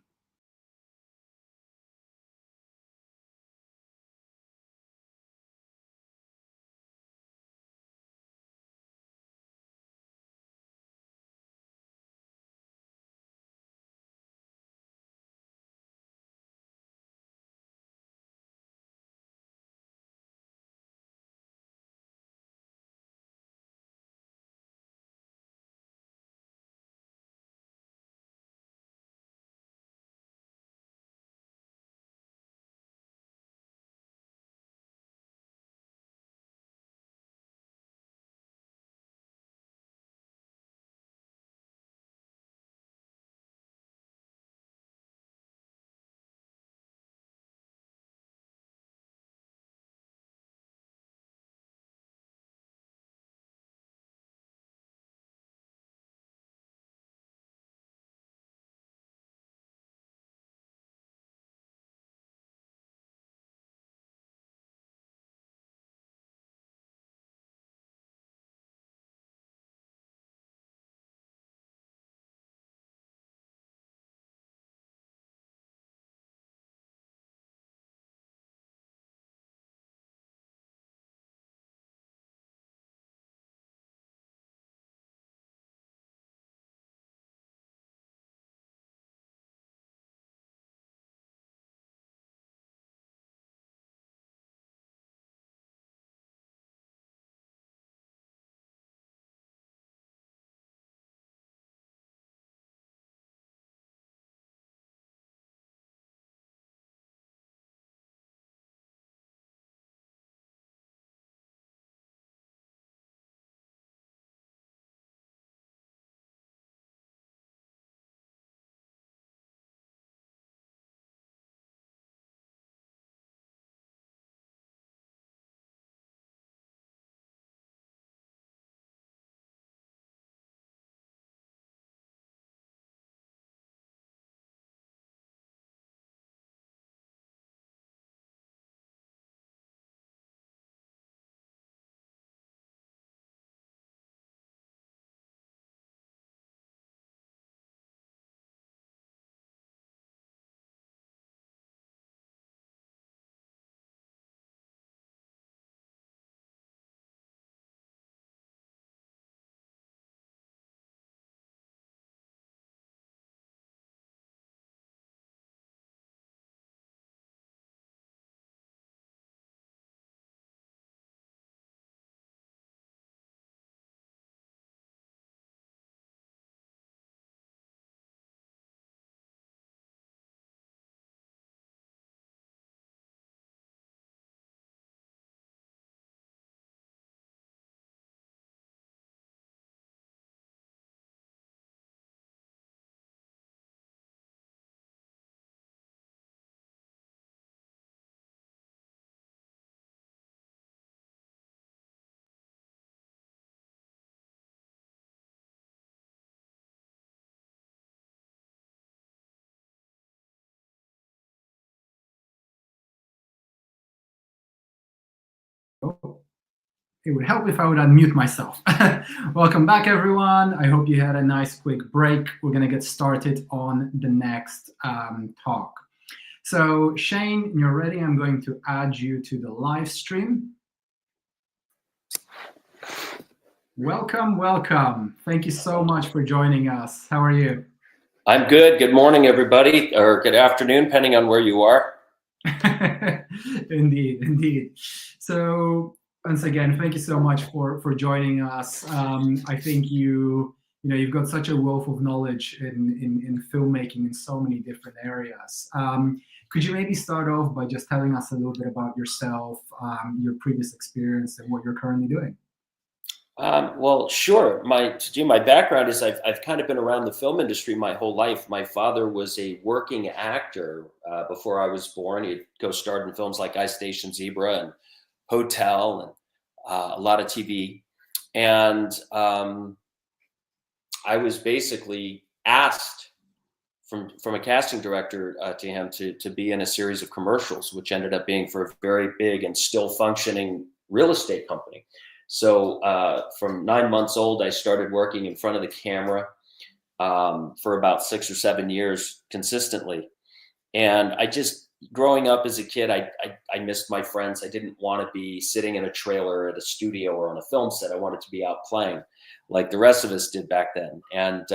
it would help if I would unmute myself. Welcome back, everyone. I hope you had a nice quick break. We're going to get started on the next talk. So Shane, when you're ready, I'm going to add you to the live stream. Welcome, welcome. Thank you so much for joining us. How are you? I'm good. Good morning, everybody, or good afternoon, depending on where you are. Indeed, indeed. So once again, thank you so much for joining us. I think you've got such a wealth of knowledge in filmmaking in so many different areas. Could you maybe start off by just telling us a little bit about yourself, your previous experience, and what you're currently doing? Well, sure. My background is I've kind of been around the film industry my whole life. My father was a working actor before I was born. He co-starred in films like Ice Station Zebra and Hotel and a lot of TV. And I was basically asked from a casting director to him to be in a series of commercials, which ended up being for a very big and still functioning real estate company. So from 9 months old, I started working in front of the camera for about 6 or 7 years consistently. And growing up as a kid, I missed my friends. I didn't want to be sitting in a trailer at a studio or on a film set. I wanted to be out playing like the rest of us did back then. And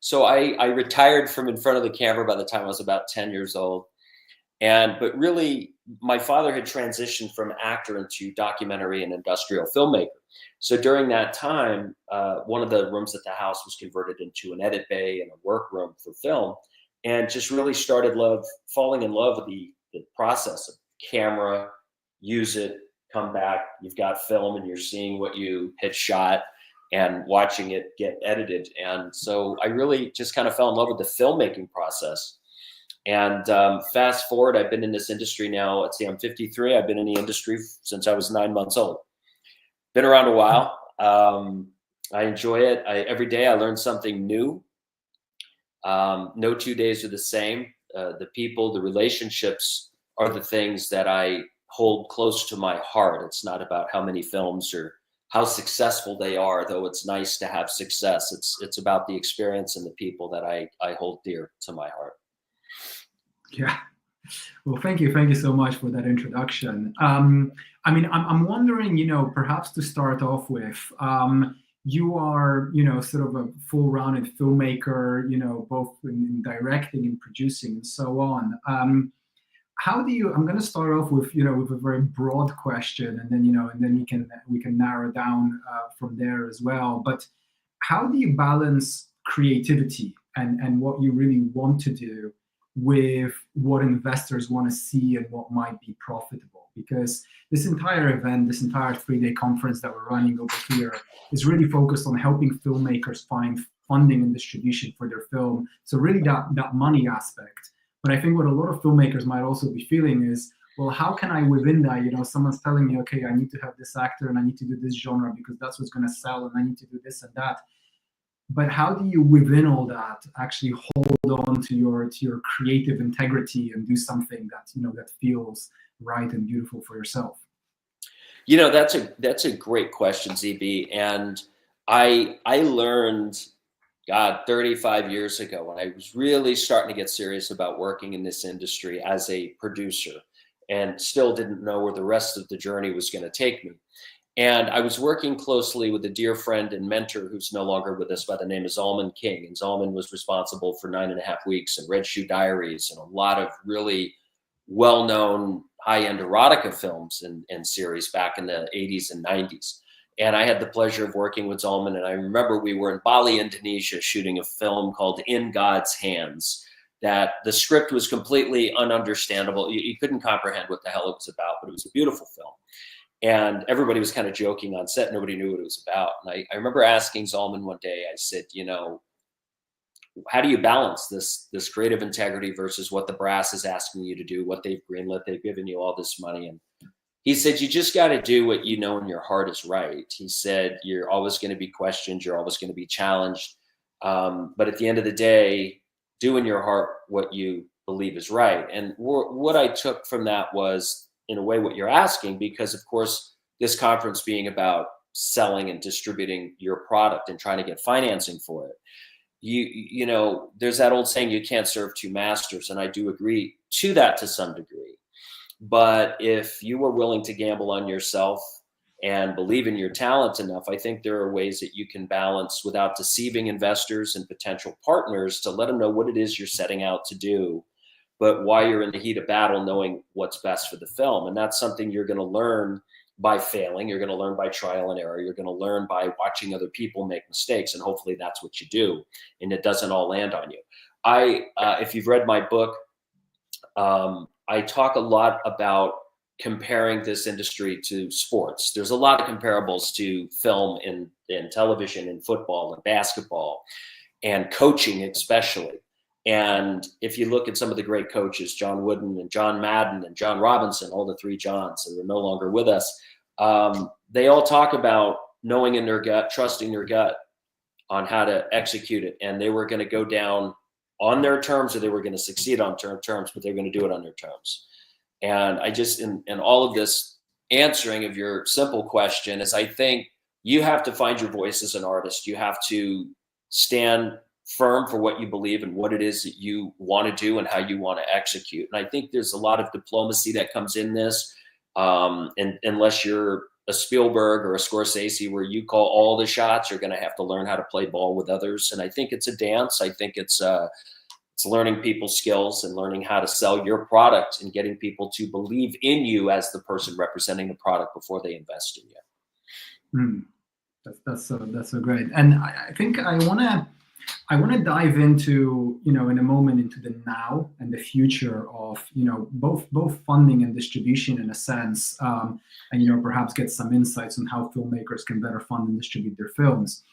so I retired from in front of the camera by the time I was about 10 years old. But really, my father had transitioned from actor into documentary and industrial filmmaker. So during that time, one of the rooms at the house was converted into an edit bay and a workroom for film, and just really started falling in love with the process of camera, use it, come back, you've got film, and you're seeing what you had shot and watching it get edited. And so I really just kind of fell in love with the filmmaking process. And fast forward, I've been in this industry now, let's see, I'm 53. I've been in the industry since I was 9 months old. Been around a while. I enjoy it. Every day I learn something new. No 2 days are the same. The people, the relationships are the things that I hold close to my heart. It's not about how many films or how successful they are, though it's nice to have success. It's about the experience and the people that I hold dear to my heart. Yeah. Well, thank you so much for that introduction. I'm wondering, perhaps to start off with, you are, sort of a full-rounded filmmaker, both in directing and producing and so on. I'm going to start off with, with a very broad question, and then, we can narrow down from there as well. But how do you balance creativity and what you really want to do with what investors want to see and what might be profitable? Because this entire event, this entire 3-day conference that we're running over here is really focused on helping filmmakers find funding and distribution for their film. So really that money aspect. But I think what a lot of filmmakers might also be feeling is, well, how can I within that, someone's telling me, okay, I need to have this actor and I need to do this genre because that's what's going to sell, and I need to do this and that. But how do you, within all that, actually hold on to your creative integrity and do something that that feels right and beautiful for yourself? That's a great question, ZB. And I learned, 35 years ago, when I was really starting to get serious about working in this industry as a producer, and still didn't know where the rest of the journey was going to take me. And I was working closely with a dear friend and mentor who's no longer with us by the name of Zalman King. And Zalman was responsible for 9.5 Weeks and Red Shoe Diaries and a lot of really well-known high-end erotica films and series back in the 80s and 90s. And I had the pleasure of working with Zalman. And I remember we were in Bali, Indonesia, shooting a film called In God's Hands, that the script was completely ununderstandable. You couldn't comprehend what the hell it was about, but it was a beautiful film. And everybody was kind of joking on set. Nobody knew what it was about. And I remember asking Zalman one day, I said, how do you balance this creative integrity versus what the brass is asking you to do, what they've greenlit, they've given you all this money? And he said, you just got to do what you know in your heart is right. He said, you're always going to be questioned. You're always going to be challenged. But at the end of the day, do in your heart what you believe is right. And what I took from that was, in a way, what you're asking, because of course this conference being about selling and distributing your product and trying to get financing for it. You know, there's that old saying, you can't serve two masters. And I do agree to that to some degree. But if you were willing to gamble on yourself and believe in your talent enough, I think there are ways that you can balance without deceiving investors and potential partners to let them know what it is you're setting out to do, but while you're in the heat of battle, knowing what's best for the film. And that's something you're going to learn by failing. You're going to learn by trial and error. You're going to learn by watching other people make mistakes. And hopefully that's what you do. And it doesn't all land on you. If you've read my book, I talk a lot about comparing this industry to sports. There's a lot of comparables to film and television and football and basketball and coaching especially. And if you look at some of the great coaches, John Wooden and John Madden and John Robinson, all the three Johns that are no longer with us, they all talk about knowing in their gut, trusting their gut on how to execute it. And they were going to go down on their terms, or they were going to succeed on terms, but they're going to do it on their terms. And I just, in all of this answering of your simple question, is I think you have to find your voice as an artist. You have to stand firm for what you believe and what it is that you want to do and how you want to execute. And I think there's a lot of diplomacy that comes in this. And unless you're a Spielberg or a Scorsese where you call all the shots, you're going to have to learn how to play ball with others. And I think it's a dance. I think it's learning people's skills and learning how to sell your product and getting people to believe in you as the person representing the product before they invest in you. That's so great. And I think I want to dive into, in a moment, into the now and the future of, both funding and distribution in a sense, and, perhaps get some insights on how filmmakers can better fund and distribute their films.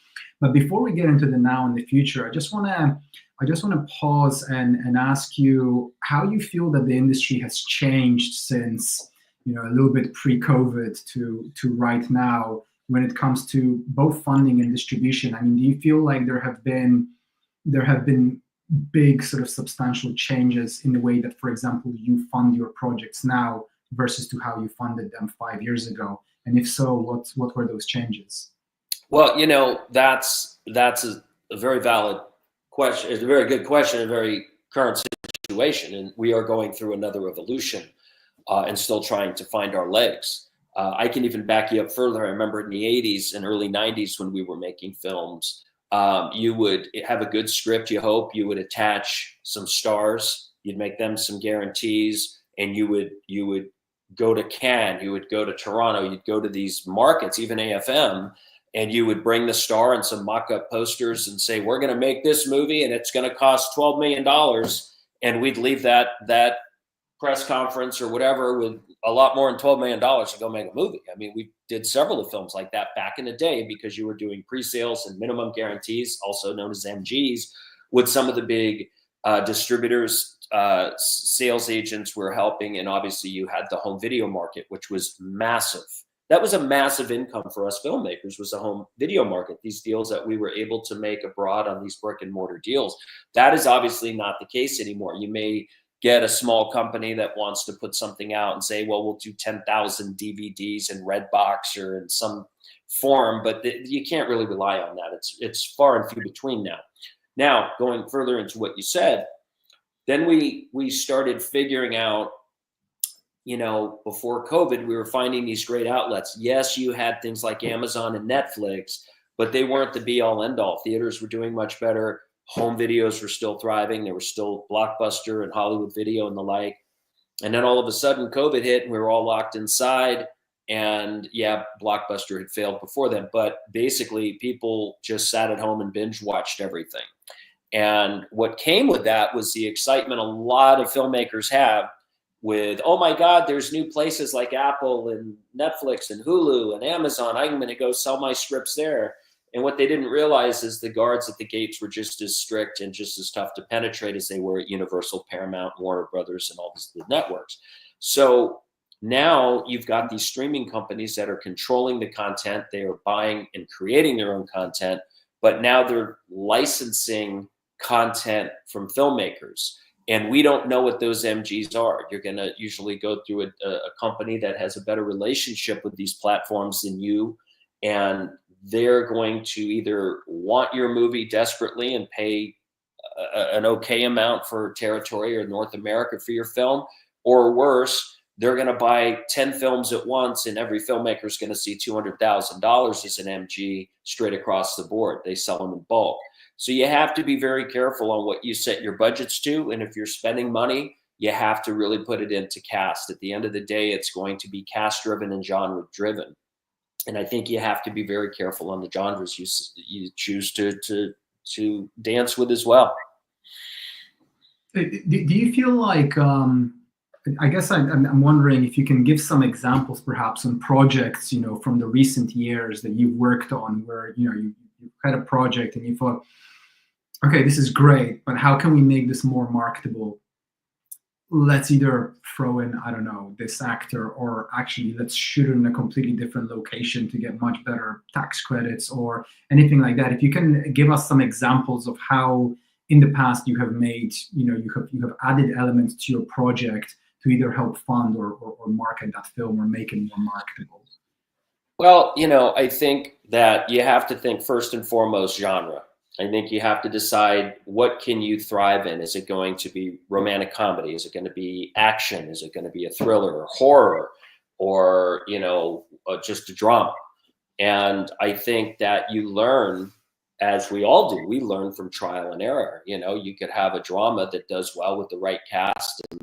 But before we get into the now and the future, I just want to pause and ask you how you feel that the industry has changed since, a little bit pre-COVID to right now, when it comes to both funding and distribution. I mean, do you feel like there have been big sort of substantial changes in the way that, for example, you fund your projects now versus to how you funded them 5 years ago? And if so, what were those changes? Well, that's a very valid question. It's a very good question, a very current situation. And we are going through another evolution and still trying to find our legs. I can even back you up further. I remember in the 80s and early 90s when we were making films, you would have a good script, you hope, you would attach some stars, you'd make them some guarantees, and you would go to Cannes, you would go to Toronto, you'd go to these markets, even AFM, and you would bring the star and some mock-up posters and say, we're going to make this movie and it's going to cost $12 million. And we'd leave that press conference or whatever with a lot more than $12 million to go make a movie. I mean, we did several of films like that back in the day because you were doing pre-sales and minimum guarantees, also known as MGs, with some of the big distributors, sales agents were helping. And obviously you had the home video market, which was massive. That was a massive income for us filmmakers, was the home video market, these deals that we were able to make abroad on these brick and mortar deals. That is obviously not the case anymore. You may get a small company that wants to put something out and say, well, we'll do 10,000 DVDs in Redbox or in some form, but you can't really rely on that. It's far and few between now. Now, going further into what you said, then we started figuring out, before COVID, we were finding these great outlets. Yes, you had things like Amazon and Netflix, but they weren't the be all end all. Theaters were doing much better. Home videos were still thriving. There were still Blockbuster and Hollywood Video and the like. And then all of a sudden COVID hit and we were all locked inside. And yeah, Blockbuster had failed before then, but basically people just sat at home and binge watched everything. And what came with that was the excitement a lot of filmmakers have with, oh my God, there's new places like Apple and Netflix and Hulu and Amazon. I'm going to go sell my scripts there. And what they didn't realize is the guards at the gates were just as strict and just as tough to penetrate as they were at Universal, Paramount, Warner Brothers, and all the networks. So now you've got these streaming companies that are controlling the content. They are buying and creating their own content, but now they're licensing content from filmmakers. And we don't know what those MGs are. You're going to usually go through a company that has a better relationship with these platforms than you. And they're going to either want your movie desperately and pay an okay amount for territory or North America for your film, or worse, they're going to buy 10 films at once, and every filmmaker is going to see $200,000 as an MG straight across the board. They sell them in bulk. So you have to be very careful on what you set your budgets to. And if you're spending money, you have to really put it into cast. At the end of the day, it's going to be cast driven and genre driven. And I think you have to be very careful on the genres you choose to dance with as well. Do you feel like, I guess I'm wondering if you can give some examples perhaps on projects, from the recent years that you've worked on where, you had a project and you thought, okay, this is great, but how can we make this more marketable? Let's either throw in, I don't know, this actor, or actually let's shoot it in a completely different location to get much better tax credits or anything like that. If you can give us some examples of how in the past you have made, you have added elements to your project to either help fund or market that film or make it more marketable. Well, I think that you have to think first and foremost genre. I think you have to decide what can you thrive in. Is it going to be romantic comedy? Is it going to be action? Is it going to be a thriller or horror or, just a drama? And I think that you learn, as we all do, we learn from trial and error. You could have a drama that does well with the right cast and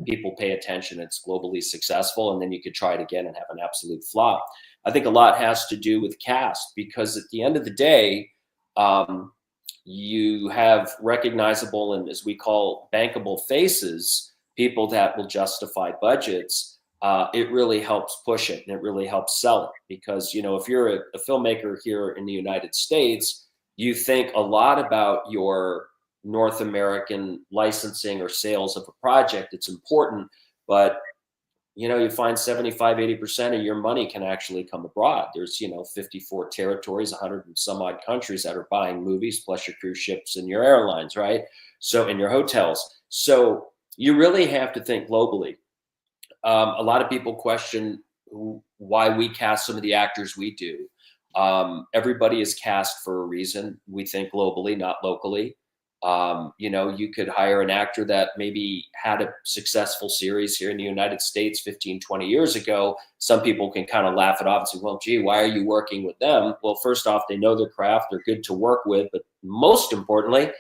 people pay attention, it's globally successful, and then you could try it again and have an absolute flop. I think a lot has to do with cast, because at the end of the day, you have recognizable and, as we call, bankable faces, people that will justify budgets. It really helps push it and it really helps sell it, because, if you're a filmmaker here in the United States, you think a lot about your North American licensing or sales of a project. It's important, but you find 75, 80% of your money can actually come abroad. There's, 54 territories, 100 and some odd countries that are buying movies, plus your cruise ships and your airlines, right? So, and your hotels. So you really have to think globally. A lot of people question why we cast some of the actors we do. Everybody is cast for a reason. We think globally, not locally. You could hire an actor that maybe had a successful series here in the United States 15, 20 years ago. Some people can kind of laugh it off and say, well, gee, why are you working with them? Well, first off, they know their craft. They're good to work with. But most importantly,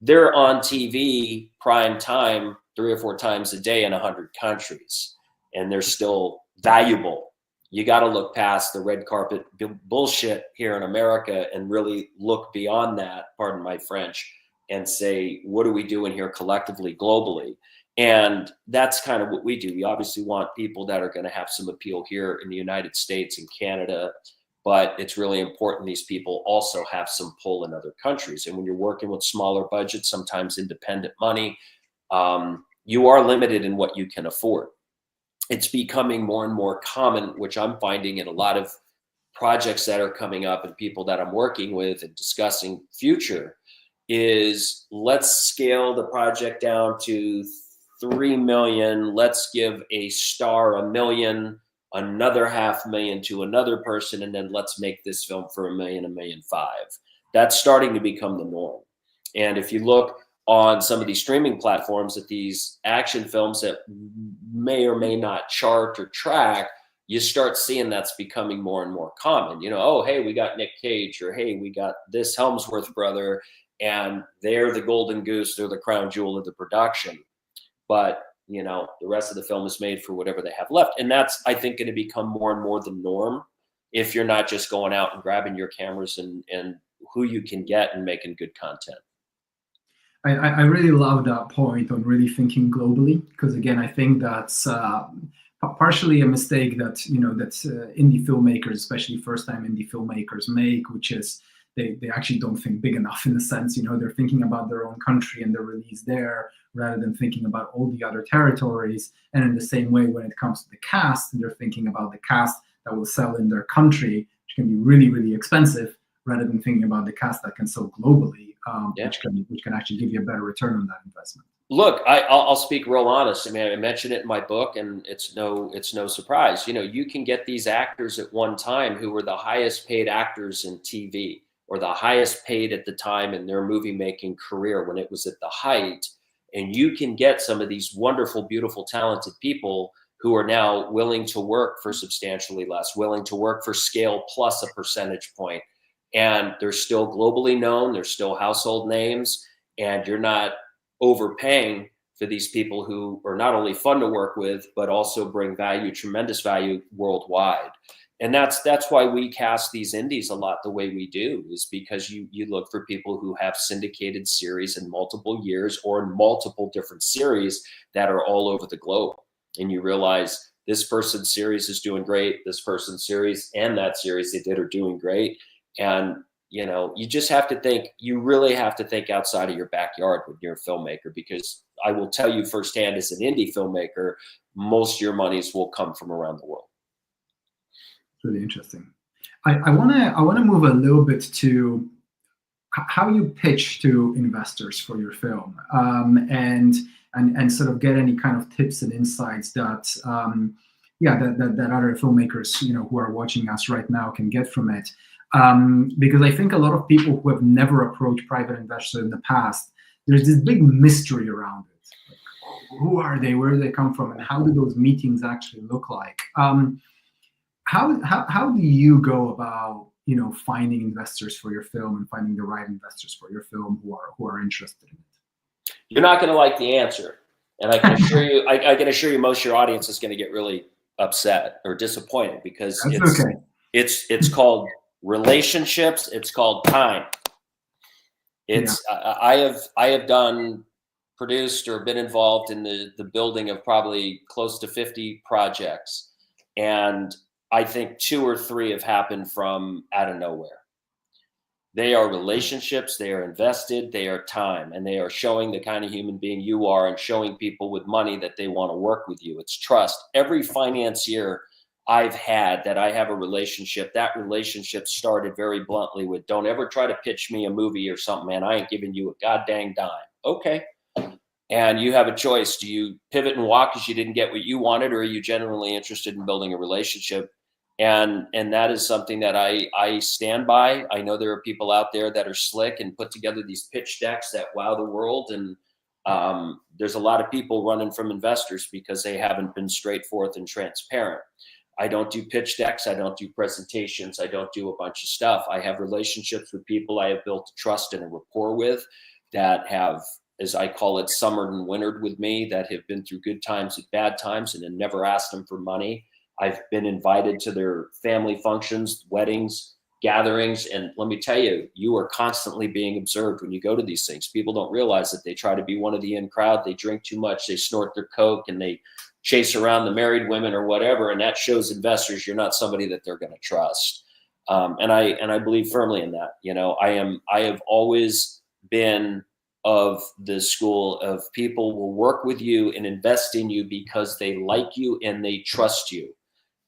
they're on TV prime time 3 or 4 times a day in 100 countries, and they're still valuable. You got to look past the red carpet bullshit here in America and really look beyond that, pardon my French, and say, what are we doing here collectively, globally? And that's kind of what we do. We obviously want people that are going to have some appeal here in the United States and Canada, but it's really important these people also have some pull in other countries. And when you're working with smaller budgets, sometimes independent money, you are limited in what you can afford. It's becoming more and more common, which I'm finding in a lot of projects that are coming up and people that I'm working with and discussing future, is let's scale the project down to 3 million. Let's give a star $1 million, another $500,000 to another person, and then let's make this film for $1 million, $1.5 million. That's starting to become the norm. And if you look on some of these streaming platforms at these action films that may or may not chart or track, you start seeing that's becoming more and more common. Oh, hey, we got Nick Cage, or hey, we got this Helmsworth brother, and they're the golden goose, they're the crown jewel of the production. But, the rest of the film is made for whatever they have left. And that's, I think, going to become more and more the norm if you're not just going out and grabbing your cameras and who you can get and making good content. I really love that point on really thinking globally, because again, I think that's partially a mistake that indie filmmakers, especially first-time indie filmmakers, make, which is they actually don't think big enough, in a sense. They're thinking about their own country and their release there rather than thinking about all the other territories. And in the same way, when it comes to the cast, they're thinking about the cast that will sell in their country, which can be really, really expensive, rather than thinking about the cast that can sell globally, which can actually give you a better return on that investment. Look, I'll speak real honest. I mean, I mentioned it in my book, and it's no surprise. You know, you can get these actors at one time who were the highest paid actors in TV, or the highest paid at the time in their movie making career when it was at the height. And you can get some of these wonderful, beautiful, talented people who are now willing to work for substantially less, willing to work for scale plus a percentage point. And they're still globally known, they're still household names, and you're not overpaying for these people who are not only fun to work with, but also bring value, tremendous value worldwide. And that's why we cast these indies a lot the way we do, is because you look for people who have syndicated series in multiple years or in multiple different series that are all over the globe. And you realize this person's series is doing great, this person's series and that series they did are doing great. And you know, you just have to think, you really have to think outside of your backyard when you're a filmmaker, because I will tell you firsthand, as an indie filmmaker, most of your monies will come from around the world. Really interesting. I want to move a little bit to how you pitch to investors for your film, and sort of get any kind of tips and insights that that other filmmakers, you know, who are watching us right now can get from it. Because I think a lot of people who have never approached private investors in the past, there's this big mystery around it. Like, who are they? Where do they come from? And how do those meetings actually look like? How do you go about, you know, finding investors for your film and finding the right investors for your film who are interested in it? You're not going to like the answer, and I can assure you, I can assure you, most of your audience is going to get really upset or disappointed, because it's called relationships, it's called time. I have done, produced, or been involved in the building of probably close to 50 projects, and I think 2 or 3 have happened from out of nowhere. They are relationships, they are invested, they are time, and they are showing the kind of human being you are and showing people with money that they want to work with you. It's trust. Every financier I've had that I have a relationship, that relationship started very bluntly with, don't ever try to pitch me a movie or something, man. I ain't giving you a goddamn dime. Okay. And you have a choice. Do you pivot and walk because you didn't get what you wanted, or are you genuinely interested in building a relationship? And that is something that I stand by. I know there are people out there that are slick and put together these pitch decks that wow the world. And there's a lot of people running from investors because they haven't been straightforward and transparent. I don't do pitch decks. I don't do presentations. I don't do a bunch of stuff. I have relationships with people I have built trust and a rapport with, that have, as I call it, summered and wintered with me, that have been through good times and bad times and have never asked them for money. I've been invited to their family functions, weddings, gatherings. And let me tell you, you are constantly being observed when you go to these things. People don't realize that they try to be one of the in crowd. They drink too much. They snort their Coke and they chase around the married women or whatever. And that shows investors you're not somebody that they're going to trust. And I believe firmly in that. You know, I have always been of the school of people will work with you and invest in you because they like you and they trust you.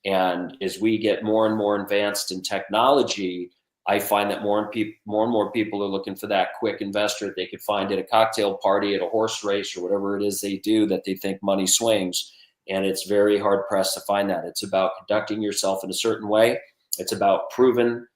And as we get more and more advanced in technology, I find that more and more people are looking for that quick investor that they could find at a cocktail party, at a horse race, or whatever it is they do that they think money swings. And it's very hard pressed to find that. It's about conducting yourself in a certain way. It's about proven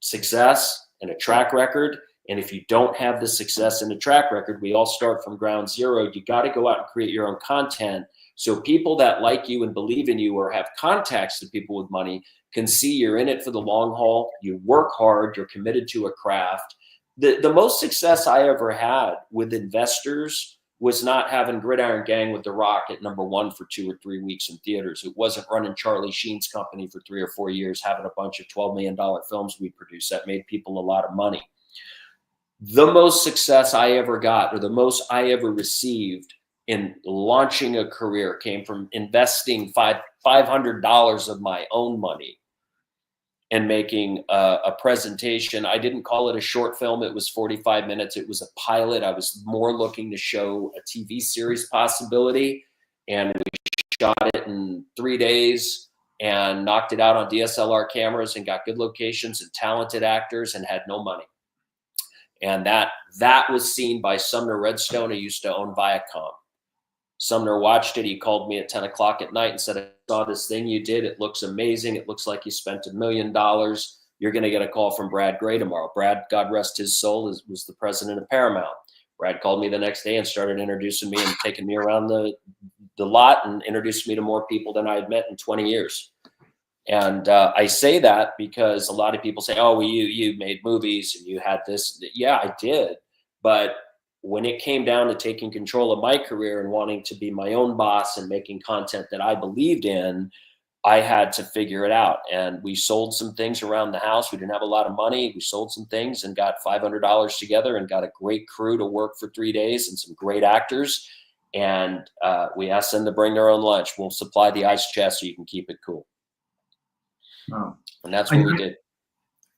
success and a track record. And if you don't have the success and the track record, we all start from ground zero. You got to go out and create your own content. So people that like you and believe in you or have contacts to people with money can see you're in it for the long haul. You work hard. You're committed to a craft. The most success I ever had with investors was not having Gridiron Gang with The Rock at #1 for 2 or 3 weeks in theaters. It wasn't running Charlie Sheen's company for 3 or 4 years, having a bunch of $12 million films we produced that made people a lot of money. The most success I ever got, or the most I ever received in launching a career, came from investing $500 of my own money and making a presentation. I didn't call it a short film. It was 45 minutes. It was a pilot. I was more looking to show a TV series possibility. And we shot it in 3 days and knocked it out on DSLR cameras and got good locations and talented actors and had no money. And that was seen by Sumner Redstone, who used to own Viacom. Sumner watched it. He called me at 10 o'clock at night and said, I saw this thing you did. It looks amazing. It looks like you spent $1 million. You're going to get a call from Brad Gray tomorrow. Brad, God rest his soul, was the president of Paramount. Brad called me the next day and started introducing me and taking me around the lot and introduced me to more people than I had met in 20 years. And I say that because a lot of people say, oh, well, you made movies and you had this. Yeah, I did. But when it came down to taking control of my career and wanting to be my own boss and making content that I believed in, I had to figure it out. And we sold some things around the house. We didn't have a lot of money. We sold some things and got $500 together and got a great crew to work for 3 days and some great actors. And we asked them to bring their own lunch. We'll supply the ice chest so you can keep it cool. Wow. And that's what we did.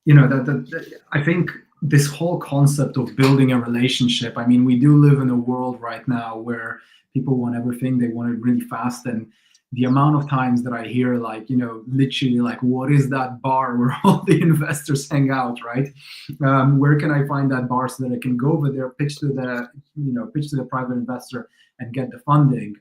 You know, I think this whole concept of building a relationship, I mean, we do live in a world right now where people want everything, they want it really fast. And the amount of times that I hear, like, you know, literally like, what is that bar where all the investors hang out, right? Where can I find that bar so that I can go over there, pitch to the private investor and get the funding?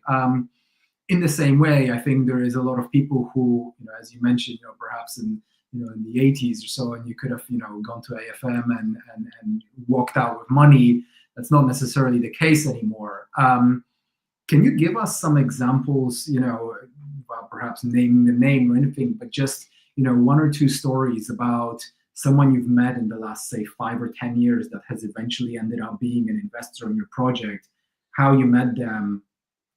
In the same way, I think there is a lot of people who, you know, as you mentioned, you know, perhaps in the 80s or so, and you could have, you know, gone to AFM and walked out with money. That's not necessarily the case anymore. Can you give us some examples, you know, well, perhaps naming the name or anything, but just, you know, 1 or 2 stories about someone you've met in the last, say, 5 or 10 years that has eventually ended up being an investor in your project, how you met them,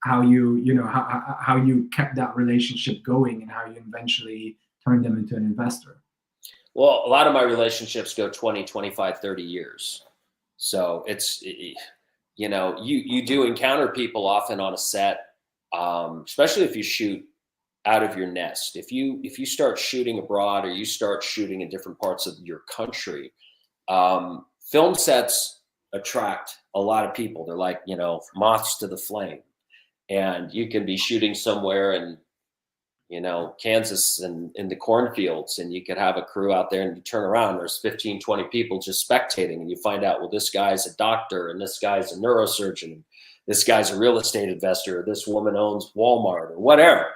how you kept that relationship going, and how you eventually turned them into an investor? Well, a lot of my relationships go 20, 25, 30 years. So it's, you know, you do encounter people often on a set, especially if you shoot out of your nest. If you start shooting abroad or you start shooting in different parts of your country, film sets attract a lot of people. They're like, you know, moths to the flame. And you can be shooting somewhere in, you know, Kansas and in the cornfields, and you could have a crew out there and you turn around, there's 15, 20 people just spectating, and you find out, well, this guy's a doctor and this guy's a neurosurgeon, this guy's a real estate investor, or this woman owns Walmart or whatever.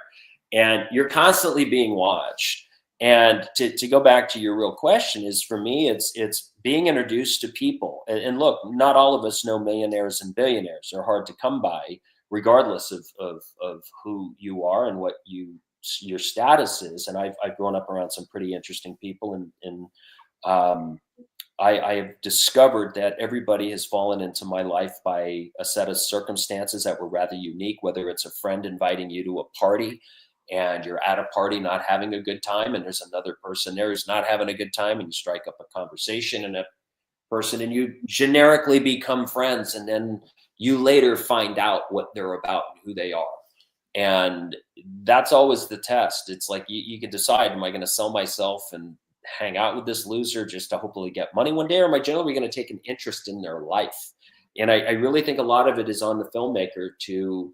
And you're constantly being watched. And to go back to your real question is, for me, it's being introduced to people. And look, not all of us know millionaires and billionaires. They're hard to come by, regardless of who you are and what your status is. And I've grown up around some pretty interesting people, and I have discovered that everybody has fallen into my life by a set of circumstances that were rather unique, whether it's a friend inviting you to a party and you're at a party not having a good time, and there's another person there who's not having a good time, and you strike up a conversation and a person and you generically become friends, and then you later find out what they're about and who they are. And that's always the test. It's like you can decide, am I going to sell myself and hang out with this loser just to hopefully get money one day, or am I generally going to take an interest in their life? And I really think a lot of it is on the filmmaker to,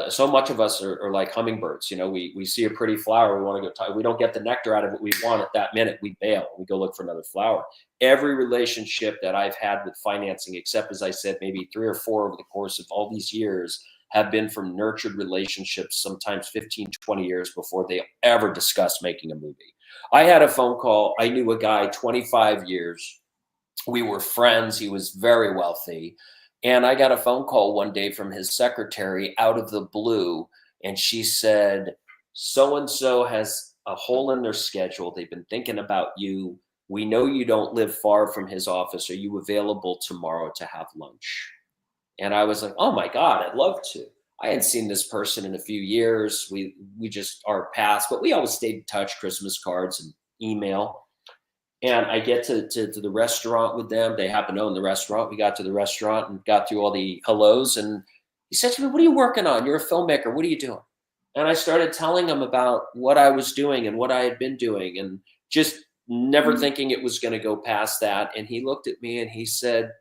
so much of us are like hummingbirds. You know, we see a pretty flower, we want to go, we don't get the nectar out of it we want at that minute, we bail, we go look for another flower. Every relationship that I've had with financing, except, as I said, maybe 3 or 4 over the course of all these years, have been from nurtured relationships, sometimes 15, 20 years before they ever discussed making a movie. I had a phone call. I knew a guy 25 years. We were friends. He was very wealthy. And I got a phone call one day from his secretary out of the blue. And she said, so-and-so has a hole in their schedule. They've been thinking about you. We know you don't live far from his office. Are you available tomorrow to have lunch? And I was like, oh my God, I'd love to. I hadn't seen this person in a few years. We just are past, but we always stayed in touch, Christmas cards and email. And I get to the restaurant with them. They happen to own the restaurant. We got to the restaurant and got through all the hellos. And he said to me, what are you working on? You're a filmmaker. What are you doing? And I started telling him about what I was doing and what I had been doing, and just never thinking it was going to go past that. And he looked at me and he said,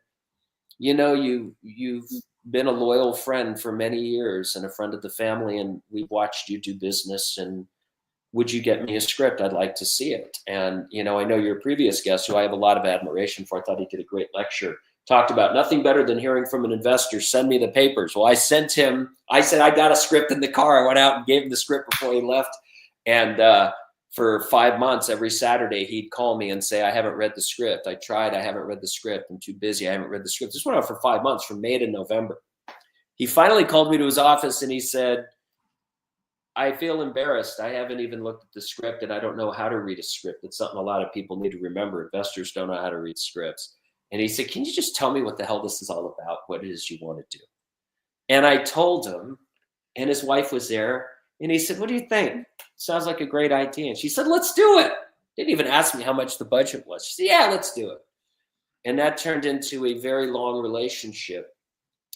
you know, you've been a loyal friend for many years and a friend of the family, and we've watched you do business, and would you get me a script? I'd like to see it. And, you know, I know your previous guest, who I have a lot of admiration for, I thought he did a great lecture, talked about nothing better than hearing from an investor, send me the papers. Well, I sent him, I said, I got a script in the car. I went out and gave him the script before he left. And for 5 months, every Saturday, he'd call me and say, I haven't read the script. I tried, I haven't read the script. I'm too busy. I haven't read the script. This went on for 5 months, from May to November. He finally called me to his office and he said, I feel embarrassed. I haven't even looked at the script and I don't know how to read a script. It's something a lot of people need to remember. Investors don't know how to read scripts. And he said, can you just tell me what the hell this is all about? What it is you want to do? And I told him, and his wife was there, and he said, what do you think? Sounds like a great idea. And she said, let's do it. Didn't even ask me how much the budget was. She said, yeah, let's do it. And that turned into a very long relationship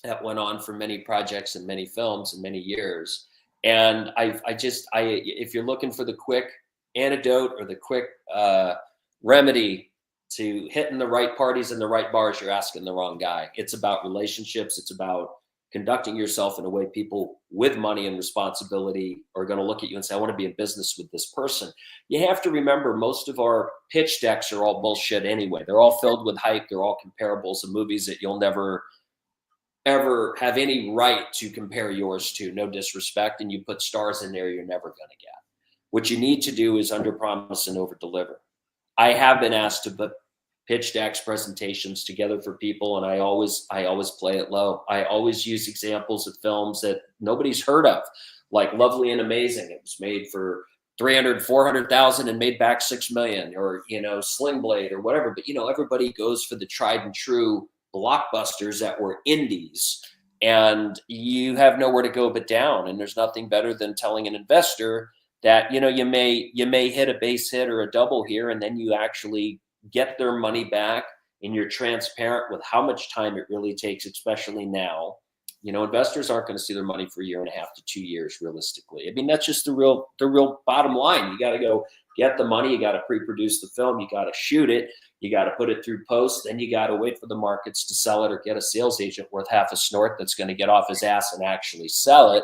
that went on for many projects and many films and many years. And if you're looking for the quick antidote or the quick remedy to hitting the right parties in the right bars, you're asking the wrong guy. It's about relationships. It's about conducting yourself in a way people with money and responsibility are going to look at you and say, I want to be in business with this person. You have to remember, most of our pitch decks are all bullshit anyway. They're all filled with hype. They're all comparables of movies that you'll never ever have any right to compare yours to. No disrespect. And you put stars in there you're never going to get. What you need to do is under promise and over deliver. I have been asked to put pitch decks, presentations together for people, and I always play it low. I always use examples of films that nobody's heard of, like Lovely and Amazing. It was made for 400,000 and made back 6 million, or, you know, Sling Blade or whatever. But, you know, everybody goes for the tried and true blockbusters that were indies, and you have nowhere to go but down. And there's nothing better than telling an investor that, you know, you may hit a base hit or a double here, and then you actually get their money back, and you're transparent with how much time it really takes, especially now. You know, investors aren't going to see their money for 1.5 to 2 years, realistically. I mean, that's just the real bottom line. You got to go get the money. You got to pre-produce the film. You got to shoot it. You got to put it through post. Then you got to wait for the markets to sell it, or get a sales agent worth half a snort that's going to get off his ass and actually sell it.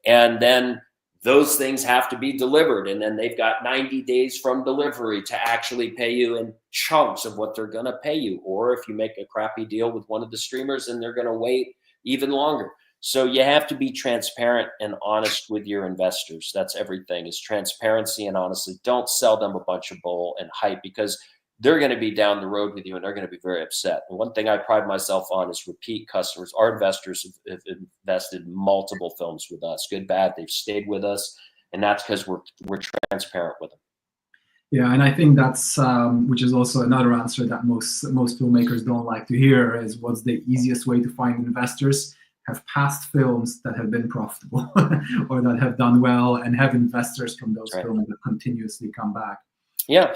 And then those things have to be delivered. And then they've got 90 days from delivery to actually pay you in chunks of what they're going to pay you. Or if you make a crappy deal with one of the streamers, then they're going to wait even longer. So you have to be transparent and honest with your investors. That's everything, is transparency and honesty. Don't sell them a bunch of bull and hype, because they're going to be down the road with you and they're going to be very upset. And one thing I pride myself on is repeat customers. Our investors have invested multiple films with us, good, bad. They've stayed with us, and that's because we're transparent with them. Yeah, and I think that's which is also another answer that most filmmakers don't like to hear, is what's the easiest way to find investors? Have past films that have been profitable or that have done well, and have investors from those films that continuously come back. Yeah.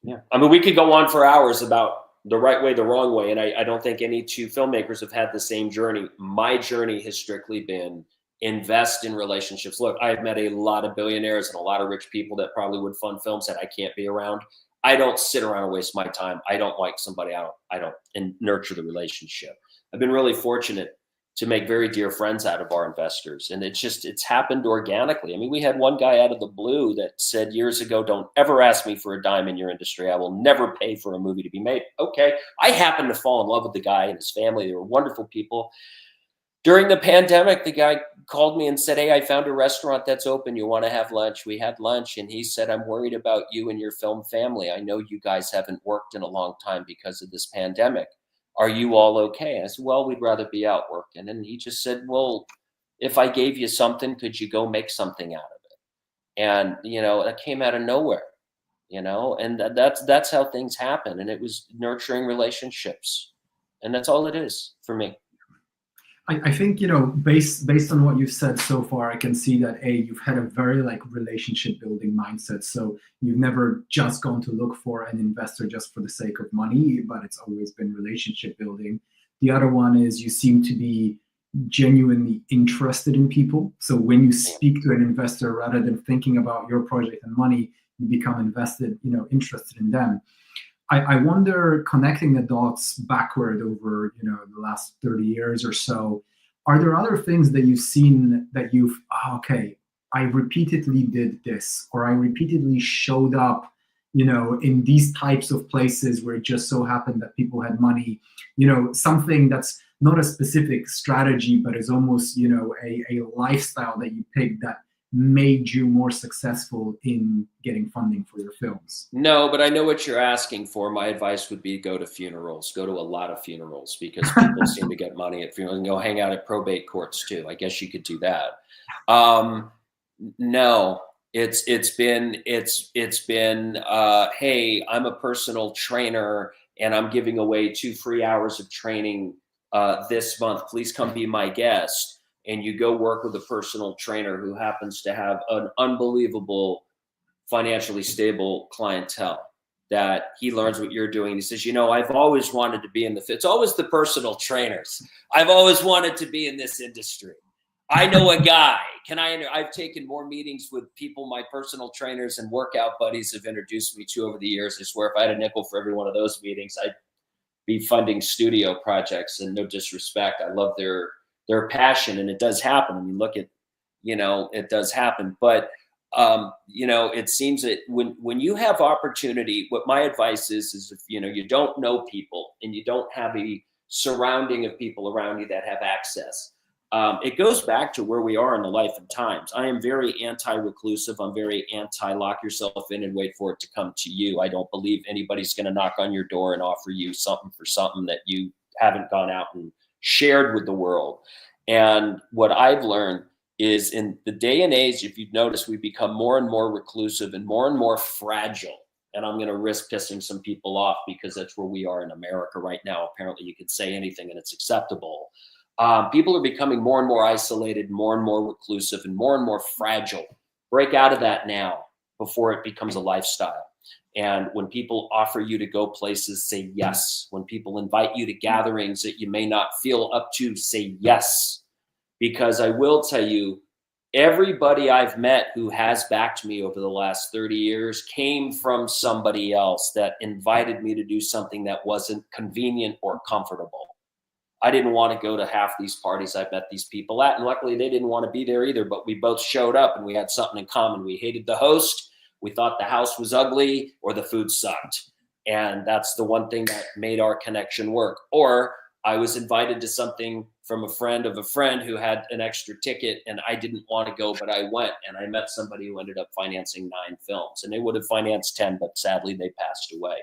Yeah. I mean, we could go on for hours about the right way, the wrong way. And I don't think any two filmmakers have had the same journey. My journey has strictly been invest in relationships. Look, I've met a lot of billionaires and a lot of rich people that probably would fund films that I can't be around. I don't sit around and waste my time. I don't like somebody. I don't and nurture the relationship. I've been really fortunate to make very dear friends out of our investors. And it's happened organically. I mean, we had one guy out of the blue that said years ago, don't ever ask me for a dime in your industry. I will never pay for a movie to be made. Okay. I happened to fall in love with the guy and his family. They were wonderful people. During the pandemic, the guy called me and said, hey, I found a restaurant that's open. You want to have lunch? We had lunch. And he said, I'm worried about you and your film family. I know you guys haven't worked in a long time because of this pandemic. Are you all okay? And I said, well, we'd rather be out working. And he just said, well, if I gave you something, could you go make something out of it? And, you know, that came out of nowhere, you know, and that's how things happen. And it was nurturing relationships. And that's all it is for me. I think, you know, based on what you've said so far, I can see that you've had a very relationship building mindset. So you've never just gone to look for an investor just for the sake of money, but it's always been relationship building. The other one is you seem to be genuinely interested in people. So when you speak to an investor, rather than thinking about your project and money, you become invested, you know, interested in them. I wonder, connecting the dots backward over, you know, the last 30 years or so, are there other things that you've seen that I repeatedly did this, or I repeatedly showed up, in these types of places where it just so happened that people had money, something that's not a specific strategy, but is almost, a lifestyle that you picked that made you more successful in getting funding for your films? No, but I know what you're asking for. My advice would be go to funerals, go to a lot of funerals, because people seem to get money at funerals, and go hang out at probate courts too. I guess you could do that. No, it's been, hey, I'm a personal trainer and I'm giving away 2 free hours of training this month. Please come be my guest. And you go work with a personal trainer who happens to have an unbelievable financially stable clientele, that he learns what you're doing. He says, I've always wanted to be in it's always the personal trainers. I've always wanted to be in this industry. I know a guy. I've taken more meetings with people my personal trainers and workout buddies have introduced me to over the years. I swear if I had a nickel for every one of those meetings, I'd be funding studio projects. And no disrespect, I love their passion, and it does happen. I mean, look at, it does happen. But, it seems that when you have opportunity, what my advice is if, you don't know people and you don't have a surrounding of people around you that have access, it goes back to where we are in the life and times. I am very anti-reclusive. I'm very anti-lock yourself in and wait for it to come to you. I don't believe anybody's going to knock on your door and offer you something for something that you haven't gone out and shared with the world. And what I've learned is, in the day and age, if you've noticed, we've become more and more reclusive and more fragile. And I'm going to risk pissing some people off because that's where we are in America right now. Apparently you can say anything and it's acceptable. People are becoming more and more isolated, more and more reclusive, and more fragile. Break out of that now before it becomes a lifestyle. And when people offer you to go places, say yes. When people invite you to gatherings that you may not feel up to, say yes. Because I will tell you, everybody I've met who has backed me over the last 30 years came from somebody else that invited me to do something that wasn't convenient or comfortable. I didn't want to go to half these parties I've met these people at, and luckily they didn't want to be there either, but we both showed up and we had something in common. We hated the host. We thought the house was ugly or the food sucked. And that's the one thing that made our connection work. Or I was invited to something from a friend of a friend who had an extra ticket and I didn't want to go, but I went, and I met somebody who ended up financing 9 films, and they would have financed 10, but sadly they passed away.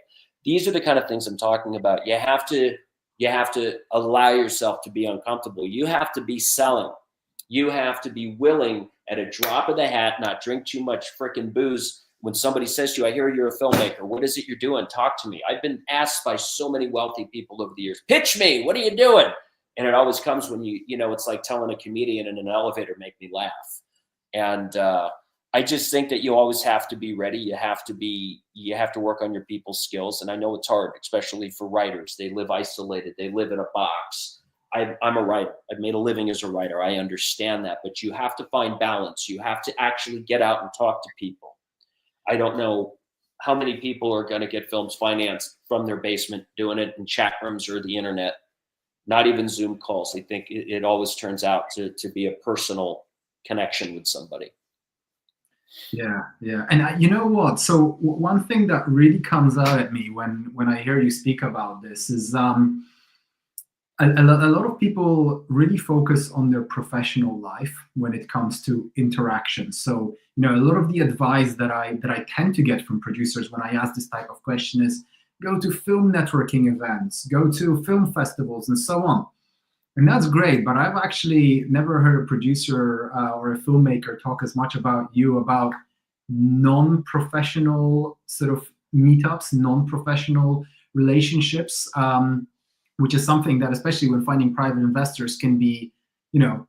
These are the kind of things I'm talking about. You have to allow yourself to be uncomfortable. You have to be selling. You have to be willing at a drop of the hat, not drink too much freaking booze. When somebody says to you, I hear you're a filmmaker, what is it you're doing? Talk to me. I've been asked by so many wealthy people over the years, pitch me, what are you doing? And it always comes when it's like telling a comedian in an elevator, make me laugh. And I just think that you always have to be ready. You have to work on your people's skills. And I know it's hard, especially for writers. They live isolated. They live in a box. I'm a writer. I've made a living as a writer. I understand that, but you have to find balance. You have to actually get out and talk to people. I don't know how many people are going to get films financed from their basement, doing it in chat rooms or the internet, not even Zoom calls. I think it always turns out to be a personal connection with somebody. Yeah. And you know what? So one thing that really comes out at me when I hear you speak about this is a lot of people really focus on their professional life when it comes to interaction. So, a lot of the advice that I tend to get from producers when I ask this type of question is go to film networking events, go to film festivals, and so on. And that's great, but I've actually never heard a producer or a filmmaker talk as much about non-professional sort of meetups, non-professional relationships, which is something that, especially when finding private investors, can be,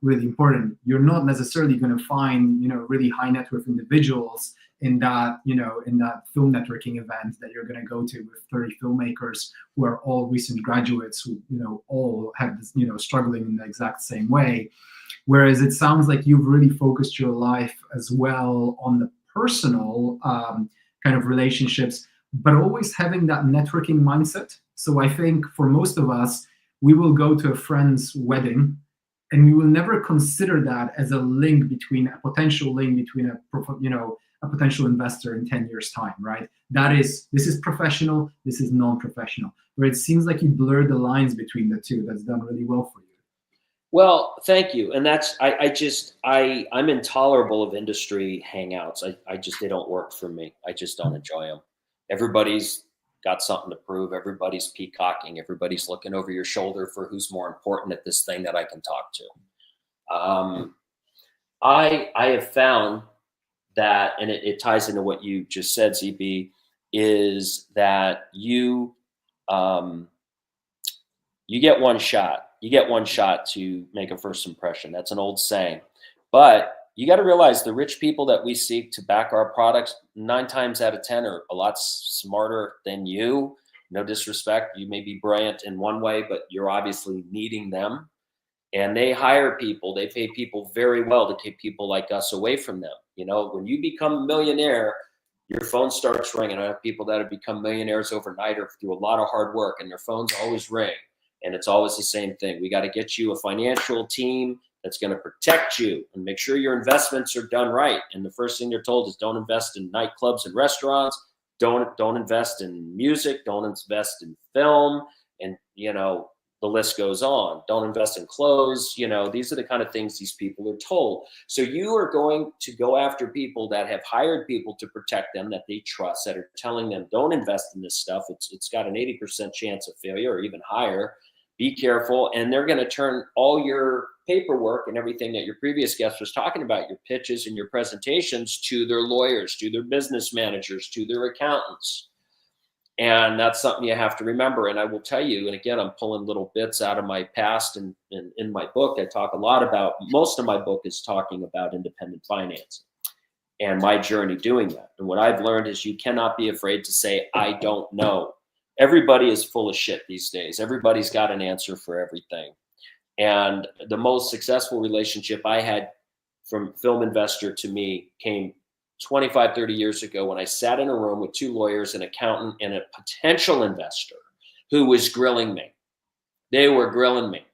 really important. You're not necessarily going to find, really high net worth individuals in that, in that film networking event that you're going to go to with 30 filmmakers who are all recent graduates who, all have this, struggling in the exact same way. Whereas it sounds like you've really focused your life as well on the personal kind of relationships, but always having that networking mindset. So I think for most of us, we will go to a friend's wedding and we will never consider that as a link between a potential link between a potential investor in 10 years time, right? This is professional, this is non-professional, where it seems like you blur the lines between the two. That's done really well for you. Well, thank you. And that's, I'm intolerable of industry hangouts. They don't work for me. I just don't enjoy them. Everybody's got something to prove. Everybody's peacocking. Everybody's looking over your shoulder for who's more important at this thing that I can talk to. I have found that, and it ties into what you just said, ZB, is that you get one shot. You get one shot to make a first impression. That's an old saying. But you got to realize the rich people that we seek to back our products, 9 times out of 10 are a lot smarter than you. No disrespect. You may be brilliant in one way, but you're obviously needing them. And they hire people. They pay people very well to keep people like us away from them. You know, when you become a millionaire, your phone starts ringing. I have people that have become millionaires overnight or through a lot of hard work, and their phones always ring. And it's always the same thing. We got to get you a financial team that's going to protect you and make sure your investments are done right. And the first thing they're told is don't invest in nightclubs and restaurants. Don't invest in music. Don't invest in film. And, you know, the list goes on. Don't invest in clothes. You know, these are the kind of things these people are told. So you are going to go after people that have hired people to protect them, that they trust, that are telling them, don't invest in this stuff. It's got an 80% chance of failure or even higher. Be careful. And they're going to turn all your paperwork and everything that your previous guest was talking about, your pitches and your presentations, to their lawyers, to their business managers, to their accountants. And that's something you have to remember. And I will tell you, and again, I'm pulling little bits out of my past, and in my book, I talk a lot about, most of my book is talking about independent financing and my journey doing that. And what I've learned is you cannot be afraid to say, I don't know. Everybody is full of shit these days. Everybody's got an answer for everything. And the most successful relationship I had from film investor to me came 25, 30 years ago when I sat in a room with 2 lawyers, an accountant, and a potential investor who was grilling me. They were grilling me.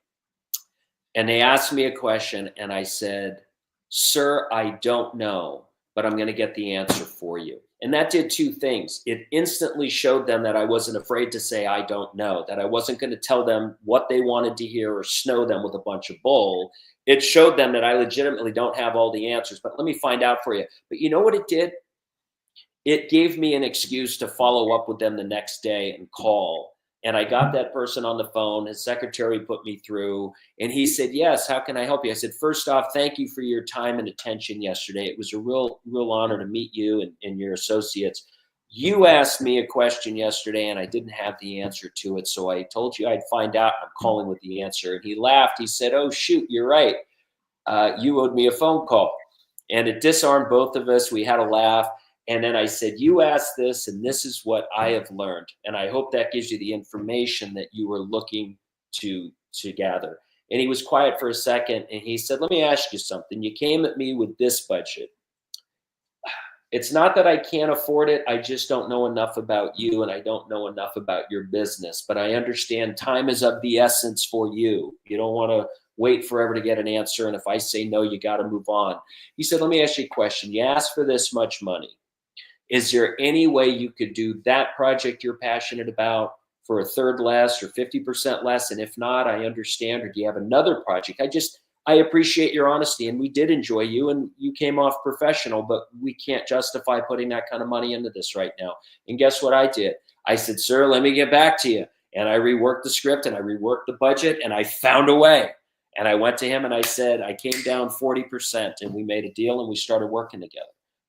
And they asked me a question, and I said, sir, I don't know, but I'm going to get the answer for you. And that did 2 things. It instantly showed them that I wasn't afraid to say, I don't know, that I wasn't going to tell them what they wanted to hear or snow them with a bunch of bull. It showed them that I legitimately don't have all the answers, but let me find out for you. But you know what it did? It gave me an excuse to follow up with them the next day and call. And I got that person on the phone. His secretary put me through, and he said, yes, how can I help you? I said, first off, thank you for your time and attention yesterday. It was a real honor to meet you and your associates. You asked me a question yesterday, and I didn't have the answer to it. So I told you I'd find out. I'm calling with the answer. And he laughed. He said, oh, shoot, you're right. You owed me a phone call. And it disarmed both of us. We had a laugh. And then I said, you asked this, and this is what I have learned. And I hope that gives you the information that you were looking to gather. And he was quiet for a second, and he said, let me ask you something. You came at me with this budget. It's not that I can't afford it. I just don't know enough about you, and I don't know enough about your business. But I understand time is of the essence for you. You don't want to wait forever to get an answer. And if I say no, you got to move on. He said, let me ask you a question. You asked for this much money. Is there any way you could do that project you're passionate about for a third less or 50% less? And if not, I understand. Or do you have another project? I appreciate your honesty, and we did enjoy you, and you came off professional, but we can't justify putting that kind of money into this right now. And guess what I did? I said, sir, let me get back to you. And I reworked the script, and I reworked the budget, and I found a way. And I went to him and I said, I came down 40%, and we made a deal, and we started working together.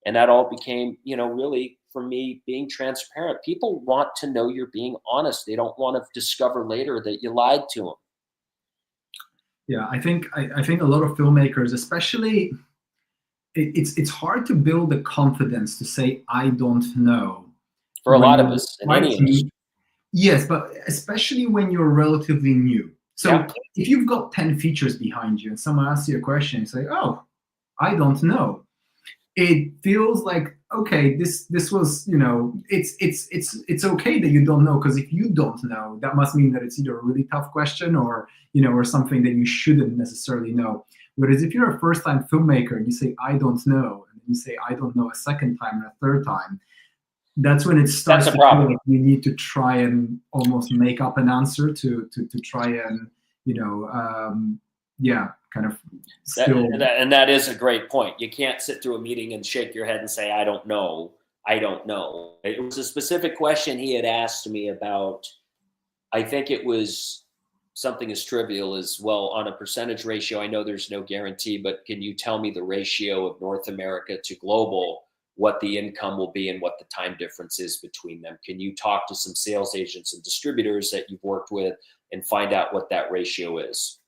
And that all became, really, for me, being transparent. People want to know you're being honest. They don't want to discover later that you lied to them. Yeah, I think a lot of filmmakers, especially, it's hard to build the confidence to say, I don't know. For a lot of us in any industry. Yes, but especially when you're relatively new. So yeah. If you've got 10 features behind you and someone asks you a question, you say, oh, I don't know. it feels like, okay, this was, you know, it's okay that you don't know, because if you don't know, that must mean that it's either a really tough question or, you know, or something that you shouldn't necessarily know. Whereas if you're a first-time filmmaker and you say, I don't know, and you say, I don't know a second time and a third time, that's when it starts to feel like you need to try and almost make up an answer to try and, you know, yeah, kind of still. And that is a great point. You can't sit through a meeting and shake your head and say, I don't know. I don't know. It was a specific question he had asked me about. I think it was something as trivial as, well, on a percentage ratio, I know there's no guarantee, but can you tell me the ratio of North America to global, what the income will be and what the time difference is between them? Can you talk to some sales agents and distributors that you've worked with and find out what that ratio is?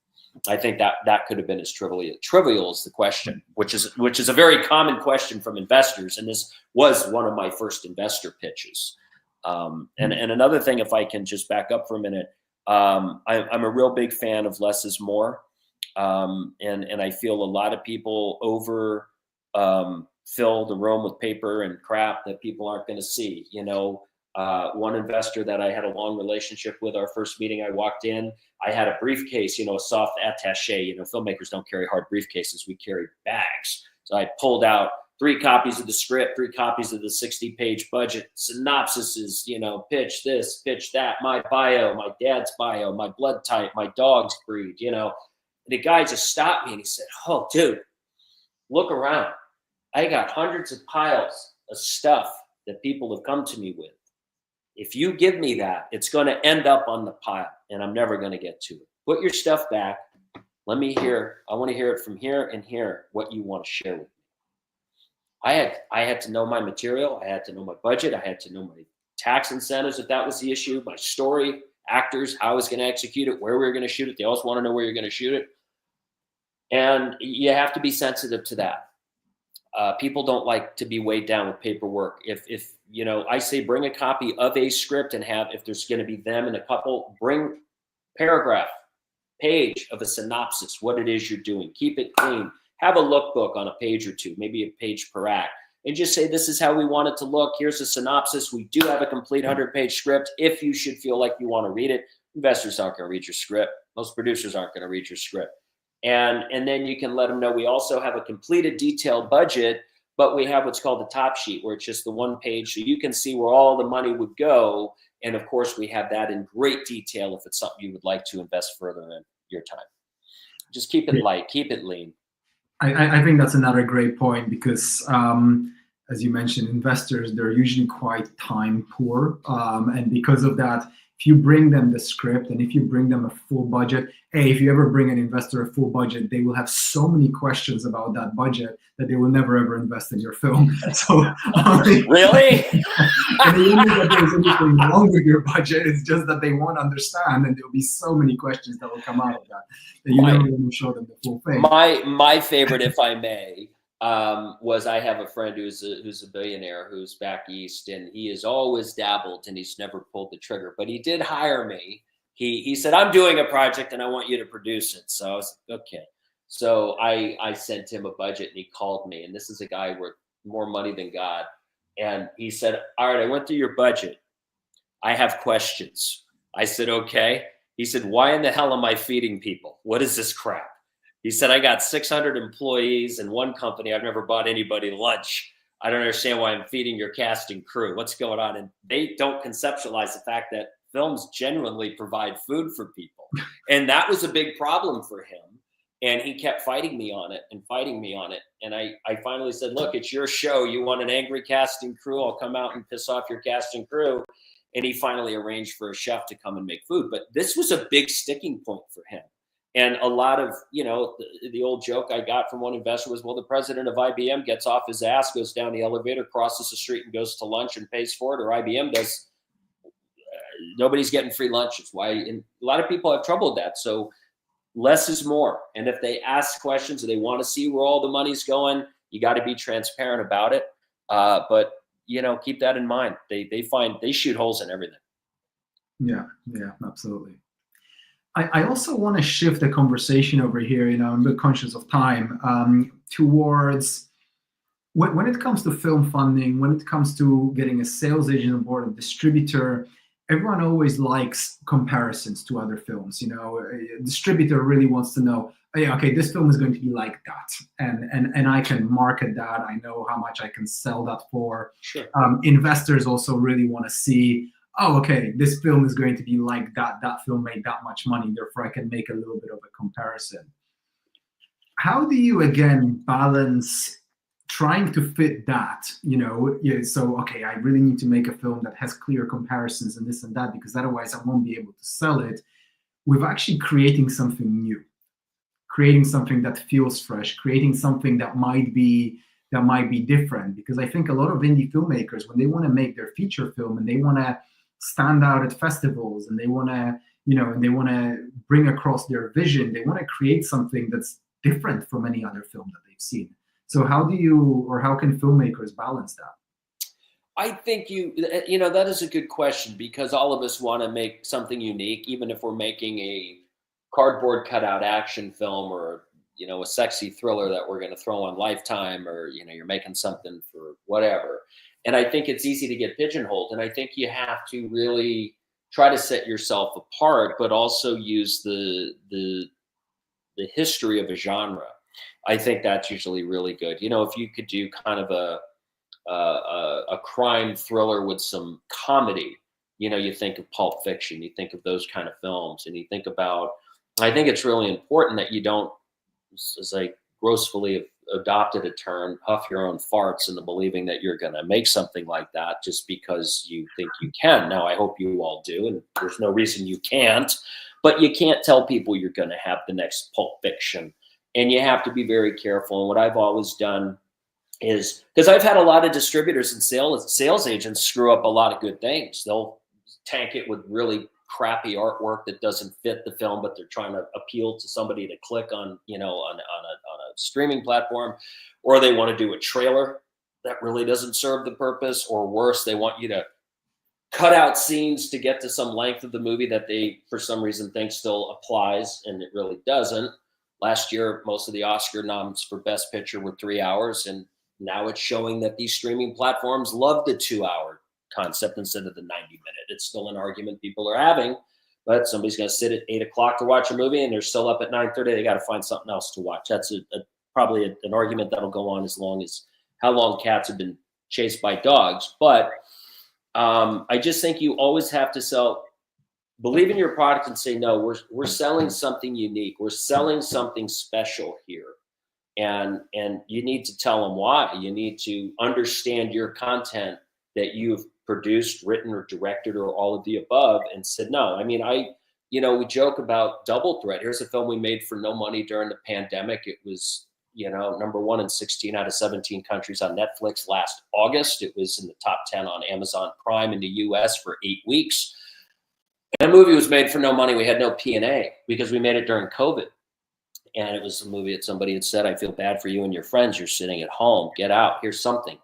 I think that could have been as trivial as the question, which is a very common question from investors. And this was one of my first investor pitches. And another thing, if I can just back up for a minute, I'm a real big fan of less is more. And I feel a lot of people fill the room with paper and crap that people aren't going to see. You know, one investor that I had a long relationship with, our first meeting, I walked in, I had a briefcase, you know, a soft attaché. You know, filmmakers don't carry hard briefcases. We carry bags. So I pulled out 3 copies of the script, 3 copies of the 60-page budget, synopsises, you know, pitch this, pitch that, my bio, my dad's bio, my blood type, my dog's breed, you know. The guy just stopped me and he said, oh, dude, look around. I got hundreds of piles of stuff that people have come to me with. If you give me that, it's going to end up on the pile and I'm never going to get to it. Put your stuff back. Let me hear. I want to hear it from here and here, what you want to share with me. I had to know my material. I had to know my budget. I had to know my tax incentives, if that was the issue, my story, actors, how I was going to execute it, where we were going to shoot it. They always want to know where you're going to shoot it. And you have to be sensitive to that. People don't like to be weighed down with paperwork. If you know, I say bring a copy of a script and have, if there's going to be them and a couple, bring paragraph, page of a synopsis, what it is you're doing. Keep it clean. Have a lookbook on a page or 2, maybe a page per act, and just say, this is how we want it to look. Here's a synopsis. We do have a complete 100-page script. If you should feel like you want to read it, investors aren't going to read your script. Most producers aren't going to read your script. And then you can let them know we also have a completed detailed budget, but we have what's called the top sheet, where it's just the 1 page, so you can see where all the money would go. And of course, we have that in great detail if it's something you would like to invest further in your time. Just keep it light, keep it lean. I think that's another great point, because as you mentioned, investors, they're usually quite time poor. And because of that, if you bring them the script and if you bring them a full budget, if you ever bring an investor a full budget, they will have so many questions about that budget that they will never ever invest in your film. So really? And they don't think that there's anything wrong with your budget. It's just that they won't understand, and there'll be so many questions that will come out of that you never even show them the full thing. My favorite, if I may, was, I have a friend who's a billionaire who's back east, and he has always dabbled and he's never pulled the trigger, but he did hire me. He said, I'm doing a project and I want you to produce it. So I was like, okay. So I sent him a budget and he called me, and this is a guy worth more money than God. And he said, all right, I went through your budget. I have questions. I said, okay. He said, why in the hell am I feeding people? What is this crap? He said, I got 600 employees in one company. I've never bought anybody lunch. I don't understand why I'm feeding your cast and crew. What's going on? And they don't conceptualize the fact that films genuinely provide food for people. And that was a big problem for him. And he kept fighting me on it and fighting me on it. And I finally said, look, it's your show. You want an angry cast and crew? I'll come out and piss off your cast and crew. And he finally arranged for a chef to come and make food. But this was a big sticking point for him. And a lot of, you know, the old joke I got from one investor was, well, the president of IBM gets off his ass, goes down the elevator, crosses the street and goes to lunch and pays for it, or IBM does. Nobody's getting free lunches. Why? And a lot of people have trouble with that. So less is more. And if they ask questions or they want to see where all the money's going, you got to be transparent about it. But, you know, keep that in mind. They shoot holes in everything. Yeah, absolutely. I also want to shift the conversation over here, you know, I'm a bit conscious of time, towards when it comes to film funding, when it comes to getting a sales agent on board, a distributor, everyone always likes comparisons to other films. You know, a distributor really wants to know, oh, yeah, okay, this film is going to be like that, and I can market that. I know how much I can sell that for. Sure. Investors also really want to see, oh, okay, this film is going to be like that. That film made that much money, therefore I can make a little bit of a comparison. How do you again balance trying to fit that, you know, so okay, I really need to make a film that has clear comparisons and this and that, because otherwise I won't be able to sell it, with actually creating something new, creating something that feels fresh, creating something that might be different. Because I think a lot of indie filmmakers, when they want to make their feature film and they want to stand out at festivals and they want to, you know, and they want to bring across their vision, they want to create something that's different from any other film that they've seen. So how do you, or how can filmmakers balance that? I think you know, that is a good question, because all of us want to make something unique, even if we're making a cardboard cutout action film, or, you know, a sexy thriller that we're going to throw on Lifetime, or, you know, you're making something for whatever. And I think it's easy to get pigeonholed. And I think you have to really try to set yourself apart, but also use the history of a genre. I think that's usually really good. You know, if you could do kind of a crime thriller with some comedy, you know, you think of Pulp Fiction, you think of those kind of films, and you think about, I think it's really important that you don't, as I grossly adopted a term, huff your own farts into believing that you're going to make something like that just because you think you can. Now, I hope you all do, and there's no reason you can't, but you can't tell people you're going to have the next Pulp Fiction. And you have to be very careful. And what I've always done is, because I've had a lot of distributors and sales agents screw up a lot of good things. They'll tank it with really crappy artwork that doesn't fit the film, but they're trying to appeal to somebody to click on, you know, on a streaming platform, or they want to do a trailer that really doesn't serve the purpose, or worse, they want you to cut out scenes to get to some length of the movie that they, for some reason, think still applies, and it really doesn't. Last year, most of the Oscar noms for Best Picture were 3 hours, and now it's showing that these streaming platforms love the 2-hour concept instead of the 90-minute. It's still an argument people are having, but somebody's going to sit at 8 o'clock to watch a movie, and they're still up at 9:30. They got to find something else to watch. That's probably an argument that'll go on as long as how long cats have been chased by dogs. But I just think you always have to believe in your product and say, no, we're selling something unique. We're selling something special here. And you need to tell them why. You need to understand your content that you've produced, written, or directed, or all of the above, and said, no. I mean, you know, we joke about Double Threat. Here's a film we made for no money during the pandemic. It was, you know, #1 in 16 out of 17 countries on Netflix last August. It was in the top 10 on Amazon Prime in the US for 8 weeks. And the movie was made for no money. We had no P&A because we made it during COVID. And it was a movie that somebody had said, I feel bad for you and your friends. You're sitting at home. Get out. Here's something.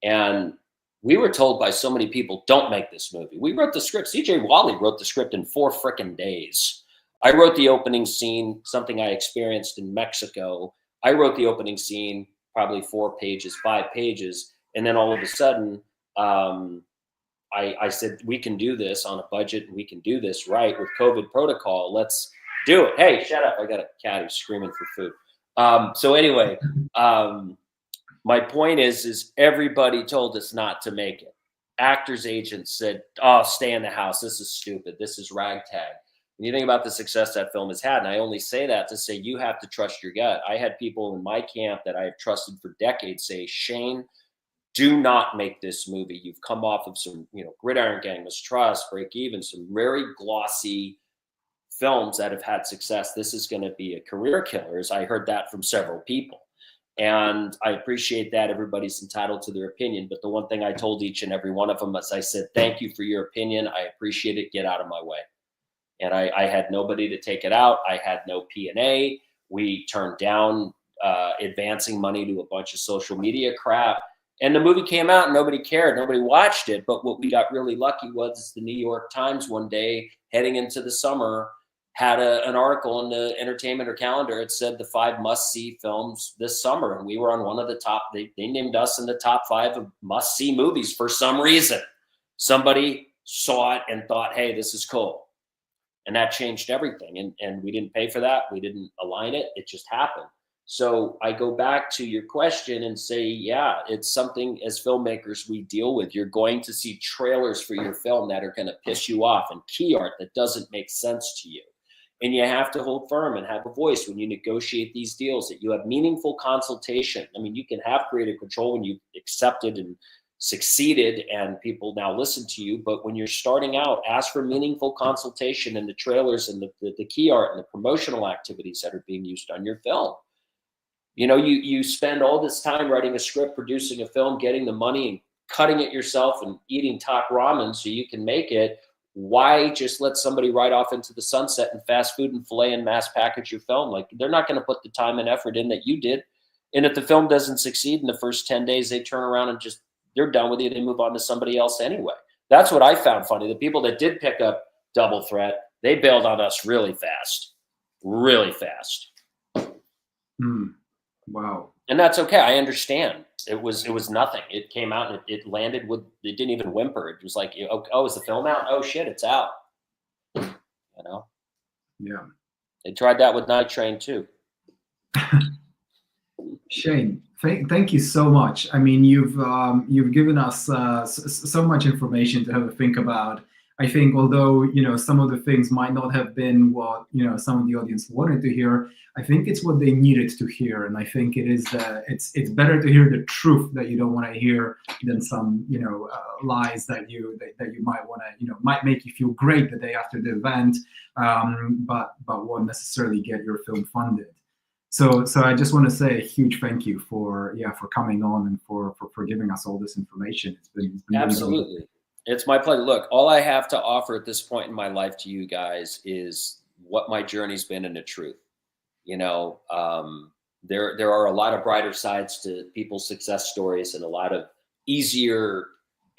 And we were told by so many people, don't make this movie. We wrote the script. CJ Wally wrote the script in 4 frickin' days. I wrote the opening scene, something I experienced in Mexico. I wrote the opening scene, probably 4 pages, 5 pages. And then all of a sudden, I said, we can do this on a budget, and we can do this right with COVID protocol. Let's do it. Hey, shut up. I got a cat who's screaming for food. So anyway, my point is everybody told us not to make it. Actors' agents said, oh, stay in the house. This is stupid. This is ragtag. When you think about the success that film has had, and I only say that to say you have to trust your gut. I had people in my camp that I have trusted for decades say, Shane, do not make this movie. You've come off of some, you know, Gridiron Gang, Mistrust, Break Even, some very glossy films that have had success. This is going to be a career killer. As I heard that from several people. And I appreciate that. Everybody's entitled to their opinion. But the one thing I told each and every one of them is I said, thank you for your opinion. I appreciate it. Get out of my way. And I had nobody to take it out. I had no P&A. We turned down advancing money to a bunch of social media crap. And the movie came out and nobody cared. Nobody watched it. But what we got really lucky was the New York Times one day heading into the summer had an article in the Entertainment or Calendar. It said the 5 must-see films this summer, and we were on one of the top. They named us in the top 5 of must-see movies for some reason. Somebody saw it and thought, hey, this is cool. And that changed everything. And we didn't pay for that. We didn't align it. It just happened. So I go back to your question and say, yeah, it's something as filmmakers we deal with. You're going to see trailers for your film that are going to piss you off, and key art that doesn't make sense to you. And you have to hold firm and have a voice when you negotiate these deals, that you have meaningful consultation. I mean, you can have creative control when you've accepted and succeeded and people now listen to you. But when you're starting out, ask for meaningful consultation in the trailers and the key art and the promotional activities that are being used on your film. You know, you spend all this time writing a script, producing a film, getting the money and cutting it yourself and eating top ramen so you can make it. Why just let somebody ride off into the sunset and fast food and fillet and mass package your film? Like, they're not going to put the time and effort in that you did. And if the film doesn't succeed in the first 10 days, they turn around and just, they're done with you. They move on to somebody else anyway. That's what I found funny. The people that did pick up Double Threat, they bailed on us really fast, really fast. Wow. And that's okay. I understand. It was nothing. It came out and it landed with, it didn't even whimper. It was like, oh, is the film out? Oh shit, it's out. You know? Yeah. They tried that with Night Train too. Shane, thank you so much. I mean, you've given us so much information to have a think about. I think although, you know, some of the things might not have been what, you know, some of the audience wanted to hear, I think it's what they needed to hear. And I think it is it's better to hear the truth that you don't want to hear than some, you know, lies that you might want to, you know, might make you feel great the day after the event, but won't necessarily get your film funded. So I just want to say a huge thank you for coming on and for giving us all this information. It's been absolutely really, it's my pleasure. Look, all I have to offer at this point in my life to you guys is what my journey's been and the truth. You know, there are a lot of brighter sides to people's success stories and a lot of easier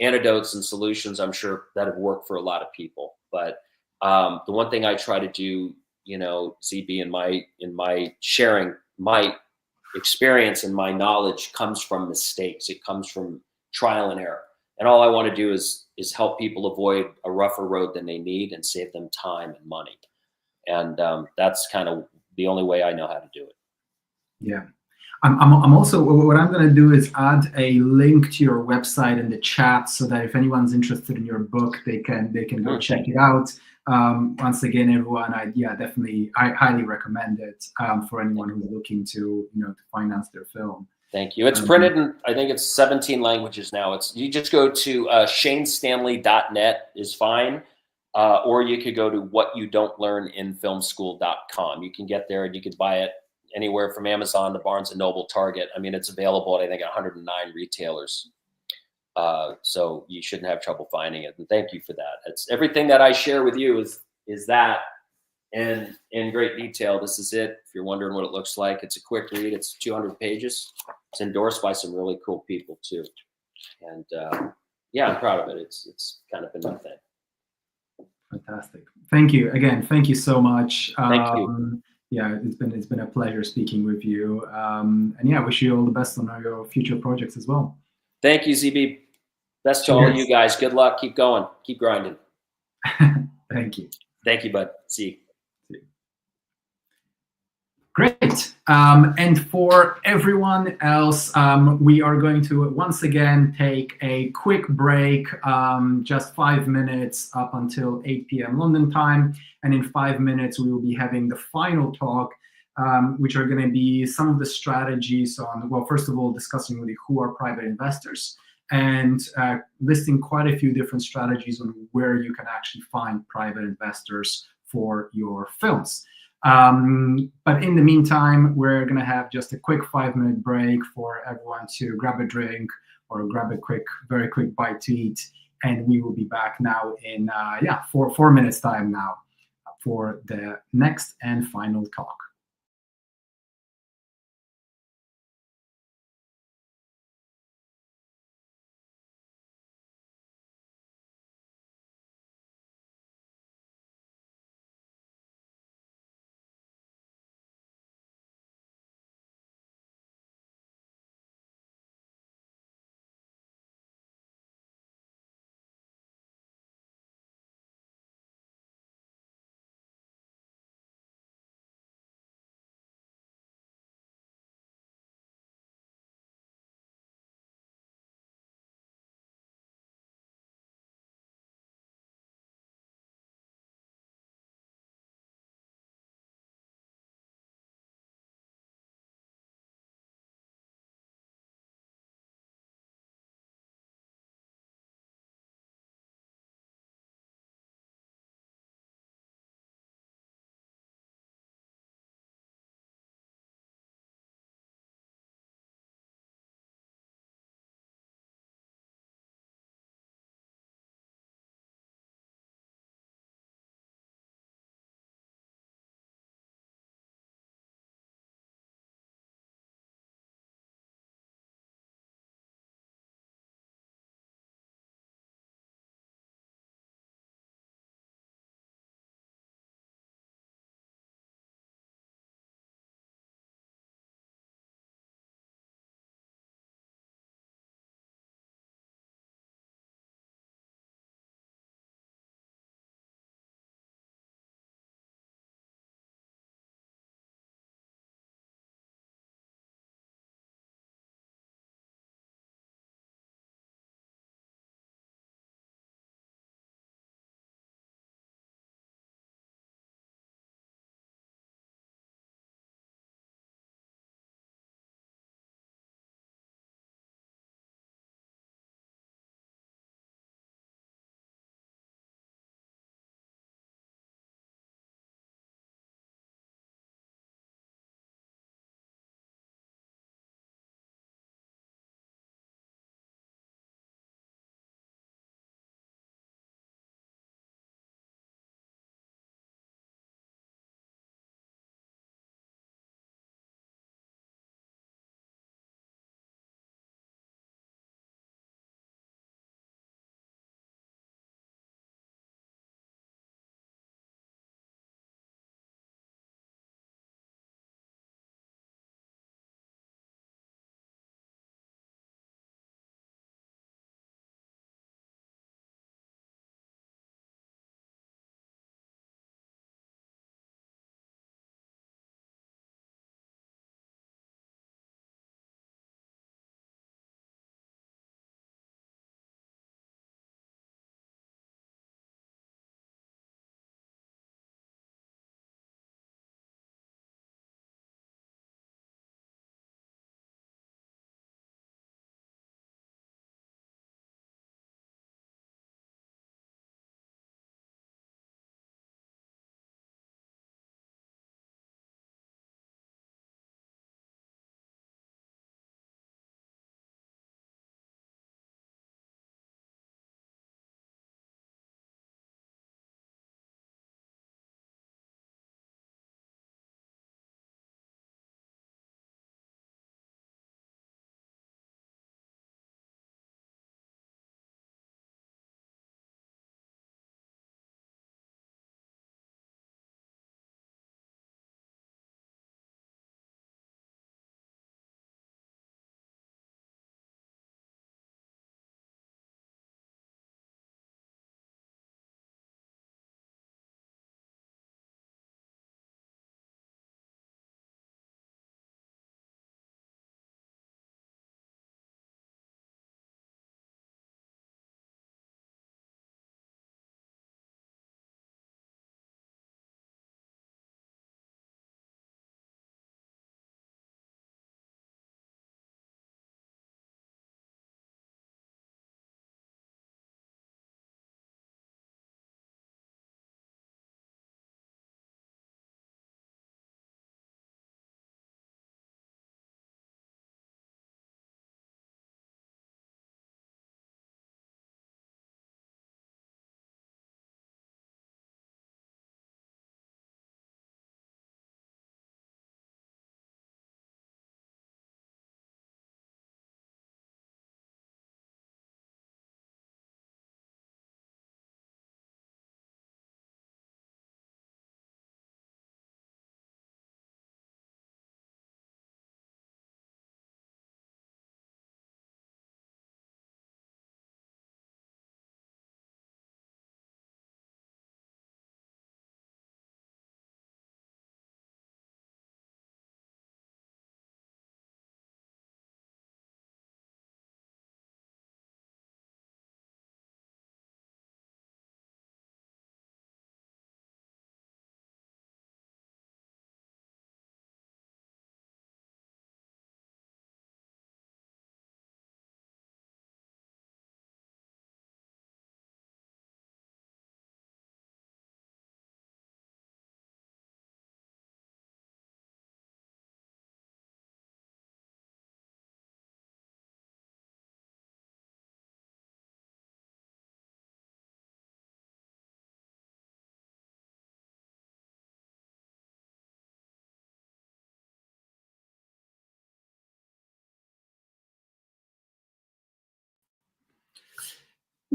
antidotes and solutions, I'm sure, that have worked for a lot of people. But the one thing I try to do, you know, ZB, in my sharing, my experience and my knowledge comes from mistakes. It comes from trial and error. And all I want to do is help people avoid a rougher road than they need and save them time and money. And that's kind of the only way I know how to do it. Yeah. I'm also, what I'm going to do is add a link to your website in the chat so that if anyone's interested in your book, they can go check it out. Once again, everyone, I highly recommend it for anyone who's looking to, you know, to finance their film. Thank you. It's printed in, I think it's 17 languages now. You just go to shanestanley.net is fine. Or you could go to whatyoudon'tlearninfilmschool.com. You can get there and you can buy it anywhere from Amazon to Barnes & Noble, Target. I mean, it's available at, I think, 109 retailers. So you shouldn't have trouble finding it. And thank you for that. It's everything that I share with you is that in great detail. This is it. If you're wondering what it looks like, it's a quick read. It's 200 pages. It's endorsed by some really cool people too. And yeah, I'm proud of it. It's kind of been my thing. Fantastic. Thank you again. Thank you so much. Thank you. Yeah, it's been a pleasure speaking with you. And yeah, I wish you all the best on your future projects as well. Thank you, ZB. Best to all of you guys. Good luck. Keep going. Keep grinding. Thank you. Thank you, bud. See you. Great. And for everyone else, we are going to once again take a quick break, just 5 minutes up until 8 p.m. London time. And in 5 minutes, we will be having the final talk, which are going to be some of the strategies on, well, first of all, discussing really who are private investors and listing quite a few different strategies on where you can actually find private investors for your films. But in the meantime, we're going to have just a quick 5-minute break for everyone to grab a drink or grab a very quick bite to eat. And we will be back now in, 4 minutes time now for the next and final talk.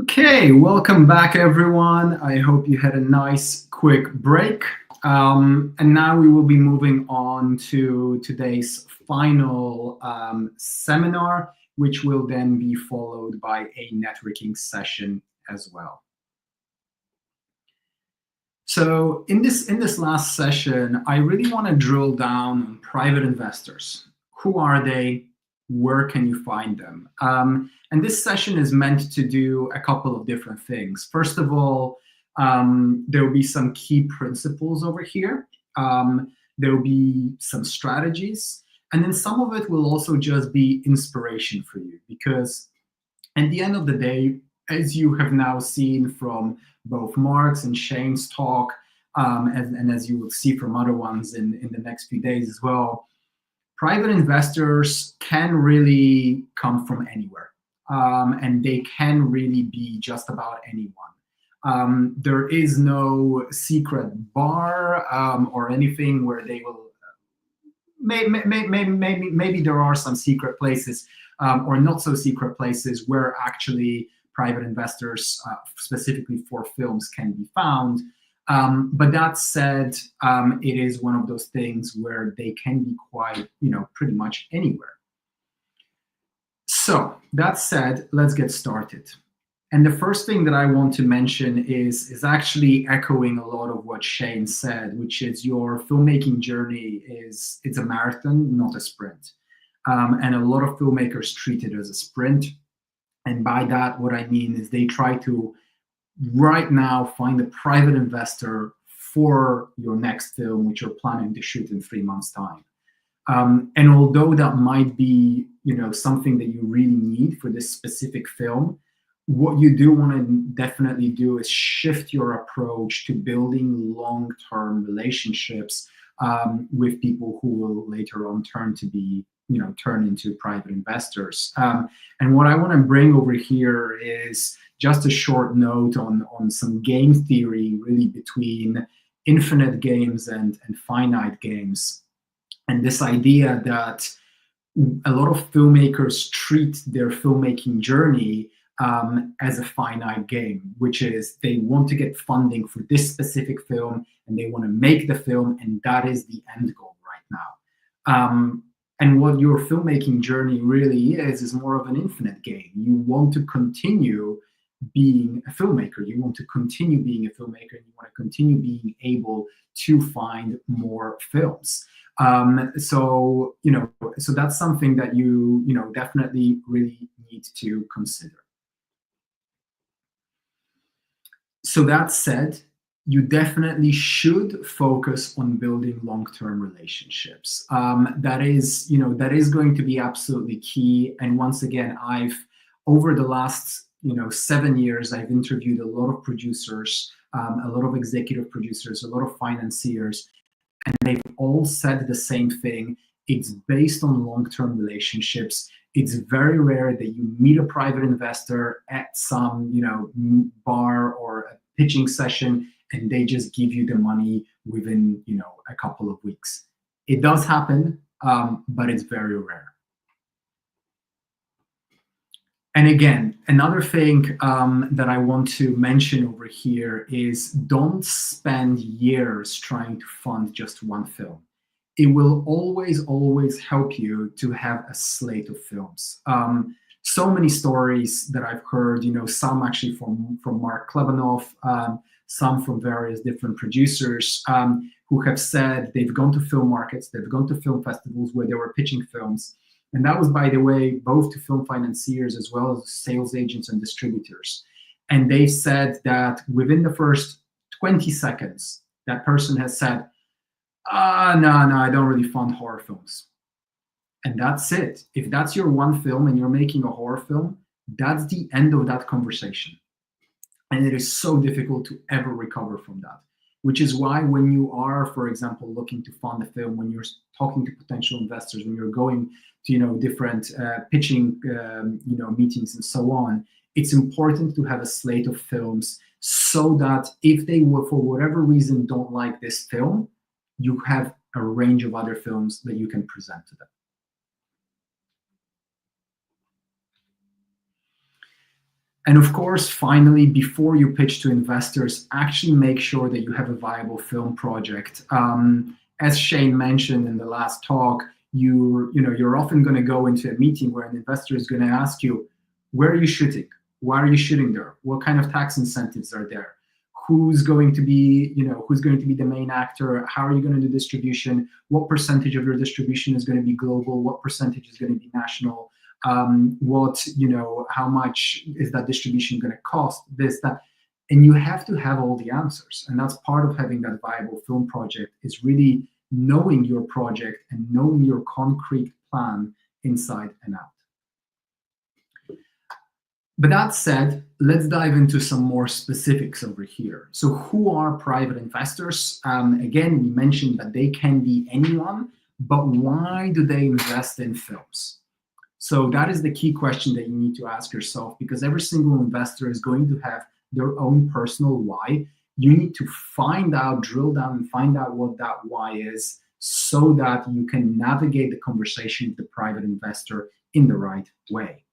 Okay, welcome back, everyone. I hope you had a nice, quick break. And now we will be moving on to today's final seminar, which will then be followed by a networking session as well. So in this last session, I really want to drill down on private investors. Who are they? Where can you find them? And this session is meant to do a couple of different things. First of all, there will be some key principles over here. There will be some strategies. And then some of it will also just be inspiration for you, because at the end of the day, as you have now seen from both Marc's and Shane's talk, and as you will see from other ones in the next few days as well, private investors can really come from anywhere, and they can really be just about anyone. There is no secret bar or anything where they will. Maybe there are some secret places or not so secret places where actually private investors, specifically for films, can be found. But that said, it is one of those things where they can be quite, pretty much anywhere. So that said, let's get started. And the first thing that I want to mention is actually echoing a lot of what Shane said, which is your filmmaking journey it's a marathon, not a sprint. And a lot of filmmakers treat it as a sprint. And by that, what I mean is they try to right now find a private investor for your next film, which you're planning to shoot in 3 months' time. And although that might be, something that you really need for this specific film, what you do want to definitely do is shift your approach to building long-term relationships with people who will later on turn into private investors. And what I want to bring over here is just a short note on some game theory, really, between infinite games and finite games. And this idea that a lot of filmmakers treat their filmmaking journey as a finite game, which is they want to get funding for this specific film and they want to make the film, and that is the end goal right now. And what your filmmaking journey really is more of an infinite game. You want to continue being a filmmaker. You want to continue being a filmmaker, and you want to continue being able to find more films. So that's something that you definitely really need to consider. So that said, you definitely should focus on building long-term relationships. That is going to be absolutely key. And once again, over the last 7 years, I've interviewed a lot of producers, a lot of executive producers, a lot of financiers, and they've all said the same thing. It's based on long-term relationships. It's very rare that you meet a private investor at some bar or a pitching session and they just give you the money within a couple of weeks. It does happen, but it's very rare. And again, another thing that I want to mention over here is don't spend years trying to fund just one film. It will always help you to have a slate of films. So many stories that I've heard, some actually from Marc Clebanoff, some from various different producers who have said they've gone to film markets, they've gone to film festivals where they were pitching films. And that was, by the way, both to film financiers as well as sales agents and distributors. And they said that within the first 20 seconds, that person has said, no, I don't really fund horror films. And that's it. If that's your one film and you're making a horror film, that's the end of that conversation. And it is so difficult to ever recover from that, which is why when you are, for example, looking to fund a film, when you're talking to potential investors, when you're going to, different pitching, meetings and so on, it's important to have a slate of films so that if they will, for whatever reason, don't like this film, you have a range of other films that you can present to them. And of course, finally, before you pitch to investors, actually make sure that you have a viable film project. As Shane mentioned in the last talk, you're often going to go into a meeting where an investor is going to ask you, where are you shooting? Why are you shooting there? What kind of tax incentives are there? Who's going to be the main actor? How are you going to do distribution? What percentage of your distribution is going to be global? What percentage is going to be national? How much is that distribution going to cost? This, that, and you have to have all the answers. And that's part of having that viable film project, is really knowing your project and knowing your concrete plan inside and out. But that said, let's dive into some more specifics over here. So who are private investors? Again, we mentioned that they can be anyone, but why do they invest in films? So that is the key question that you need to ask yourself, because every single investor is going to have their own personal why. You need to find out, drill down and find out what that why is, so that you can navigate the conversation with the private investor in the right way.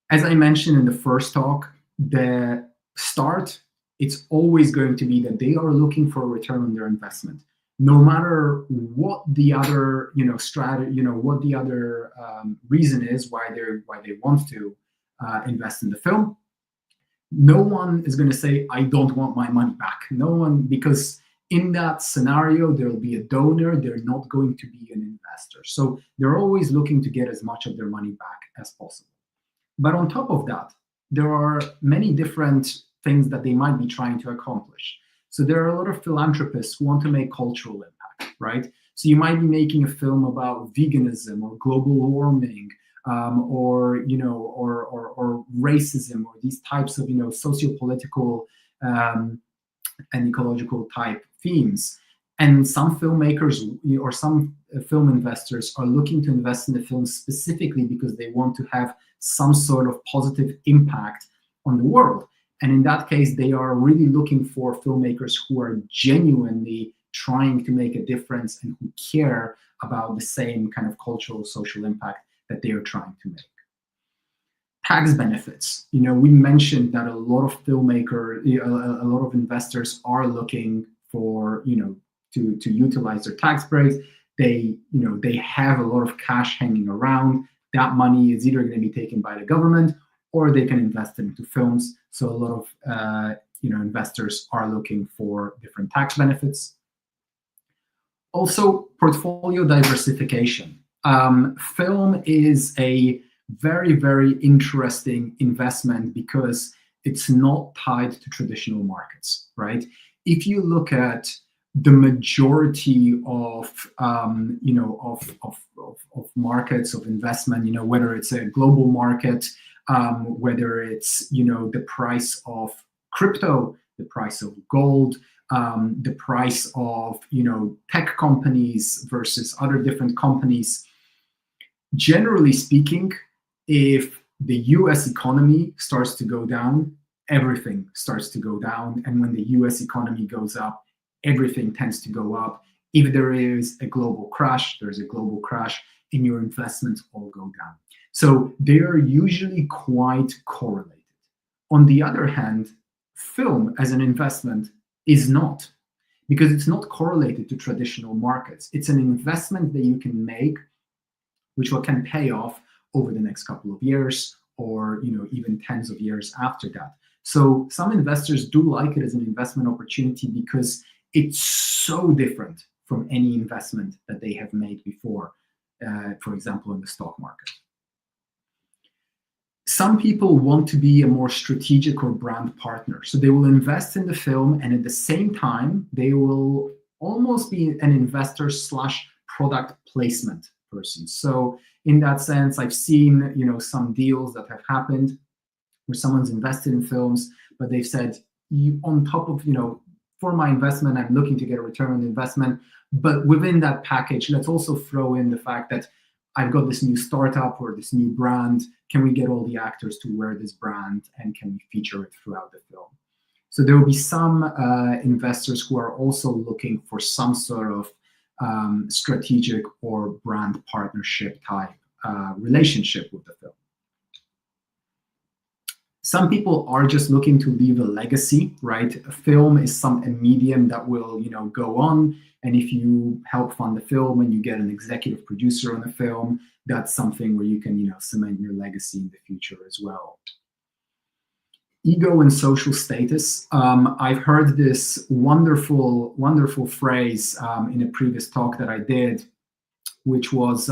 As I mentioned in the first talk, the start, it's always going to be that they are looking for a return on their investment, no matter what the other strategy, what the other reason is why they want to invest in the film. No one is going to say, I don't want my money back. No one, because in that scenario, there will be a donor. They're not going to be an investor. So they're always looking to get as much of their money back as possible. But on top of that, there are many different things that they might be trying to accomplish. So there are a lot of philanthropists who want to make cultural impact, right? So you might be making a film about veganism or global warming, or racism, or these types of socio-political and ecological type themes. And some filmmakers or some film investors are looking to invest in the film specifically because they want to have some sort of positive impact on the world. And in that case, they are really looking for filmmakers who are genuinely trying to make a difference and who care about the same kind of cultural, social impact that they are trying to make. Tax benefits. We mentioned that a lot of a lot of investors are looking for, to utilize their tax breaks. They have a lot of cash hanging around. That money is either going to be taken by the government or they can invest it into films. So a lot of investors are looking for different tax benefits. Also, portfolio diversification. Film is a very, very interesting investment because it's not tied to traditional markets, right? If you look at the majority of markets of investment, whether it's a global market, whether it's the price of crypto, the price of gold, the price of tech companies versus other different companies. Generally speaking, if the US economy starts to go down, everything starts to go down. And when the US economy goes up, everything tends to go up. If there is a global crash, there's a global crash, and your investments all go down. So they are usually quite correlated. On the other hand, film as an investment is not, because it's not correlated to traditional markets. It's an investment that you can make, which can pay off over the next couple of years, or even tens of years after that. So some investors do like it as an investment opportunity because it's so different from any investment that they have made before, for example, in the stock market. Some people want to be a more strategic or brand partner. So they will invest in the film, and at the same time, they will almost be an investor / product placement person. So in that sense, I've seen some deals that have happened where someone's invested in films, but they've said, on top of, for my investment, I'm looking to get a return on the investment. But within that package, let's also throw in the fact that I've got this new startup or this new brand. Can we get all the actors to wear this brand, and can we feature it throughout the film? So there will be some investors who are also looking for some sort of strategic or brand partnership type relationship with the film. Some people are just looking to leave a legacy, right? A film is a medium that will, go on. And if you help fund the film and you get an executive producer on the film, that's something where you can, cement your legacy in the future as well. Ego and social status. I've heard this wonderful, wonderful phrase in a previous talk that I did, which was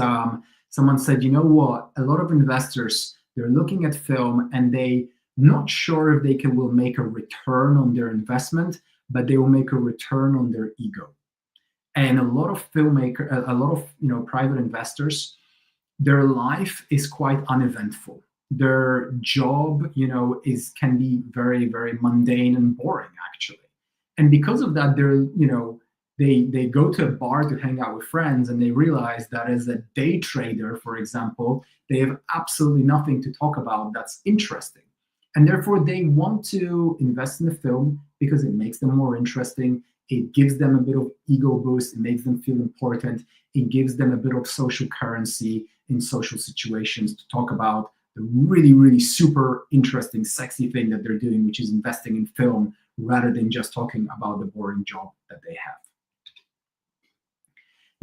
someone said, you know what, a lot of investors, they're looking at film and they not sure if they will make a return on their investment, but they will make a return on their ego. And a lot of private investors, their life is quite uneventful. Their job, can be very, very mundane and boring, actually. And because of that, they go to a bar to hang out with friends, and they realize that as a day trader, for example, they have absolutely nothing to talk about that's interesting. And therefore, they want to invest in the film because it makes them more interesting. It gives them a bit of ego boost. It makes them feel important. It gives them a bit of social currency in social situations to talk about the really, really super interesting, sexy thing that they're doing, which is investing in film, rather than just talking about the boring job that they have.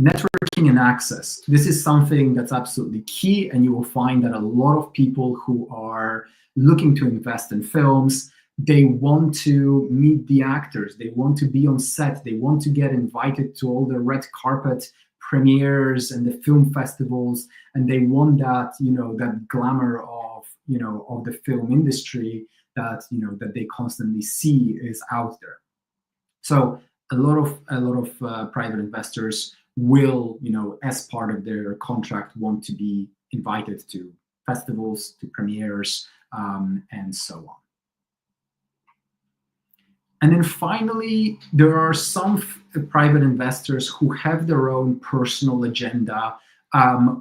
Networking and access. This is something that's absolutely key, and you will find that a lot of people who are looking to invest in films, they want to meet the actors, they want to be on set, they want to get invited to all the red carpet premieres and the film festivals, and they want that, that glamour of, of the film industry that, that they constantly see is out there. So a lot of private investors will, as part of their contract, want to be invited to festivals, to premieres, and so on. And then finally, there are some private investors who have their own personal agenda,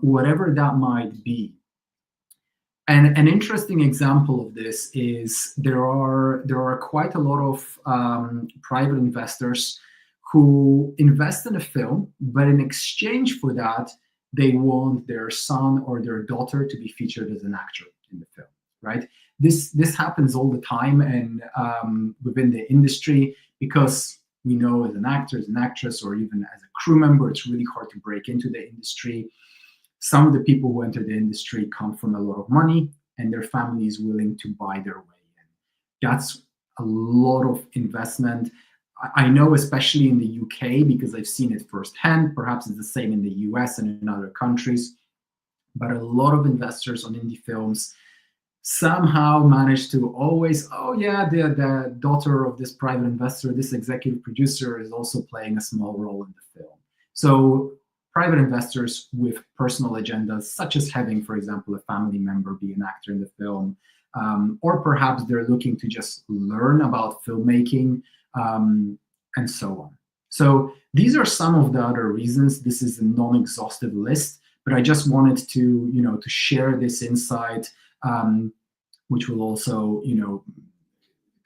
whatever that might be. And an interesting example of this is there are quite a lot of private investors who invest in a film, but in exchange for that, they want their son or their daughter to be featured as an actor in the film, right? This happens all the time and within the industry, because we know as an actor, as an actress, or even as a crew member, it's really hard to break into the industry. Some of the people who enter the industry come from a lot of money, and their family is willing to buy their way in. That's a lot of investment. I know, especially in the UK, because I've seen it firsthand. Perhaps it's the same in the US and in other countries. But a lot of investors on indie films somehow manage to always, the daughter of this private investor, this executive producer, is also playing a small role in the film. So private investors with personal agendas, such as having, for example, a family member be an actor in the film, or perhaps they're looking to just learn about filmmaking, and so on. So these are some of the other reasons. This is a non-exhaustive list, but I just wanted to, to share this insight, which will also,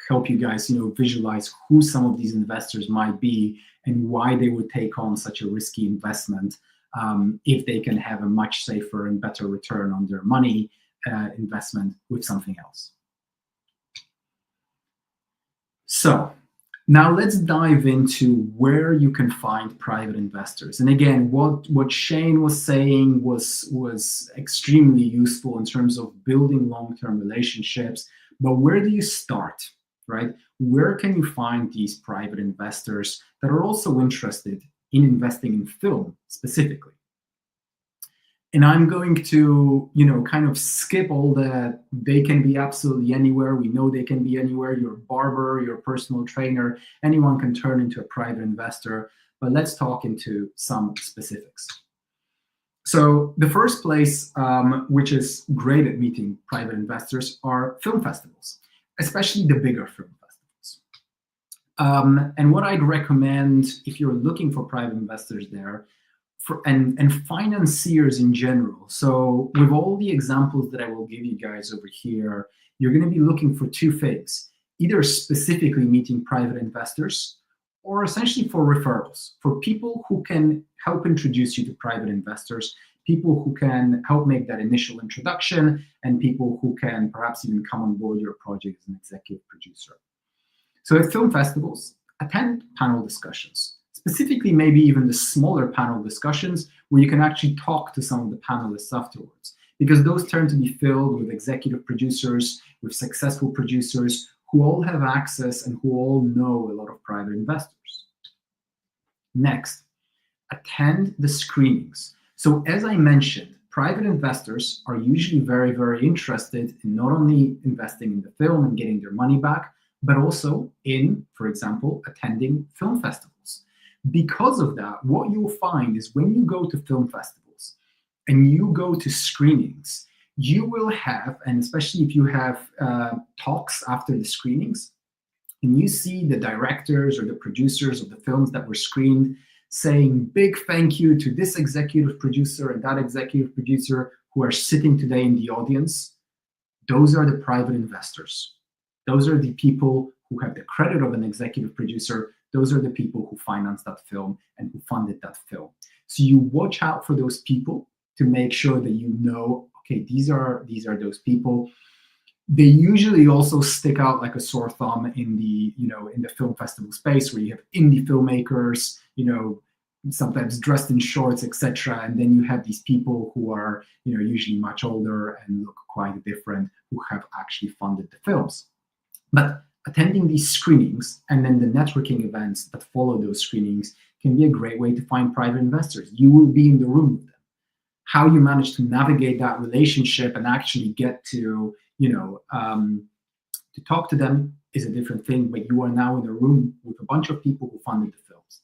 help you guys, visualize who some of these investors might be and why they would take on such a risky investment if they can have a much safer and better return on their money investment with something else. So now let's dive into where you can find private investors. And again, what Shane was saying was extremely useful in terms of building long-term relationships. But where do you start, right? Where can you find these private investors that are also interested in investing in film specifically? And I'm going to, kind of skip all that. They can be absolutely anywhere. We know they can be anywhere. Your barber, your personal trainer, anyone can turn into a private investor. But let's talk into some specifics. So the first place, which is great at meeting private investors, are film festivals, especially the bigger film festivals. And what I'd recommend if you're looking for private investors there, and financiers in general. So with all the examples that I will give you guys over here, you're going to be looking for two things: either specifically meeting private investors, or essentially for referrals, for people who can help introduce you to private investors, people who can help make that initial introduction, and people who can perhaps even come on board your project as an executive producer. So at film festivals, attend panel discussions, specifically maybe even the smaller panel discussions where you can actually talk to some of the panelists afterwards, because those tend to be filled with executive producers, with successful producers who all have access and who all know a lot of private investors. Next, attend the screenings. So as I mentioned, private investors are usually very, very interested in not only investing in the film and getting their money back, but also in, for example, attending film festivals. Because of that, what you'll find is when you go to film festivals and you go to screenings, you will have, and especially if you have talks after the screenings, and you see the directors or the producers of the films that were screened saying big thank you to this executive producer and that executive producer who are sitting today in the audience, those are the private investors. Those are the people who have the credit of an executive producer. Those are the people who financed that film and who funded that film. So you watch out for those people to make sure that you know, okay, these are those people. They usually also stick out like a sore thumb in the, in the film festival space where you have indie filmmakers, sometimes dressed in shorts, etc. And then you have these people who are, usually much older and look quite different, who have actually funded the films. But attending these screenings and then the networking events that follow those screenings can be a great way to find private investors. You will be in the room with them. How you manage to navigate that relationship and actually get to, to talk to them is a different thing, but you are now in a room with a bunch of people who funded the films.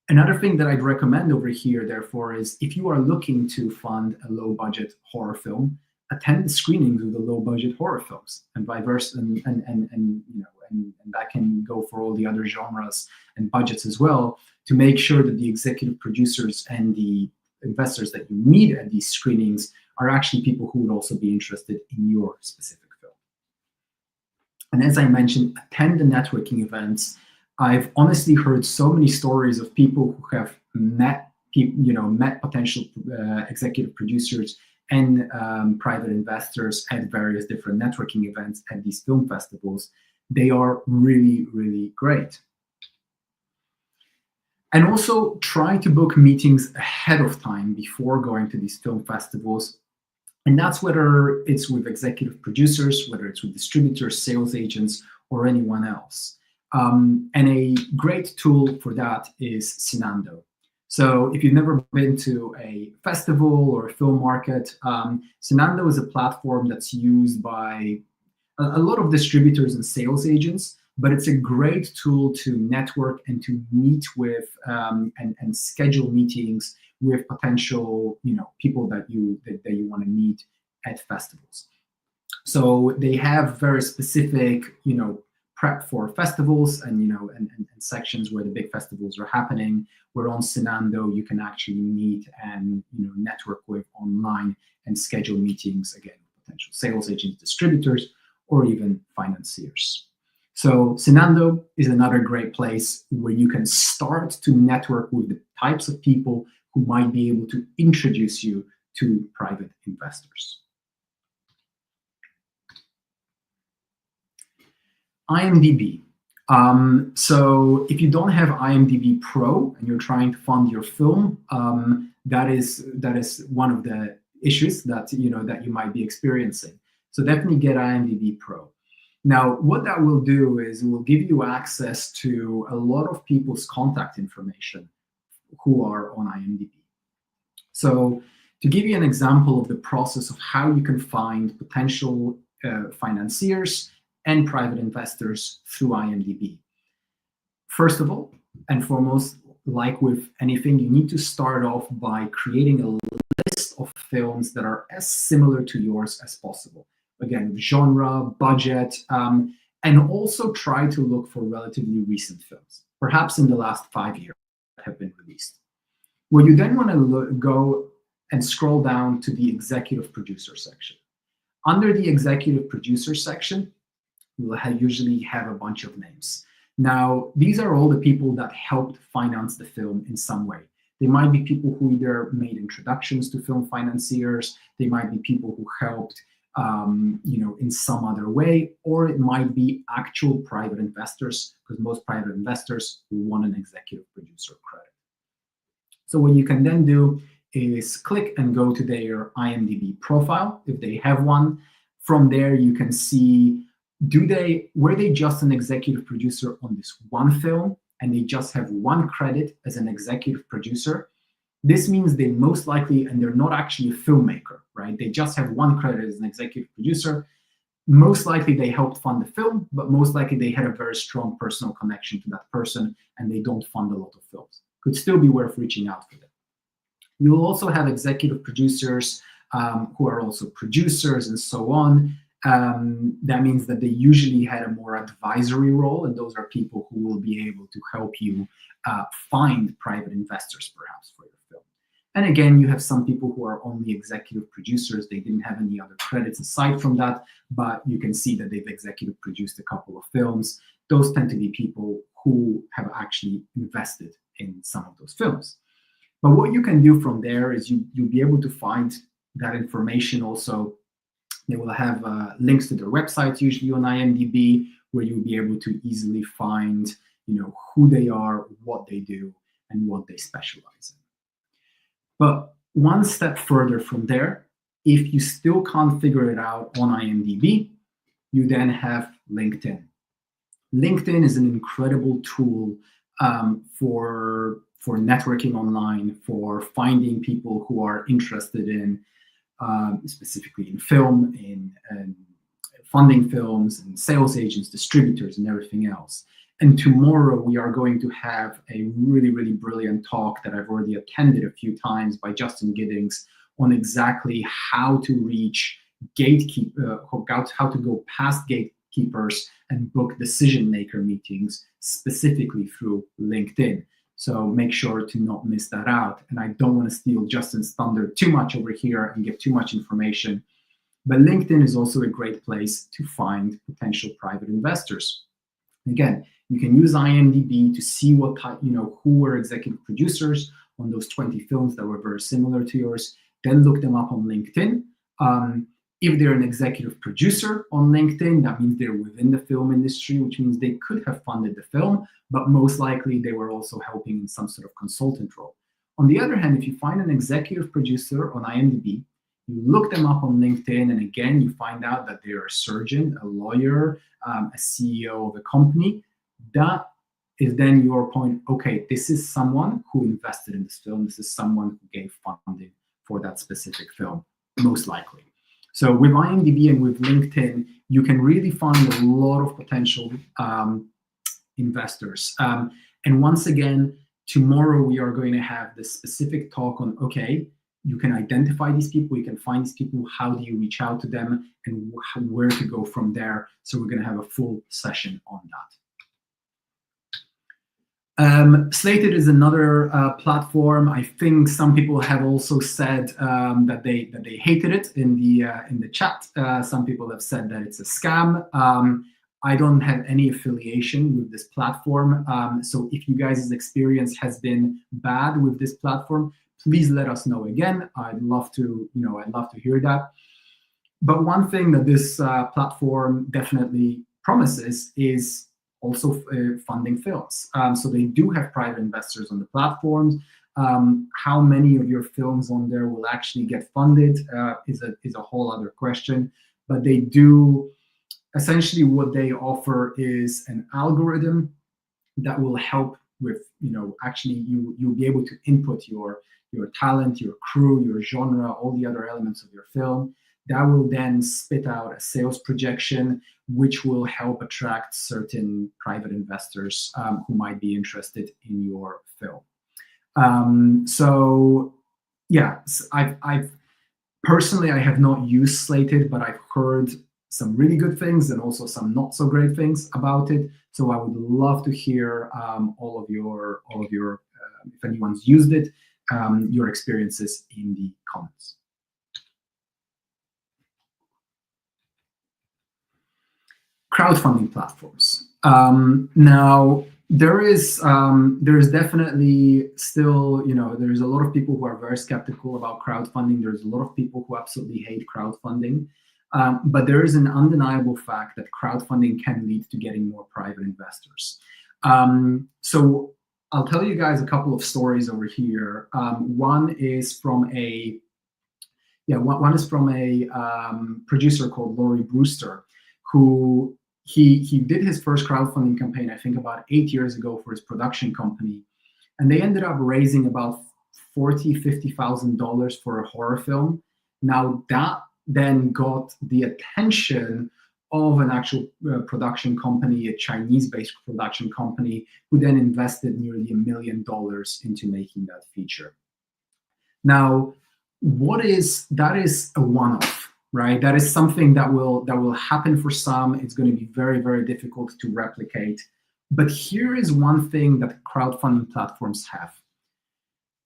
Another thing that I'd recommend over here, therefore, is if you are looking to fund a low-budget horror film, attend the screenings of the low-budget horror films, and vice versa, and that can go for all the other genres and budgets as well, to make sure that the executive producers and the investors that you meet at these screenings are actually people who would also be interested in your specific film. And as I mentioned, attend the networking events. I've honestly heard so many stories of people who have met potential executive producers and private investors at various different networking events at these film festivals. They are really, really great. And also try to book meetings ahead of time before going to these film festivals. And that's whether it's with executive producers, whether it's with distributors, sales agents, or anyone else. And a great tool for that is Sinando. So if you've never been to a festival or a film market, Sinando is a platform that's used by a lot of distributors and sales agents, but it's a great tool to network and to meet with and schedule meetings with potential people that you want to meet at festivals. So they have very specific prep for festivals and and sections where the big festivals are happening, where on Sinando you can actually meet and network with online and schedule meetings, again, with potential sales agents, distributors, or even financiers. So Sinando is another great place where you can start to network with the types of people who might be able to introduce you to private investors. IMDb. So if you don't have IMDb Pro and you're trying to fund your film, that is one of the issues that that you might be experiencing. So definitely get IMDb Pro. Now, what that will do is it will give you access to a lot of people's contact information who are on IMDb. So to give you an example of the process of how you can find potential financiers and private investors through IMDb. First of all, and foremost, like with anything, you need to start off by creating a list of films that are as similar to yours as possible. Again, genre, budget, and also try to look for relatively recent films, perhaps in the last 5 years that have been released. Well, you then want to go and scroll down to the executive producer section. Under the executive producer section, you will usually have a bunch of names. Now, these are all the people that helped finance the film in some way. They might be people who either made introductions to film financiers, they might be people who helped in some other way, or it might be actual private investors, because most private investors will want an executive producer credit. So what you can then do is click and go to their IMDb profile, if they have one. From there, you can see, were they just an executive producer on this one film, and they just have one credit as an executive producer? This means they most likely, and they're not actually a filmmaker, right? They just have one credit as an executive producer. Most likely they helped fund the film, but most likely they had a very strong personal connection to that person, and they don't fund a lot of films. Could still be worth reaching out for them. You'll also have executive producers who are also producers and so on. That means that they usually had a more advisory role, and those are people who will be able to help you find private investors, perhaps, for your film. And again, you have some people who are only executive producers. They didn't have any other credits aside from that, but you can see that they've executive produced a couple of films. Those tend to be people who have actually invested in some of those films. But what you can do from there is you'll be able to find that information also. They will have links to their websites, usually on IMDb, where you'll be able to easily find, who they are, what they do, and what they specialize in. But one step further from there, if you still can't figure it out on IMDb, you then have LinkedIn. LinkedIn is an incredible tool for networking online, for finding people who are interested in, specifically in film, in funding films, and sales agents, distributors, and everything else. And tomorrow we are going to have a really, really brilliant talk that I've already attended a few times by Justin Giddings on exactly how to reach how to go past gatekeepers and book decision maker meetings specifically through LinkedIn. So make sure to not miss that out. And I don't want to steal Justin's thunder too much over here and give too much information. But LinkedIn is also a great place to find potential private investors. Again, you can use IMDb to see what type, who were executive producers on those 20 films that were very similar to yours. Then look them up on LinkedIn. If they're an executive producer on LinkedIn, that means they're within the film industry, which means they could have funded the film, but most likely they were also helping in some sort of consultant role. On the other hand, if you find an executive producer on IMDb, you look them up on LinkedIn, and again, you find out that they're a surgeon, a lawyer, a CEO of a company, that is then your point. Okay, this is someone who invested in this film. This is someone who gave funding for that specific film, most likely. So with IMDb and with LinkedIn, you can really find a lot of potential investors. And once again, tomorrow we are going to have this specific talk on, okay, you can identify these people, you can find these people, how do you reach out to them, and where to go from there. So we're going to have a full session on that. Slated is another platform. I think some people have also said that they hated it in the chat. Some people have said that it's a scam. I don't have any affiliation with this platform. So if you guys' experience has been bad with this platform, please let us know again. I'd love to hear that. But one thing that this platform definitely promises is also funding films. So they do have private investors on the platforms. How many of your films on there will actually get funded is a whole other question. But they do, essentially what they offer is an algorithm that will help with, actually you'll be able to input your talent, your crew, your genre, all the other elements of your film. That will then spit out a sales projection, which will help attract certain private investors who might be interested in your film. So yeah, I've personally, I have not used Slated, but I've heard some really good things and also some not so great things about it. So I would love to hear all of your if anyone's used it, your experiences in the comments. Crowdfunding platforms. Now, There's definitely still, there's a lot of people who are very skeptical about crowdfunding. There's a lot of people who absolutely hate crowdfunding. But there is an undeniable fact that crowdfunding can lead to getting more private investors. So I'll tell you guys a couple of stories over here. One is from a producer called Laurie Brewster, who he did his first crowdfunding campaign, I think about 8 years ago, for his production company. And they ended up raising about $50,000 for a horror film. Now that then got the attention of an actual production company, a Chinese-based production company, who then invested nearly $1 million into making that feature. Now, that is a one-off, right? That is something that will happen for some. It's going to be very, very difficult to replicate. But here is one thing that crowdfunding platforms have.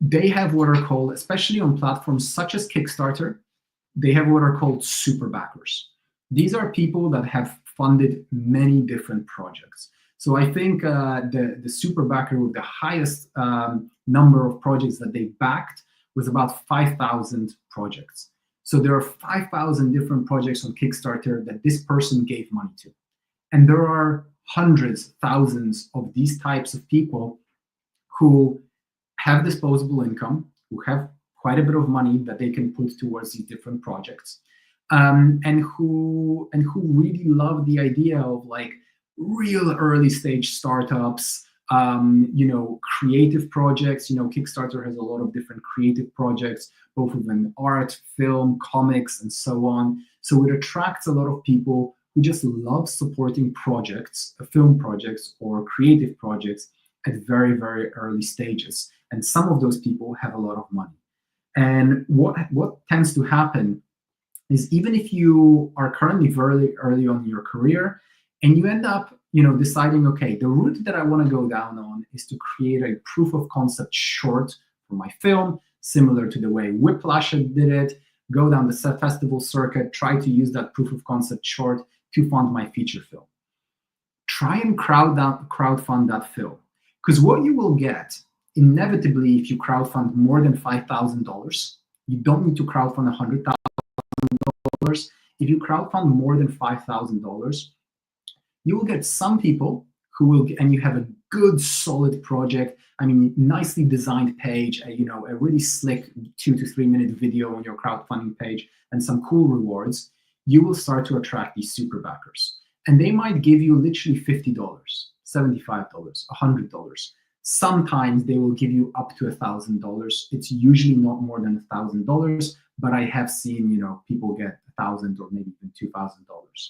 They have what are called, especially on platforms such as Kickstarter, they have what are called super backers. These are people that have funded many different projects. So I think the super backer with the highest number of projects that they backed was about 5,000 projects. So there are 5,000 different projects on Kickstarter that this person gave money to. And there are hundreds, thousands of these types of people who have disposable income, who have quite a bit of money that they can put towards these different projects, and who really love the idea of like real early stage startups, creative projects. Kickstarter has a lot of different creative projects, both within art, film, comics, and so on. So it attracts a lot of people who just love supporting projects, film projects or creative projects at very, very early stages. And some of those people have a lot of money. And what tends to happen is, even if you are currently very early on in your career and you end up deciding, okay, the route that I want to go down on is to create a proof of concept short for my film, similar to the way Whiplash did it, go down the festival circuit, try to use that proof of concept short to fund my feature film. Try and crowdfund that film. Because what you will get, inevitably, if you crowdfund more than $5,000, you don't need to crowdfund $100,000. If you crowdfund more than $5,000, you will get some people who will, and you have a good, solid project. I mean, nicely designed page, a really slick 2 to 3 minute video on your crowdfunding page, and some cool rewards. You will start to attract these super backers, and they might give you literally $50, $75, $100. Sometimes they will give you up to $1,000. It's usually not more than $1,000, but I have seen people get $1,000 or maybe even $2,000.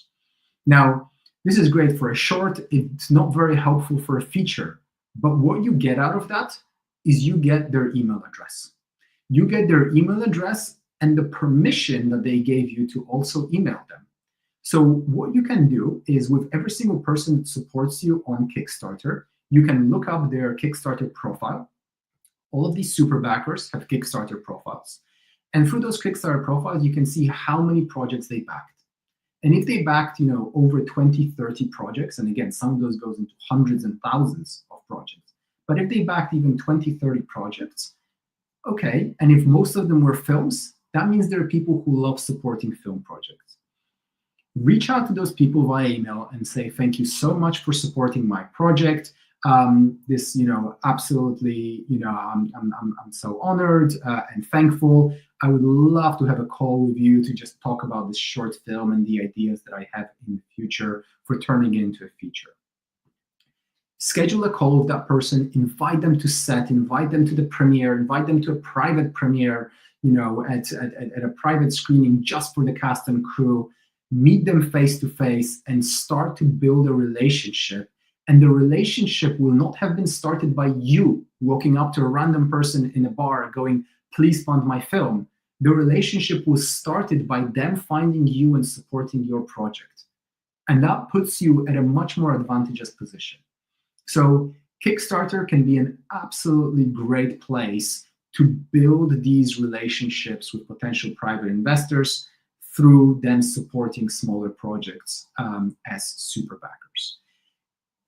Now, this is great for a short. It's not very helpful for a feature, but what you get out of that is you get their email address. You get their email address and the permission that they gave you to also email them. So what you can do is, with every single person that supports you on Kickstarter, you can look up their Kickstarter profile. All of these super backers have Kickstarter profiles. And through those Kickstarter profiles, you can see how many projects they backed. And if they backed, over 20, 30 projects, and again, some of those goes into hundreds and thousands of projects. But if they backed even 20, 30 projects, okay, and if most of them were films, that means there are people who love supporting film projects. Reach out to those people via email and say, thank you so much for supporting my project. This, absolutely, I'm so honored and thankful. I would love to have a call with you to just talk about this short film and the ideas that I have in the future for turning it into a feature. Schedule a call with that person, invite them to set, invite them to the premiere, invite them to a private premiere, at a private screening just for the cast and crew. Meet them face to face and start to build a relationship. And the relationship will not have been started by you walking up to a random person in a bar going, please fund my film. The relationship was started by them finding you and supporting your project. And that puts you at a much more advantageous position. So Kickstarter can be an absolutely great place to build these relationships with potential private investors through then supporting smaller projects as super backers.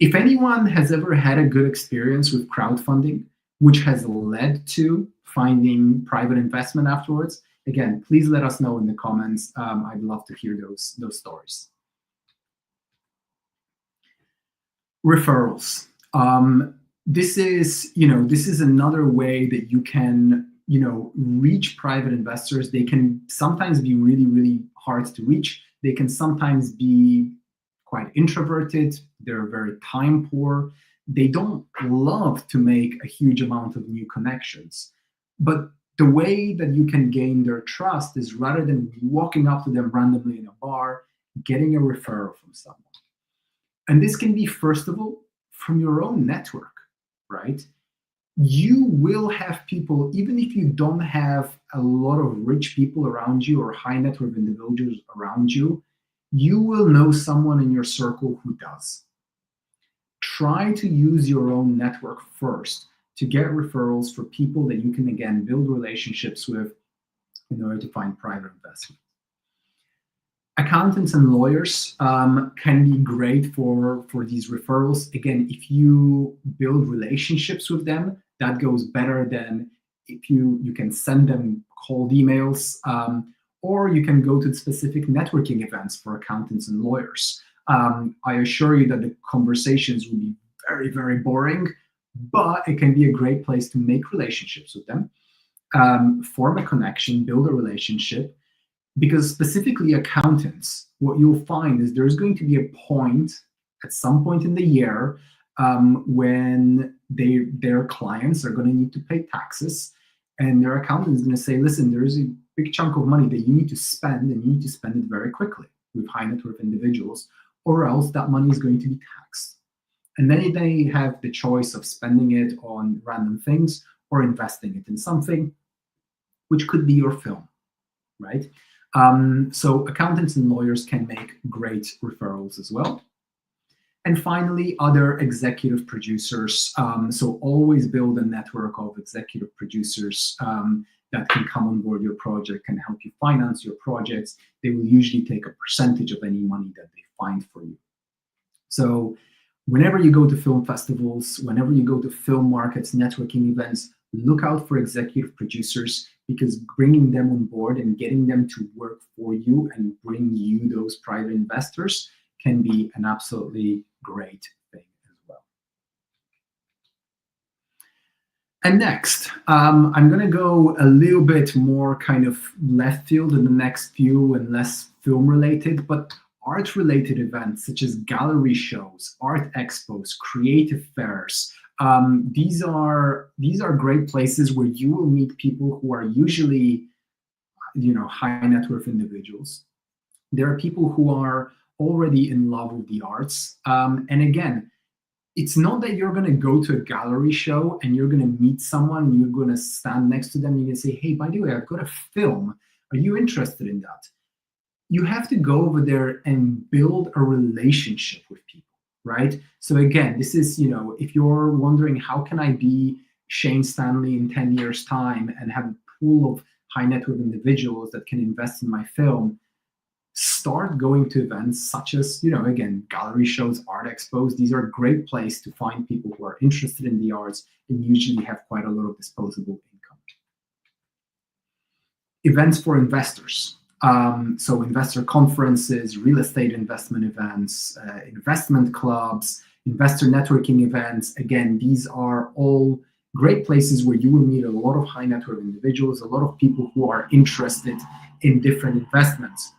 If anyone has ever had a good experience with crowdfunding, which has led to finding private investment afterwards, again, please let us know in the comments. I'd love to hear those stories. Referrals. This is another way that you can, reach private investors. They can sometimes be really, really hard to reach. They can sometimes be quite introverted. They're very time poor. They don't love to make a huge amount of new connections. But the way that you can gain their trust is rather than walking up to them randomly in a bar, getting a referral from someone. And this can be, first of all, from your own network, right? You will have people, even if you don't have a lot of rich people around you or high net worth individuals around you, you will know someone in your circle who does. Try to use your own network first to get referrals for people that you can, again, build relationships with in order to find private investment. Accountants and lawyers can be great for these referrals. Again, if you build relationships with them, that goes better than if you can send them cold emails, or you can go to specific networking events for accountants and lawyers. I assure you that the conversations will be very, very boring, but it can be a great place to make relationships with them, form a connection, build a relationship. Because specifically accountants, what you'll find is there's going to be a point at some point in the year when their clients are going to need to pay taxes, and their accountant is going to say, listen, there is a big chunk of money that you need to spend, and you need to spend it very quickly with high net worth individuals, or else that money is going to be taxed. And then they have the choice of spending it on random things or investing it in something, which could be your film, right? So accountants and lawyers can make great referrals as well. And finally, other executive producers. So always build a network of executive producers that can come on board your project, can help you finance your projects. They will usually take a percentage of any money that they find for you. So whenever you go to film festivals, whenever you go to film markets, networking events, look out for executive producers, because bringing them on board and getting them to work for you and bring you those private investors can be an absolutely great thing as well. And next, I'm going to go a little bit more kind of left field in the next few and less film related, but art related events such as gallery shows, art expos, creative fairs. These are great places where you will meet people who are usually, high net worth individuals. There are people who are already in love with the arts. And again, it's not that you're going to go to a gallery show and you're going to meet someone and you're going to stand next to them and you're going to say, hey, by the way, I've got a film. Are you interested in that? You have to go over there and build a relationship with people. Right? So again, this is, if you're wondering how can I be Shane Stanley in 10 years time and have a pool of high net worth individuals that can invest in my film, start going to events such as, again, gallery shows, art expos. These are a great place to find people who are interested in the arts and usually have quite a lot of disposable income. Events for investors. So investor conferences, real estate investment events, investment clubs, investor networking events. Again, these are all great places where you will meet a lot of high net worth individuals, a lot of people who are interested in different investments.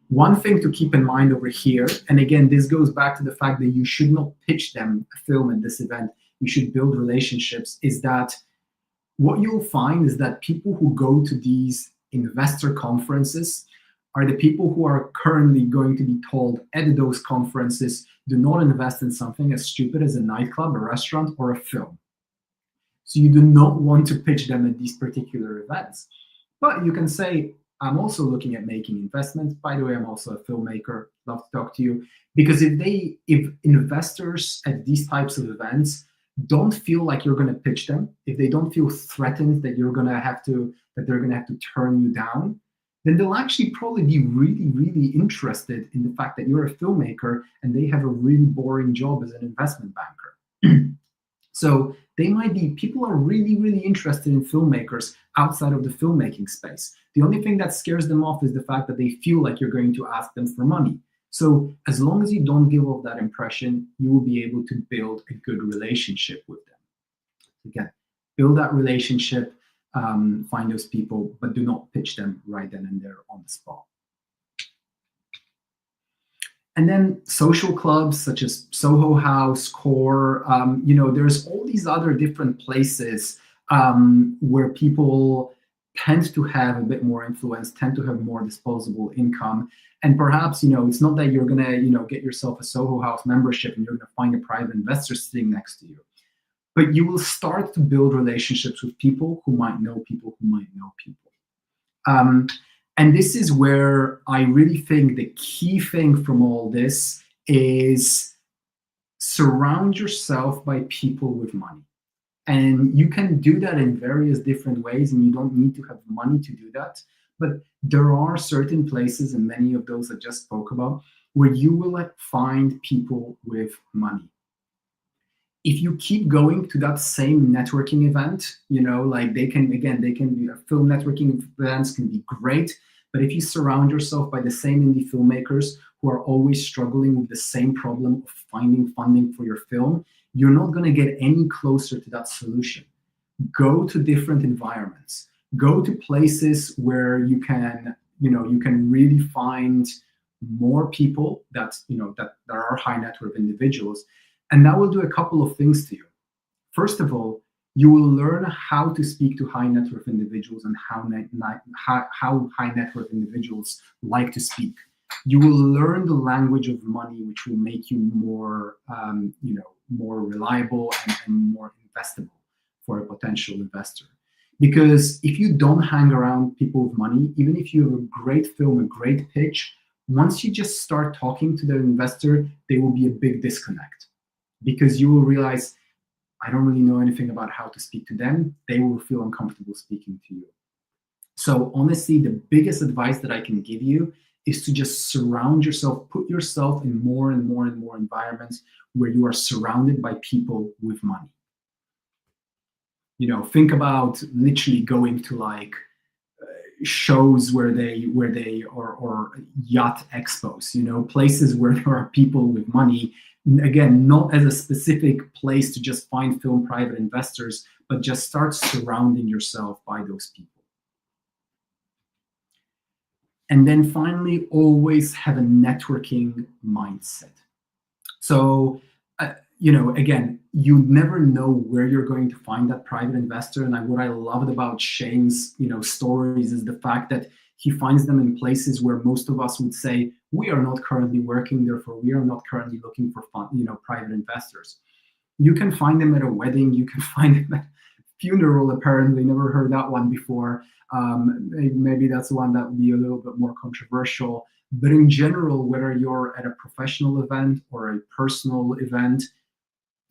One thing to keep in mind over here, and again, this goes back to the fact that you should not pitch them a film at this event. You should build relationships, is that what you'll find is that people who go to these investor conferences are the people who are currently going to be told at those conferences, do not invest in something as stupid as a nightclub, a restaurant, or a film. So you do not want to pitch them at these particular events. But you can say, I'm also looking at making investments. By the way, I'm also a filmmaker. Love to talk to you. Because if investors at these types of events don't feel like you're going to pitch them, if they don't feel threatened that they're going to have to turn you down, then they'll actually probably be really, really interested in the fact that you're a filmmaker and they have a really boring job as an investment banker. So people are really, really interested in filmmakers outside of the filmmaking space. The only thing that scares them off is the fact that they feel like you're going to ask them for money. So as long as you don't give off that impression, you will be able to build a good relationship with them. Again, build that relationship, find those people, but do not pitch them right then and there on the spot. And then social clubs such as Soho House, Core, there's all these other different places where people tend to have a bit more influence, tend to have more disposable income. And perhaps, it's not that you're gonna, get yourself a Soho House membership and you're gonna find a private investor sitting next to you. But you will start to build relationships with people who might know people who might know people. And this is where I really think the key thing from all this is surround yourself by people with money. And you can do that in various different ways, and you don't need to have money to do that. But there are certain places, and many of those I just spoke about, where you will find people with money. If you keep going to that same networking event, like they can be film networking events can be great, but if you surround yourself by the same indie filmmakers who are always struggling with the same problem of finding funding for your film, you're not going to get any closer to that solution. Go to different environments. Go to places where you can really find more people that are high net worth individuals. And that will do a couple of things to you. First of all, you will learn how to speak to high net worth individuals and how high net worth individuals like to speak. You will learn the language of money, which will make you more, more reliable and more investable for a potential investor. Because if you don't hang around people with money, even if you have a great film, a great pitch, once you just start talking to the investor, there will be a big disconnect. Because you will realize, I don't really know anything about how to speak to them. They will feel uncomfortable speaking to you. So honestly, the biggest advice that I can give you is to just surround yourself, put yourself in more and more and more environments where you are surrounded by people with money. Think about literally going to like shows where they or yacht expos, places where there are people with money. Again, not as a specific place to just find film private investors, but just start surrounding yourself by those people. And then finally, always have a networking mindset. So, again, you never know where you're going to find that private investor. And what I loved about Shane's, stories is the fact that he finds them in places where most of us would say, we are not currently working, therefore we are not currently looking for private investors. You can find them at a wedding, you can find them at a funeral, apparently, never heard that one before. Maybe that's one that would be a little bit more controversial. But in general, whether you're at a professional event or a personal event,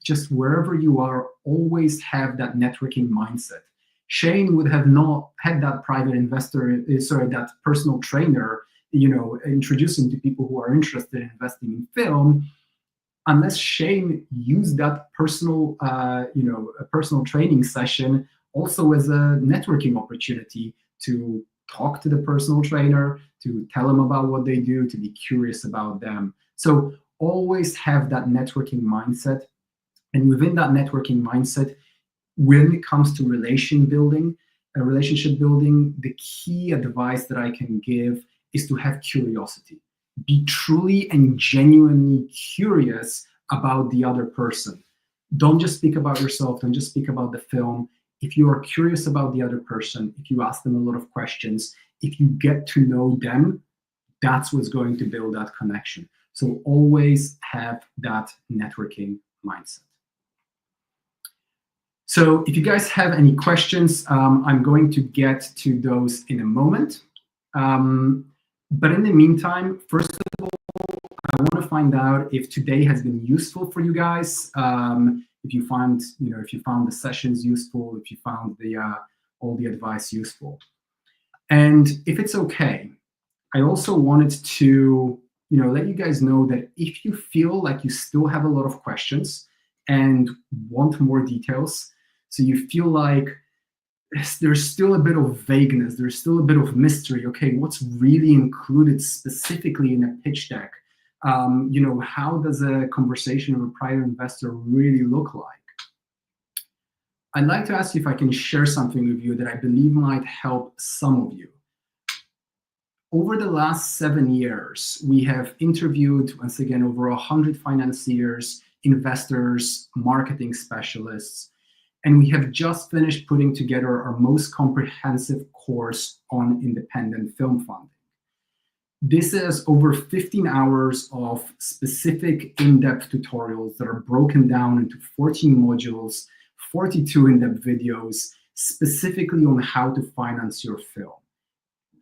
just wherever you are, always have that networking mindset. Shane would have not had that private investor, that personal trainer, introducing to people who are interested in investing in film, unless Shane used that personal, a personal training session also as a networking opportunity to talk to the personal trainer, to tell them about what they do, to be curious about them. So always have that networking mindset. And within that networking mindset, when it comes to relationship building, the key advice that I can give is to have curiosity. Be truly and genuinely curious about the other person. Don't just speak about yourself, don't just speak about the film. If you are curious about the other person, if you ask them a lot of questions, if you get to know them, that's what's going to build that connection. So always have that networking mindset. So if you guys have any questions, I'm going to get to those in a moment. But in the meantime, first of all, I want to find out if today has been useful for you guys. If you found the sessions useful, if you found all the advice useful. And if it's okay, I also wanted to let you guys know that if you feel like you still have a lot of questions and want more details, so you feel like there's still a bit of vagueness, there's still a bit of mystery. Okay, what's really included specifically in a pitch deck? How does a conversation with a private investor really look like? I'd like to ask you if I can share something with you that I believe might help some of you. Over the last 7 years, we have interviewed, once again, over 100 financiers, investors, marketing specialists, and we have just finished putting together our most comprehensive course on independent film funding. This is over 15 hours of specific in-depth tutorials that are broken down into 14 modules, 42 in-depth videos, specifically on how to finance your film.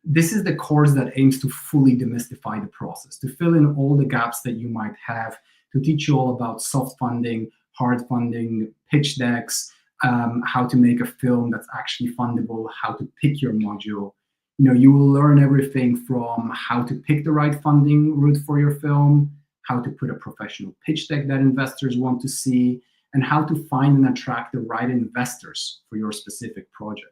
This is the course that aims to fully demystify the process, to fill in all the gaps that you might have, to teach you all about soft funding, hard funding, pitch decks, how to make a film that's actually fundable, how to pick your module. You will learn everything from how to pick the right funding route for your film, how to put a professional pitch deck that investors want to see, and how to find and attract the right investors for your specific project.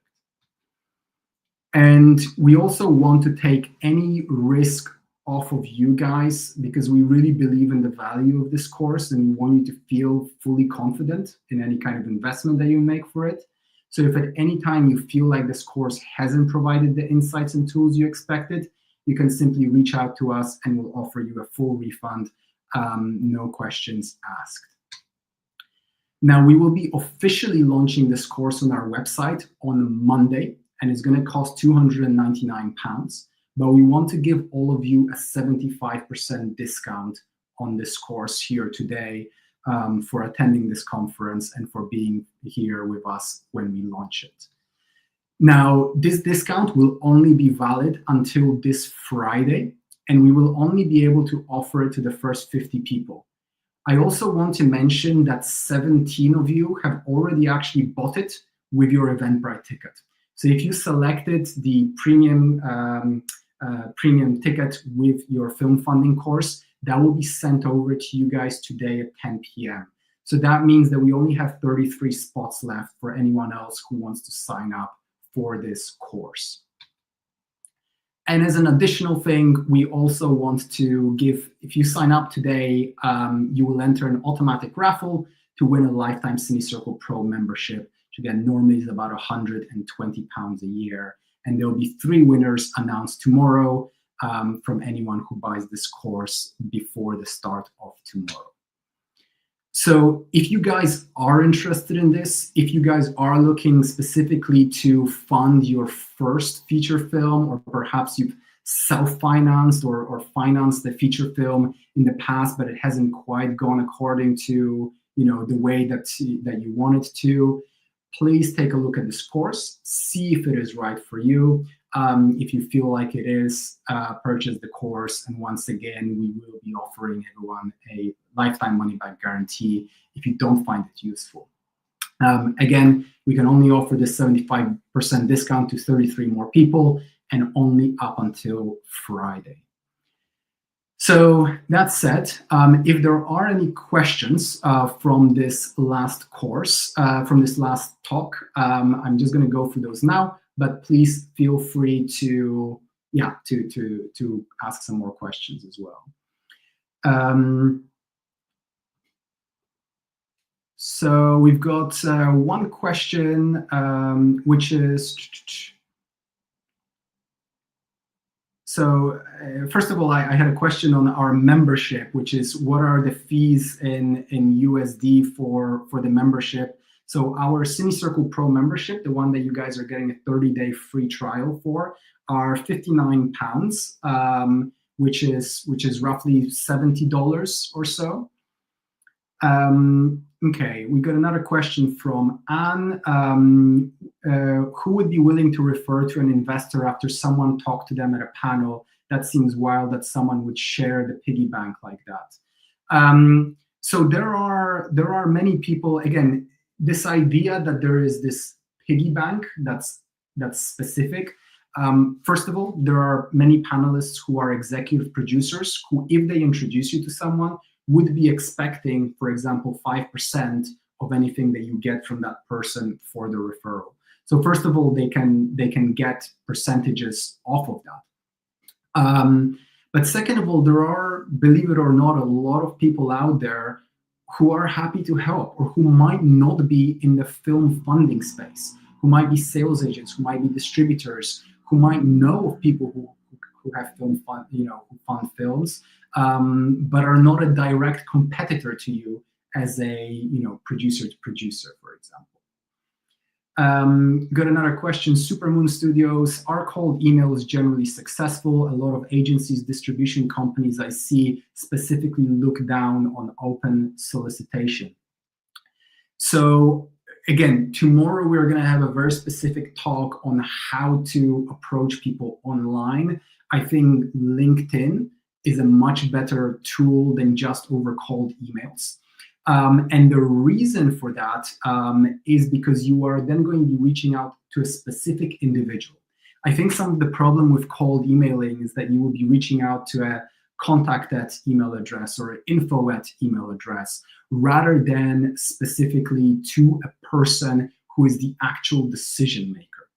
And we also want to take any risk off of you guys because we really believe in the value of this course and we want you to feel fully confident in any kind of investment that you make for it. So if at any time you feel like this course hasn't provided the insights and tools you expected, you can simply reach out to us and we'll offer you a full refund, no questions asked. Now, we will be officially launching this course on our website on Monday, and it's going to cost £299. But we want to give all of you a 75% discount on this course here today for attending this conference and for being here with us when we launch it. Now, this discount will only be valid until this Friday, and we will only be able to offer it to the first 50 people. I also want to mention that 17 of you have already actually bought it with your Eventbrite ticket. So if you selected the premium ticket with your film funding course, that will be sent over to you guys today at 10 p.m. So that means that we only have 33 spots left for anyone else who wants to sign up for this course. And as an additional thing, we also want to give, if you sign up today, you will enter an automatic raffle to win a lifetime CineCircle Pro membership, which again, normally is about £120 a year. And there'll be 3 winners announced tomorrow from anyone who buys this course before the start of tomorrow. So if you guys are interested in this, if you guys are looking specifically to fund your first feature film, or perhaps you've self-financed or financed the feature film in the past, but it hasn't quite gone according to the way that you want it to, please take a look at this course, see if it is right for you. If you feel like it is, purchase the course. And once again, we will be offering everyone a lifetime money-back guarantee if you don't find it useful. Again, we can only offer this 75% discount to 33 more people and only up until Friday. So that said, if there are any questions from this last course, from this last talk, I'm just going to go through those now. But please feel free to ask some more questions as well. So we've got one question, which is, so first of all, I had a question on our membership, which is what are the fees in USD for the membership? So our CineCircle Pro membership, the one that you guys are getting a 30-day free trial for, are £59, which is roughly $70 or so. Okay, we got another question from Anne. Who would be willing to refer to an investor after someone talked to them at a panel? That seems wild that someone would share the piggy bank like that. So there are many people, again, this idea that there is this piggy bank that's specific, First of all, there are many panelists who are executive producers who, if they introduce you to someone, would be expecting, for example, 5% of anything that you get from that person for the referral. So first of all, they can get percentages off of that. But second of all, there are, believe it or not, a lot of people out there who are happy to help, or who might not be in the film funding space, who might be sales agents, who might be distributors, who might know of people who have film fund, who fund films, but are not a direct competitor to you as a producer to producer, for example. Got another question. Supermoon Studios, are cold emails generally successful? A lot of agencies, distribution companies I see specifically look down on open solicitation. So again, tomorrow we're going to have a very specific talk on how to approach people online. I think LinkedIn is a much better tool than just over cold emails. And the reason for that is because you are then going to be reaching out to a specific individual. I think some of the problem with cold emailing is that you will be reaching out to a contact@ email address or an info@ email address, rather than specifically to a person who is the actual decision maker.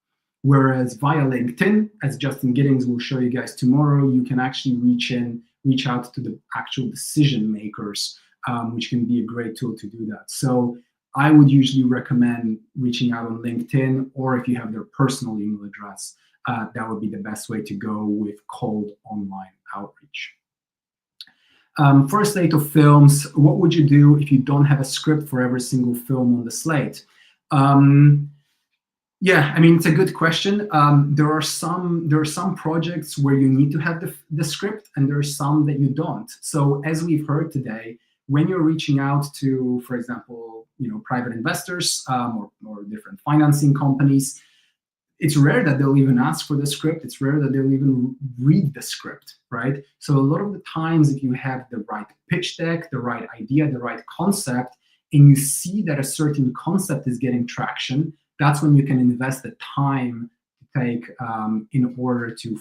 Whereas via LinkedIn, as Justin Giddings will show you guys tomorrow, you can actually reach out to the actual decision makers, which can be a great tool to do that. So I would usually recommend reaching out on LinkedIn, or if you have their personal email address, that would be the best way to go with cold online outreach. For a slate of films, what would you do if you don't have a script for every single film on the slate? Yeah, I mean, it's a good question. There are some projects where you need to have the script, and there are some that you don't. So as we've heard today, when you're reaching out to, for example, private investors or different financing companies, it's rare that they'll even ask for the script. It's rare that they'll even read the script, right? So a lot of the times, if you have the right pitch deck, the right idea, the right concept, and you see that a certain concept is getting traction, that's when you can invest the time to take in order to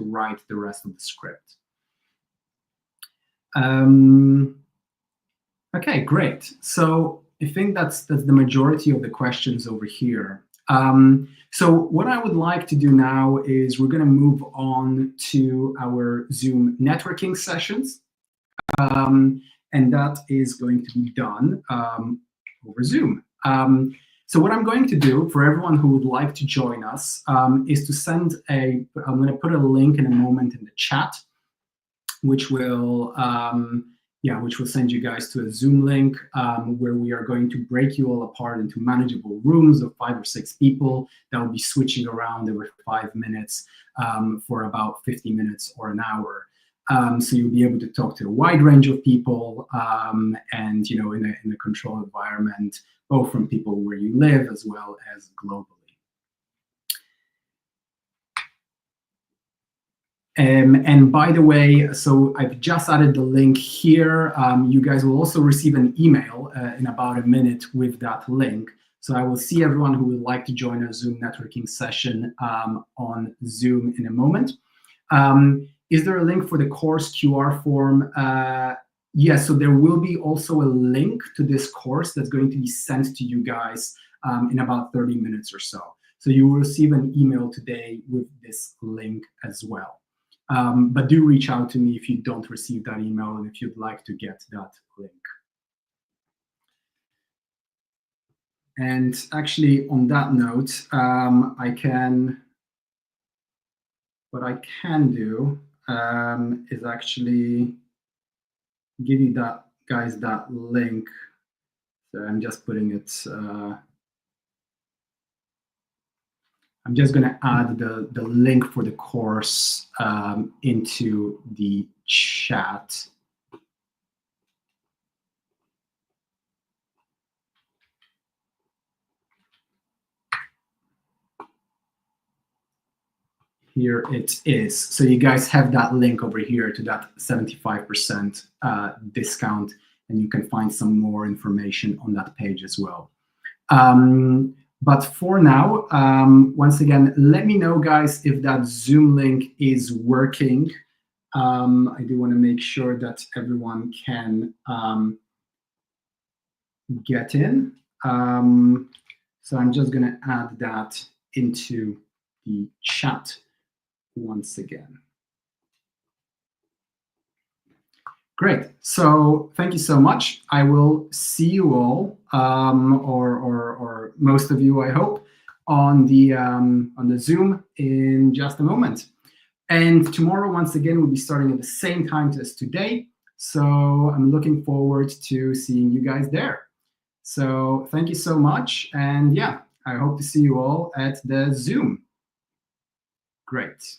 write the rest of the script. Okay, great. So I think that's the majority of the questions over here. So what I would like to do now is we're going to move on to our Zoom networking sessions. And that is going to be done over Zoom. So what I'm going to do for everyone who would like to join us is to send I'm going to put a link in a moment in the chat, which will send you guys to a Zoom link where we are going to break you all apart into manageable rooms of 5 or 6 people that will be switching around every 5 minutes for about 50 minutes or an hour. So you'll be able to talk to a wide range of people and in a controlled environment, both from people where you live as well as globally. And by the way, so I've just added the link here. You guys will also receive an email in about a minute with that link. So I will see everyone who would like to join our Zoom networking session on Zoom in a moment. Is there a link for the course QR form? Yes, so there will be also a link to this course that's going to be sent to you guys in about 30 minutes or so. So you will receive an email today with this link as well. But do reach out to me if you don't receive that email and if you'd like to get that link. And actually, on that note, what I can do is actually give you that link. So I'm just putting it. I'm just going to add the link for the course into the chat. Here it is. So you guys have that link over here to that 75% discount, and you can find some more information on that page as well. But for now, once again, let me know, guys, if that Zoom link is working. I do want to make sure that everyone can get in. So I'm just going to add that into the chat once again. Great. So thank you so much. I will see you all, or most of you, I hope, on the Zoom in just a moment. And tomorrow, once again, we'll be starting at the same time as today. So I'm looking forward to seeing you guys there. So thank you so much. And yeah, I hope to see you all at the Zoom. Great.